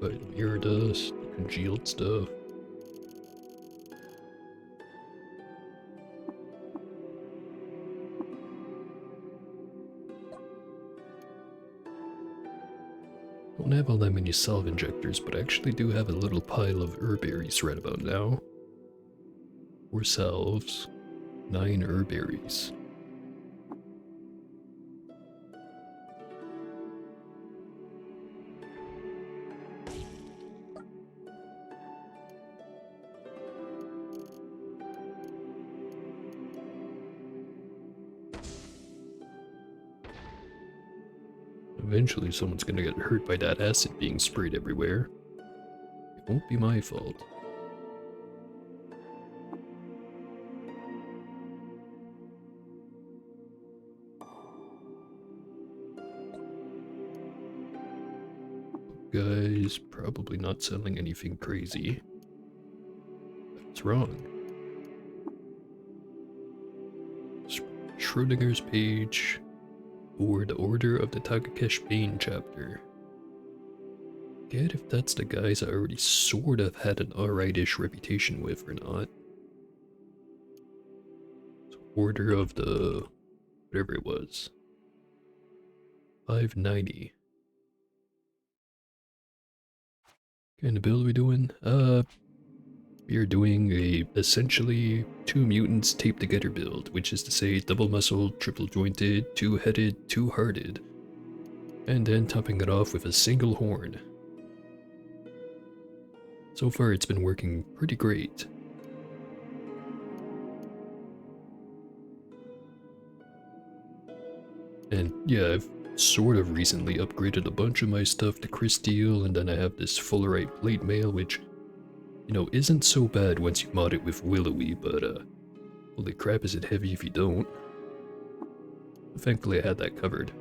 But mirror dust, congealed stuff. Don't have all that many salve injectors, but I actually do have a little pile of herberries right about now. 4 salves, 9 herberries. Eventually someone's gonna get hurt by that acid being sprayed everywhere. It won't be my fault. Guys, probably not selling anything crazy. That's wrong. Schrodinger's page, or the Order of the Tagekesh Bane chapter. Forget if that's the guys I already sort of had an alright-ish reputation with or not. Order of the... whatever it was. 590. What kind of build are we doing? We are doing a essentially 2 mutants taped together build, which is to say double muscled, triple jointed, 2-headed, 2-hearted, and then topping it off with a single horn. So far it's been working pretty great. And yeah, I've sort of recently upgraded a bunch of my stuff to Crysteel, and then I have this Fullerite plate mail, which, you know, isn't so bad once you mod it with Willowy, but holy crap is it heavy if you don't. Thankfully I had that covered.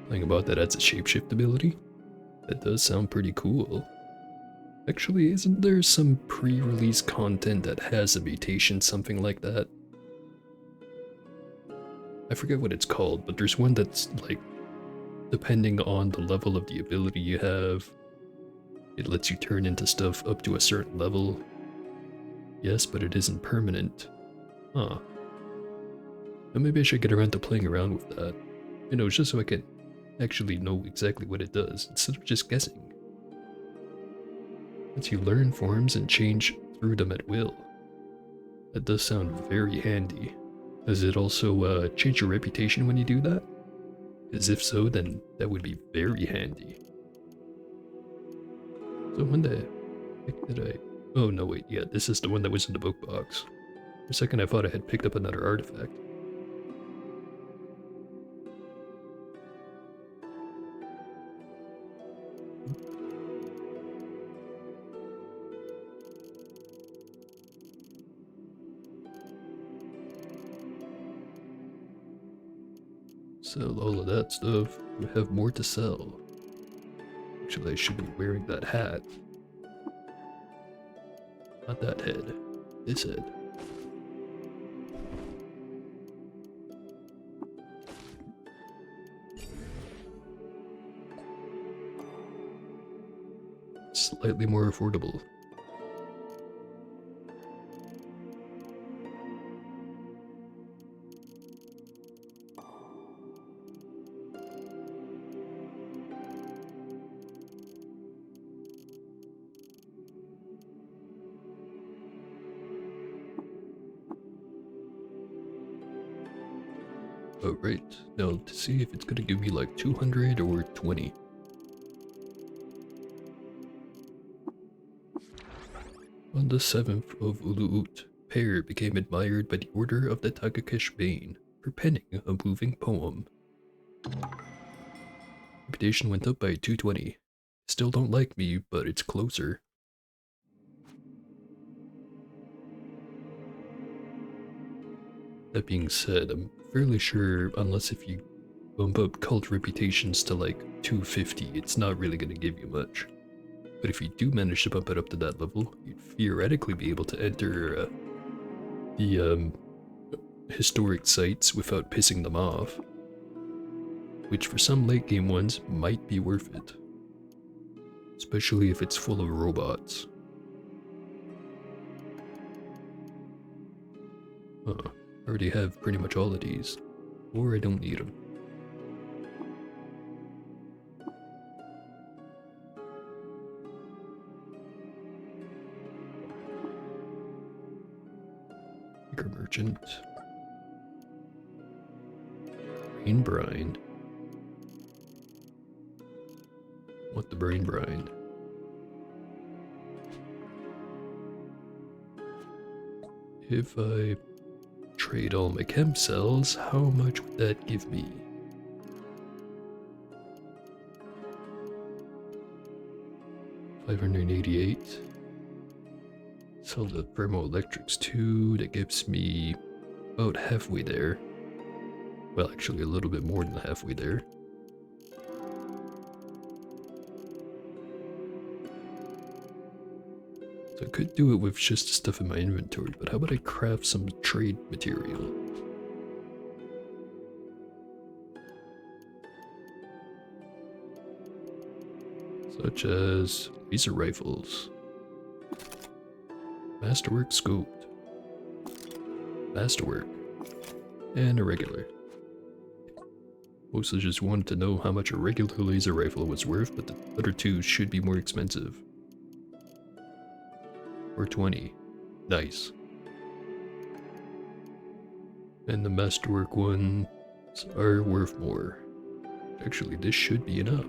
Thing about that, adds a shapeshift ability. That does sound pretty cool. Actually, isn't there some pre-release content that has a mutation, something like that? I forget what it's called, but there's one that's like, depending on the level of the ability you have, it lets you turn into stuff up to a certain level. Yes, but it isn't permanent. Huh. And maybe I should get around to playing around with that. You know, just so I can actually know exactly what it does, instead of just guessing. Lets you learn forms and change through them at will. That does sound very handy. Does it also change your reputation when you do that? Because if so, then that would be very handy. So when the heck did I... Oh no wait, yeah, this is the one that was in the book box. For a second I thought I had picked up another artifact. Sell all of that stuff. We have more to sell. Actually, I should be wearing that hat. Not that head. This head. Slightly more affordable. Alright, now to see if it's gonna give me like 200 or 20. On the 7th of Uluut, Pear became admired by the Order of the Tagakesh Bane for penning a moving poem. Reputation went up by 220. Still don't like me, but it's closer. That being said, I'm fairly sure, unless if you bump up cult reputations to like 250, it's not really going to give you much. But if you do manage to bump it up to that level, you'd theoretically be able to enter the historic sites without pissing them off. Which for some late game ones might be worth it. Especially if it's full of robots. Huh. I already have pretty much all of these. Or I don't need them. Bigger merchant. Brain brine. Want the brain brine. If I trade all my chem cells, how much would that give me? $588. Sell the thermoelectrics too, that gives me about halfway there. Well, actually a little bit more than halfway there. So I could do it with just the stuff in my inventory, but how about I craft some trade material? Such as laser rifles, masterwork scoped, Masterwork. And a regular. Mostly just wanted to know how much a regular laser rifle was worth, but the other two should be more expensive. 420. Nice. And the Masterwork ones are worth more. Actually, this should be enough.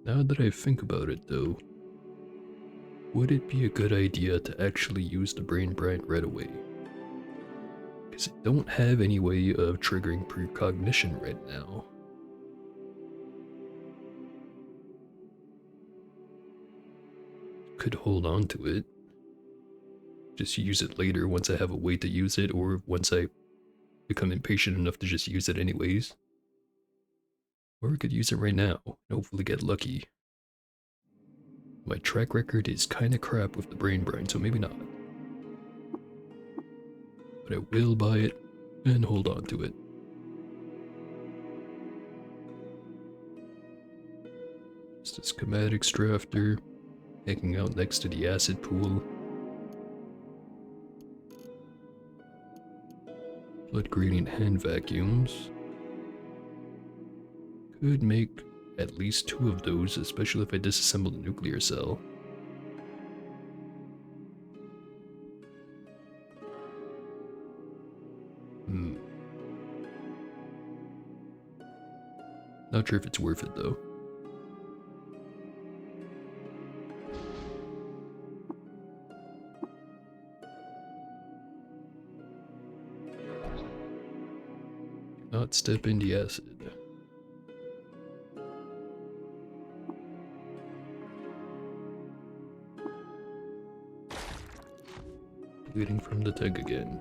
Now that I think about it though, would it be a good idea to actually use the Brain Bryant right away? Because I don't have any way of triggering precognition right now. Could hold on to it. Just use it later once I have a way to use it, or once I become impatient enough to just use it anyways. Or I could use it right now and hopefully get lucky. My track record is kinda crap with the Brain Bryant, so maybe not. But I will buy it and hold on to it. Just a schematics drafter, hanging out next to the acid pool. Blood gradient hand vacuums. Could make at least 2 of those, especially if I disassemble the nuclear cell. Not sure if it's worth it though. Not step in the acid. Bleeding from the tag again.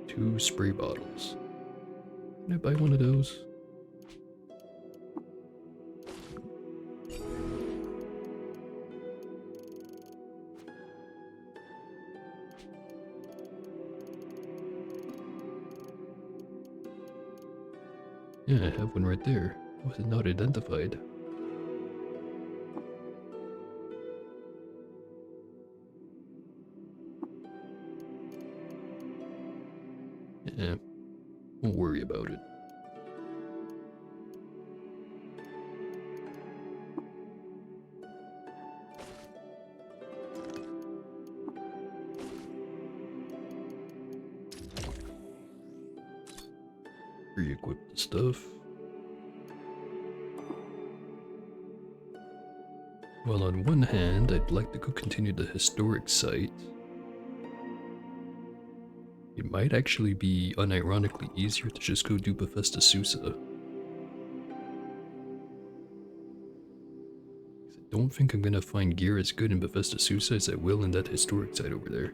Two spray bottles. Can I buy one of those? Yeah, I have one right there. Was it not identified? Yeah, won't worry about it. Re-equip the stuff. Well, on one hand, I'd like to go continue the historic site. It might actually be unironically easier to just go do Bethesda Susa. I don't think I'm gonna find gear as good in Bethesda Susa as I will in that historic site over there.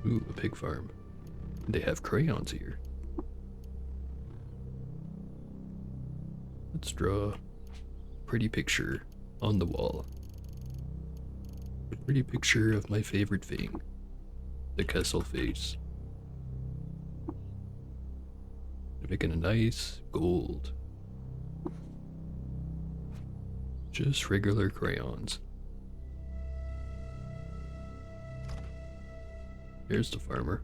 Ooh, a pig farm. They have crayons here. Let's draw a pretty picture on the wall. A pretty picture of my favorite thing. The Kessel face. They're making a nice gold. Just regular crayons. Here's the farmer.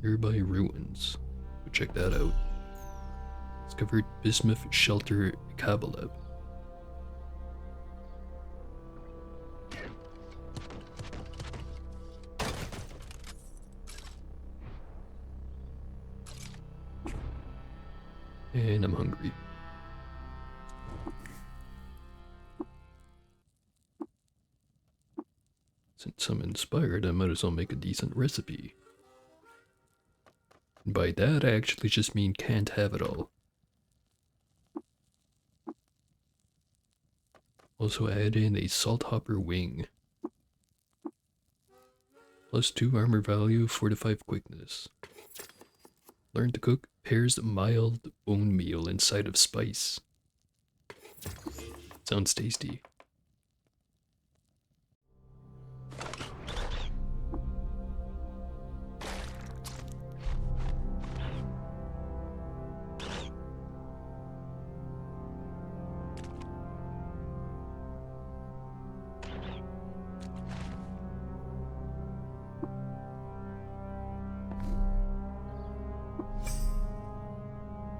Nearby ruins. Go check that out. Discovered Bismuth Shelter Kabaleb. And I'm hungry. Since I'm inspired, I might as well make a decent recipe. And by that, I actually just mean can't have it all. Also add in a salt hopper wing. +2 armor value, 4 to 5 quickness. Learn to cook pairs mild bone meal inside of spice. Sounds tasty.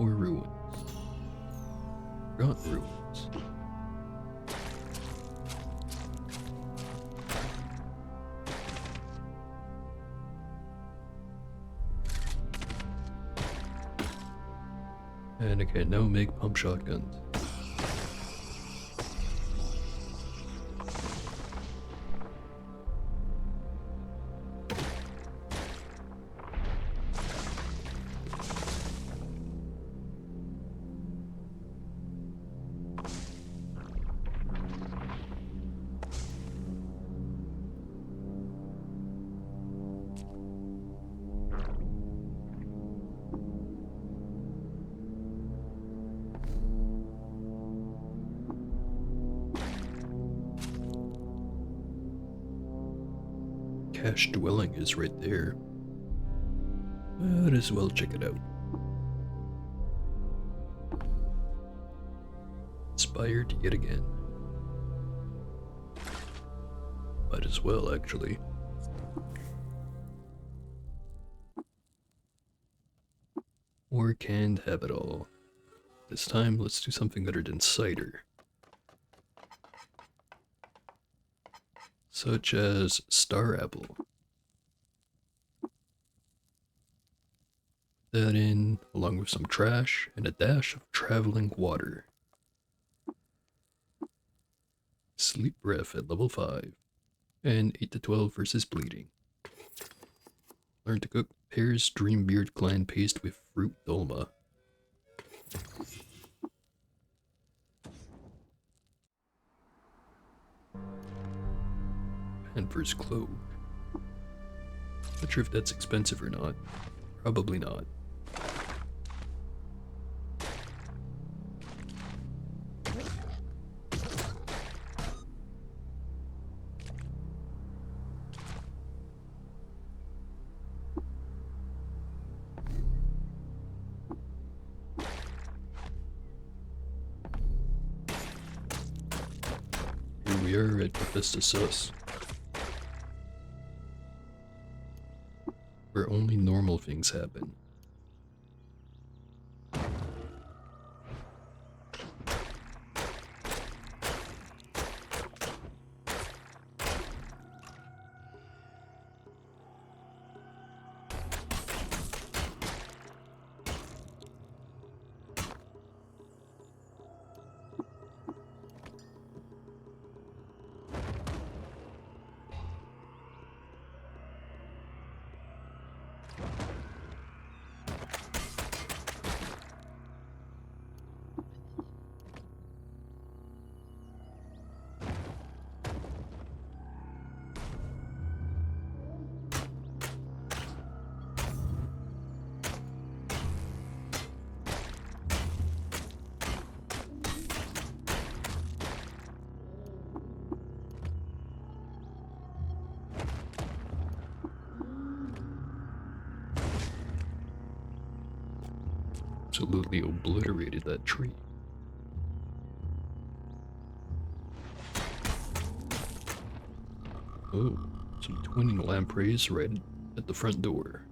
Or ruins. Not ruins. And I can now make pump shotguns. Cache dwelling is right there. Might as well check it out. Inspired yet again. Might as well, actually. Or can't have it all. This time, let's do something other than cider. Such as Star Apple. That in, along with some trash and a dash of traveling water. Sleep Breath at level 5. And 8 to 12 versus bleeding. Learn to cook Pear's Dreambeard Clan paste with fruit dolma. Panther's Cloak. Not sure if that's expensive or not. Probably not. Here we are at Bethesda Sus, where only normal things happen. Absolutely obliterated that tree. Oh, some twinning lampreys right at the front door.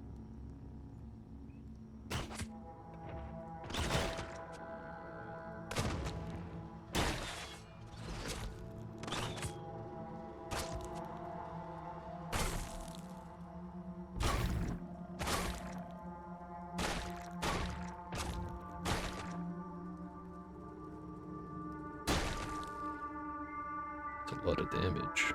It's a lot of damage.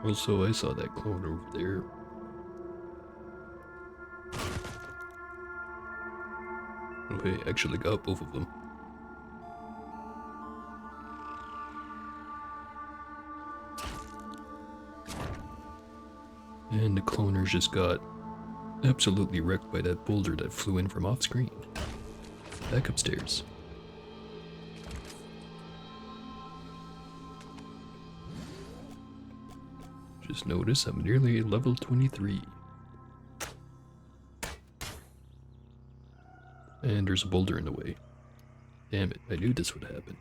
Also, I saw that clone over there. Oh, hey, actually got both of them. And the cloners just got absolutely wrecked by that boulder that flew in from off screen. Back upstairs. Just notice I'm nearly level 23. And there's a boulder in the way. Damn it, I knew this would happen.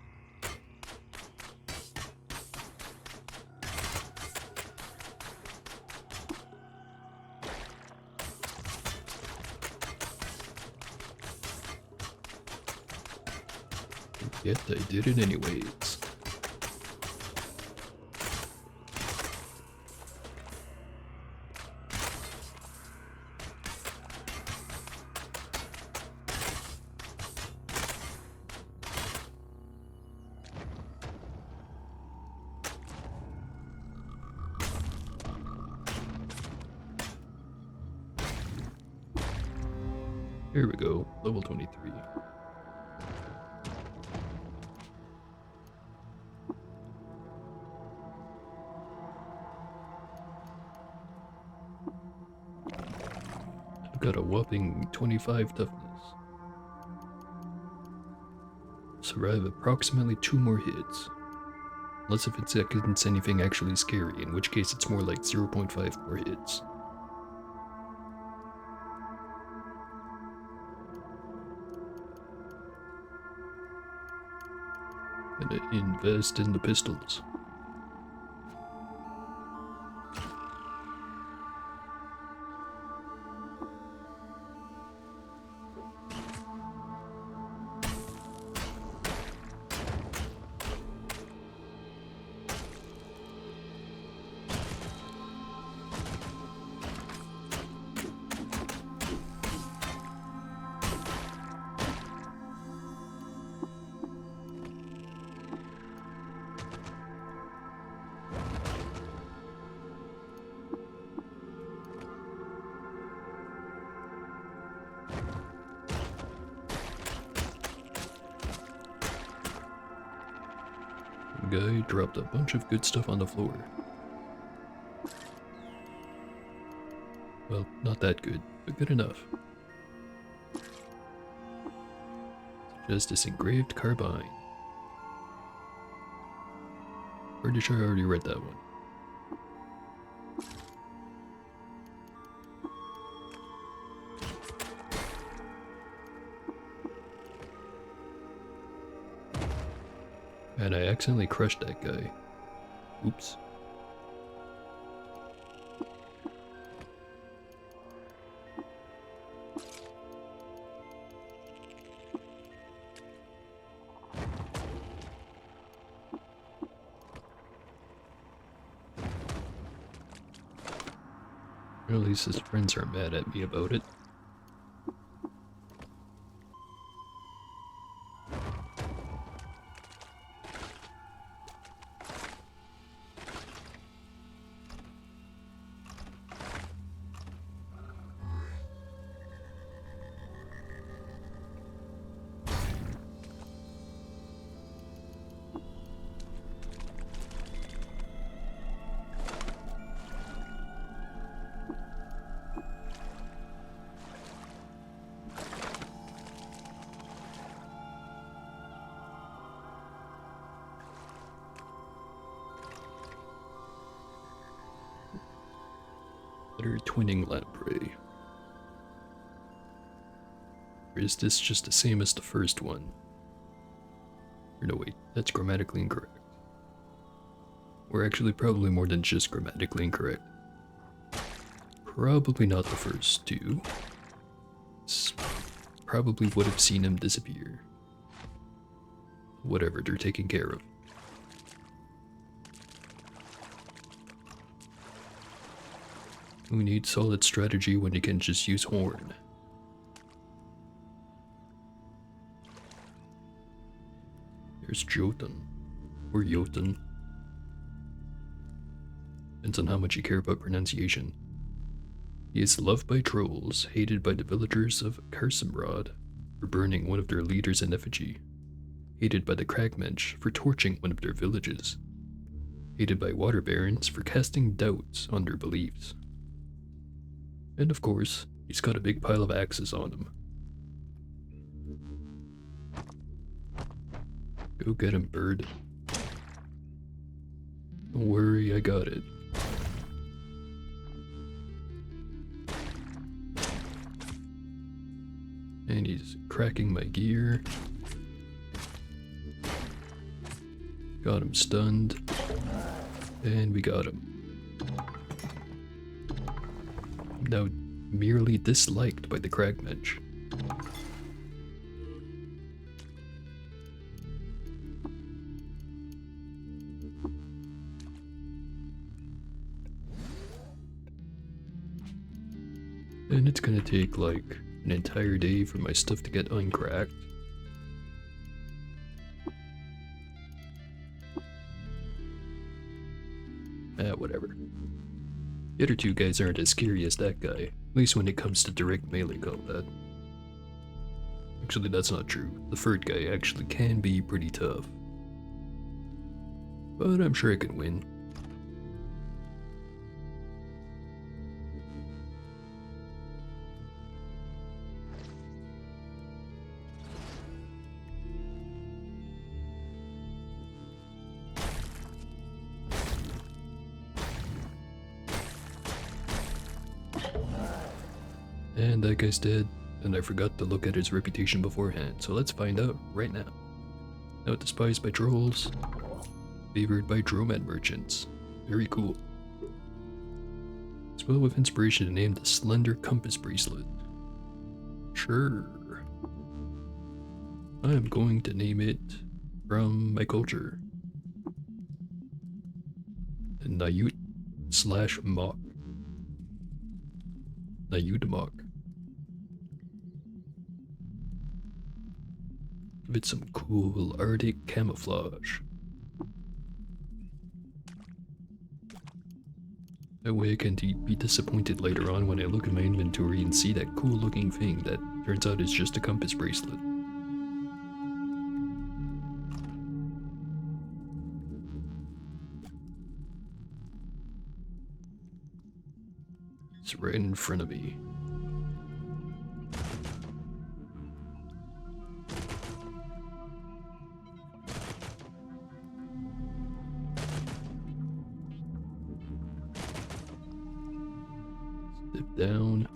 Yet I did it anyways. Here we go, level 23. I've got a whopping 25 toughness. Survive approximately 2 more hits. Unless if it's against anything actually scary, in which case it's more like 0.5 more hits. Gonna invest in the pistols. Guy dropped a bunch of good stuff on the floor. Well, not that good, but good enough. Just this engraved carbine. Pretty sure I already read that one. And I accidentally crushed that guy. Oops. Or at least his friends are mad at me about it. Better twinning lamprey. Or is this just the same as the first one? Or no, wait, that's grammatically incorrect. Or actually, probably more than just grammatically incorrect. Probably not the first two. Probably would have seen him disappear. Whatever, they're taken care of. Who needs solid strategy when you can just use horn? There's Jotun. Or Jotun. Depends on how much you care about pronunciation. He is loved by trolls, hated by the villagers of Karsamrod for burning one of their leaders in effigy, hated by the Kragmensch for torching one of their villages, hated by water barons for casting doubts on their beliefs. And of course, he's got a big pile of axes on him. Go get him, bird. Don't worry, I got it. And he's cracking my gear. Got him stunned. And we got him. Now merely disliked by the Kragmensch. And it's gonna take like an entire day for my stuff to get uncracked. Whatever. The other two guys aren't as scary as that guy, at least when it comes to direct melee combat. Actually, that's not true. The third guy actually can be pretty tough. But I'm sure I can win. And that guy's dead, and I forgot to look at his reputation beforehand, so let's find out right now. Now despised by trolls, favored by Droman merchants. Very cool. Spell with inspiration named the Slender Compass Bracelet. Sure. I am going to name it from my culture. Nayut / Mok. Nayut-mok. Give it some cool Arctic camouflage. That way I can't be disappointed later on when I look at my inventory and see that cool looking thing that turns out is just a compass bracelet. It's right in front of me. Step down.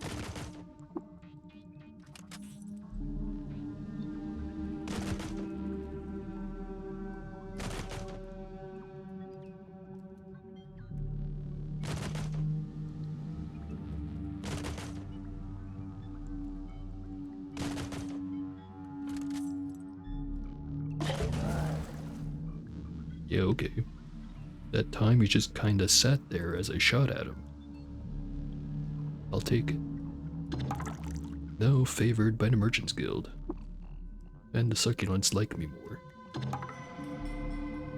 Yeah, okay. That time he just kinda sat there as I shot at him. I'll take it. Now favored by the Merchants Guild. And the succulents like me more.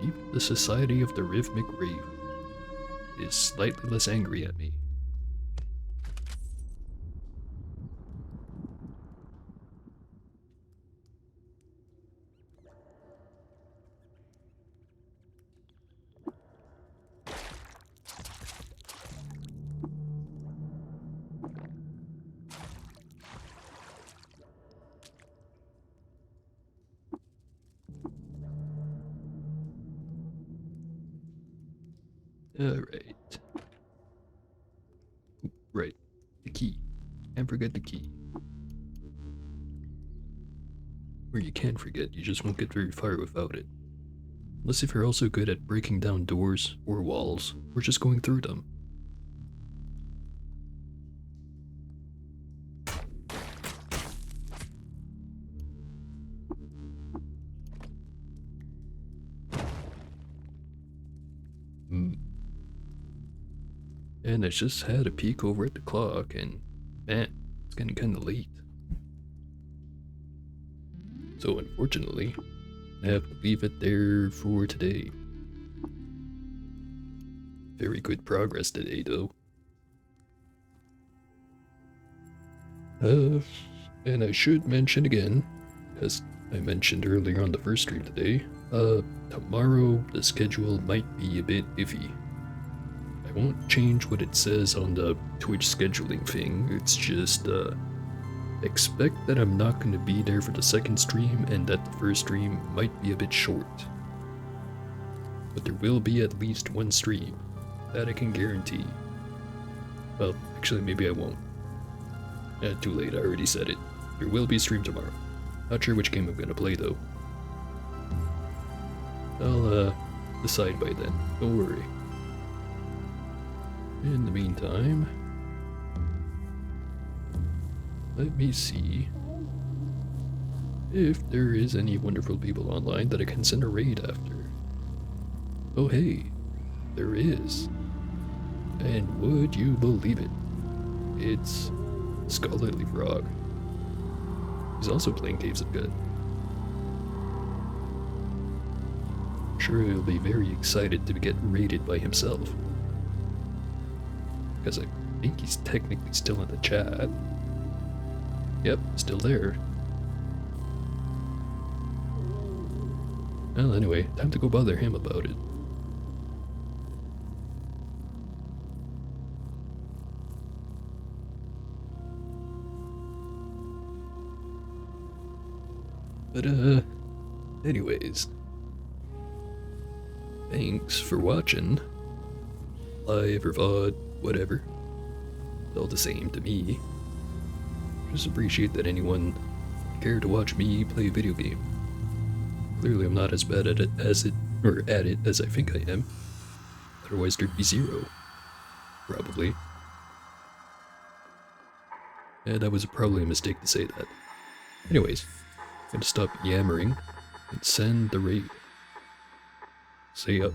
Even the Society of the Rhythmic Rave is slightly less angry at me. Alright. Right. The key. Can't forget the key. Or you can forget, you just won't get very far without it. Unless if you're also good at breaking down doors or walls, or just going through them. And I just had a peek over at the clock, and man, it's getting kinda late. So unfortunately, gonna have to leave it there for today. Very good progress today, though. And I should mention again, as I mentioned earlier on the first stream today, tomorrow the schedule might be a bit iffy. I won't change what it says on the Twitch scheduling thing, it's just, expect that I'm not going to be there for the second stream and that the first stream might be a bit short. But there will be at least one stream, that I can guarantee. Well, actually maybe I won't. Too late, I already said it. There will be a stream tomorrow. Not sure which game I'm gonna play though. I'll decide by then, don't worry. In the meantime, let me see if there is any wonderful people online that I can send a raid after. Oh hey, there is. And would you believe it? It's Scholarly Frog. He's also playing Caves of Good. I'm sure he'll be very excited to get raided by himself. Because I think he's technically still in the chat. Yep, still there. Well, anyway, time to go bother him about it. But, anyways. Thanks for watching. Live or VOD, whatever. It's all the same to me. Just appreciate that anyone cared to watch me play a video game. Clearly I'm not as bad at it as I think I am. Otherwise there'd be zero. Probably. And that was probably a mistake to say that. Anyways. I'm gonna stop yammering and send the raid. See ya.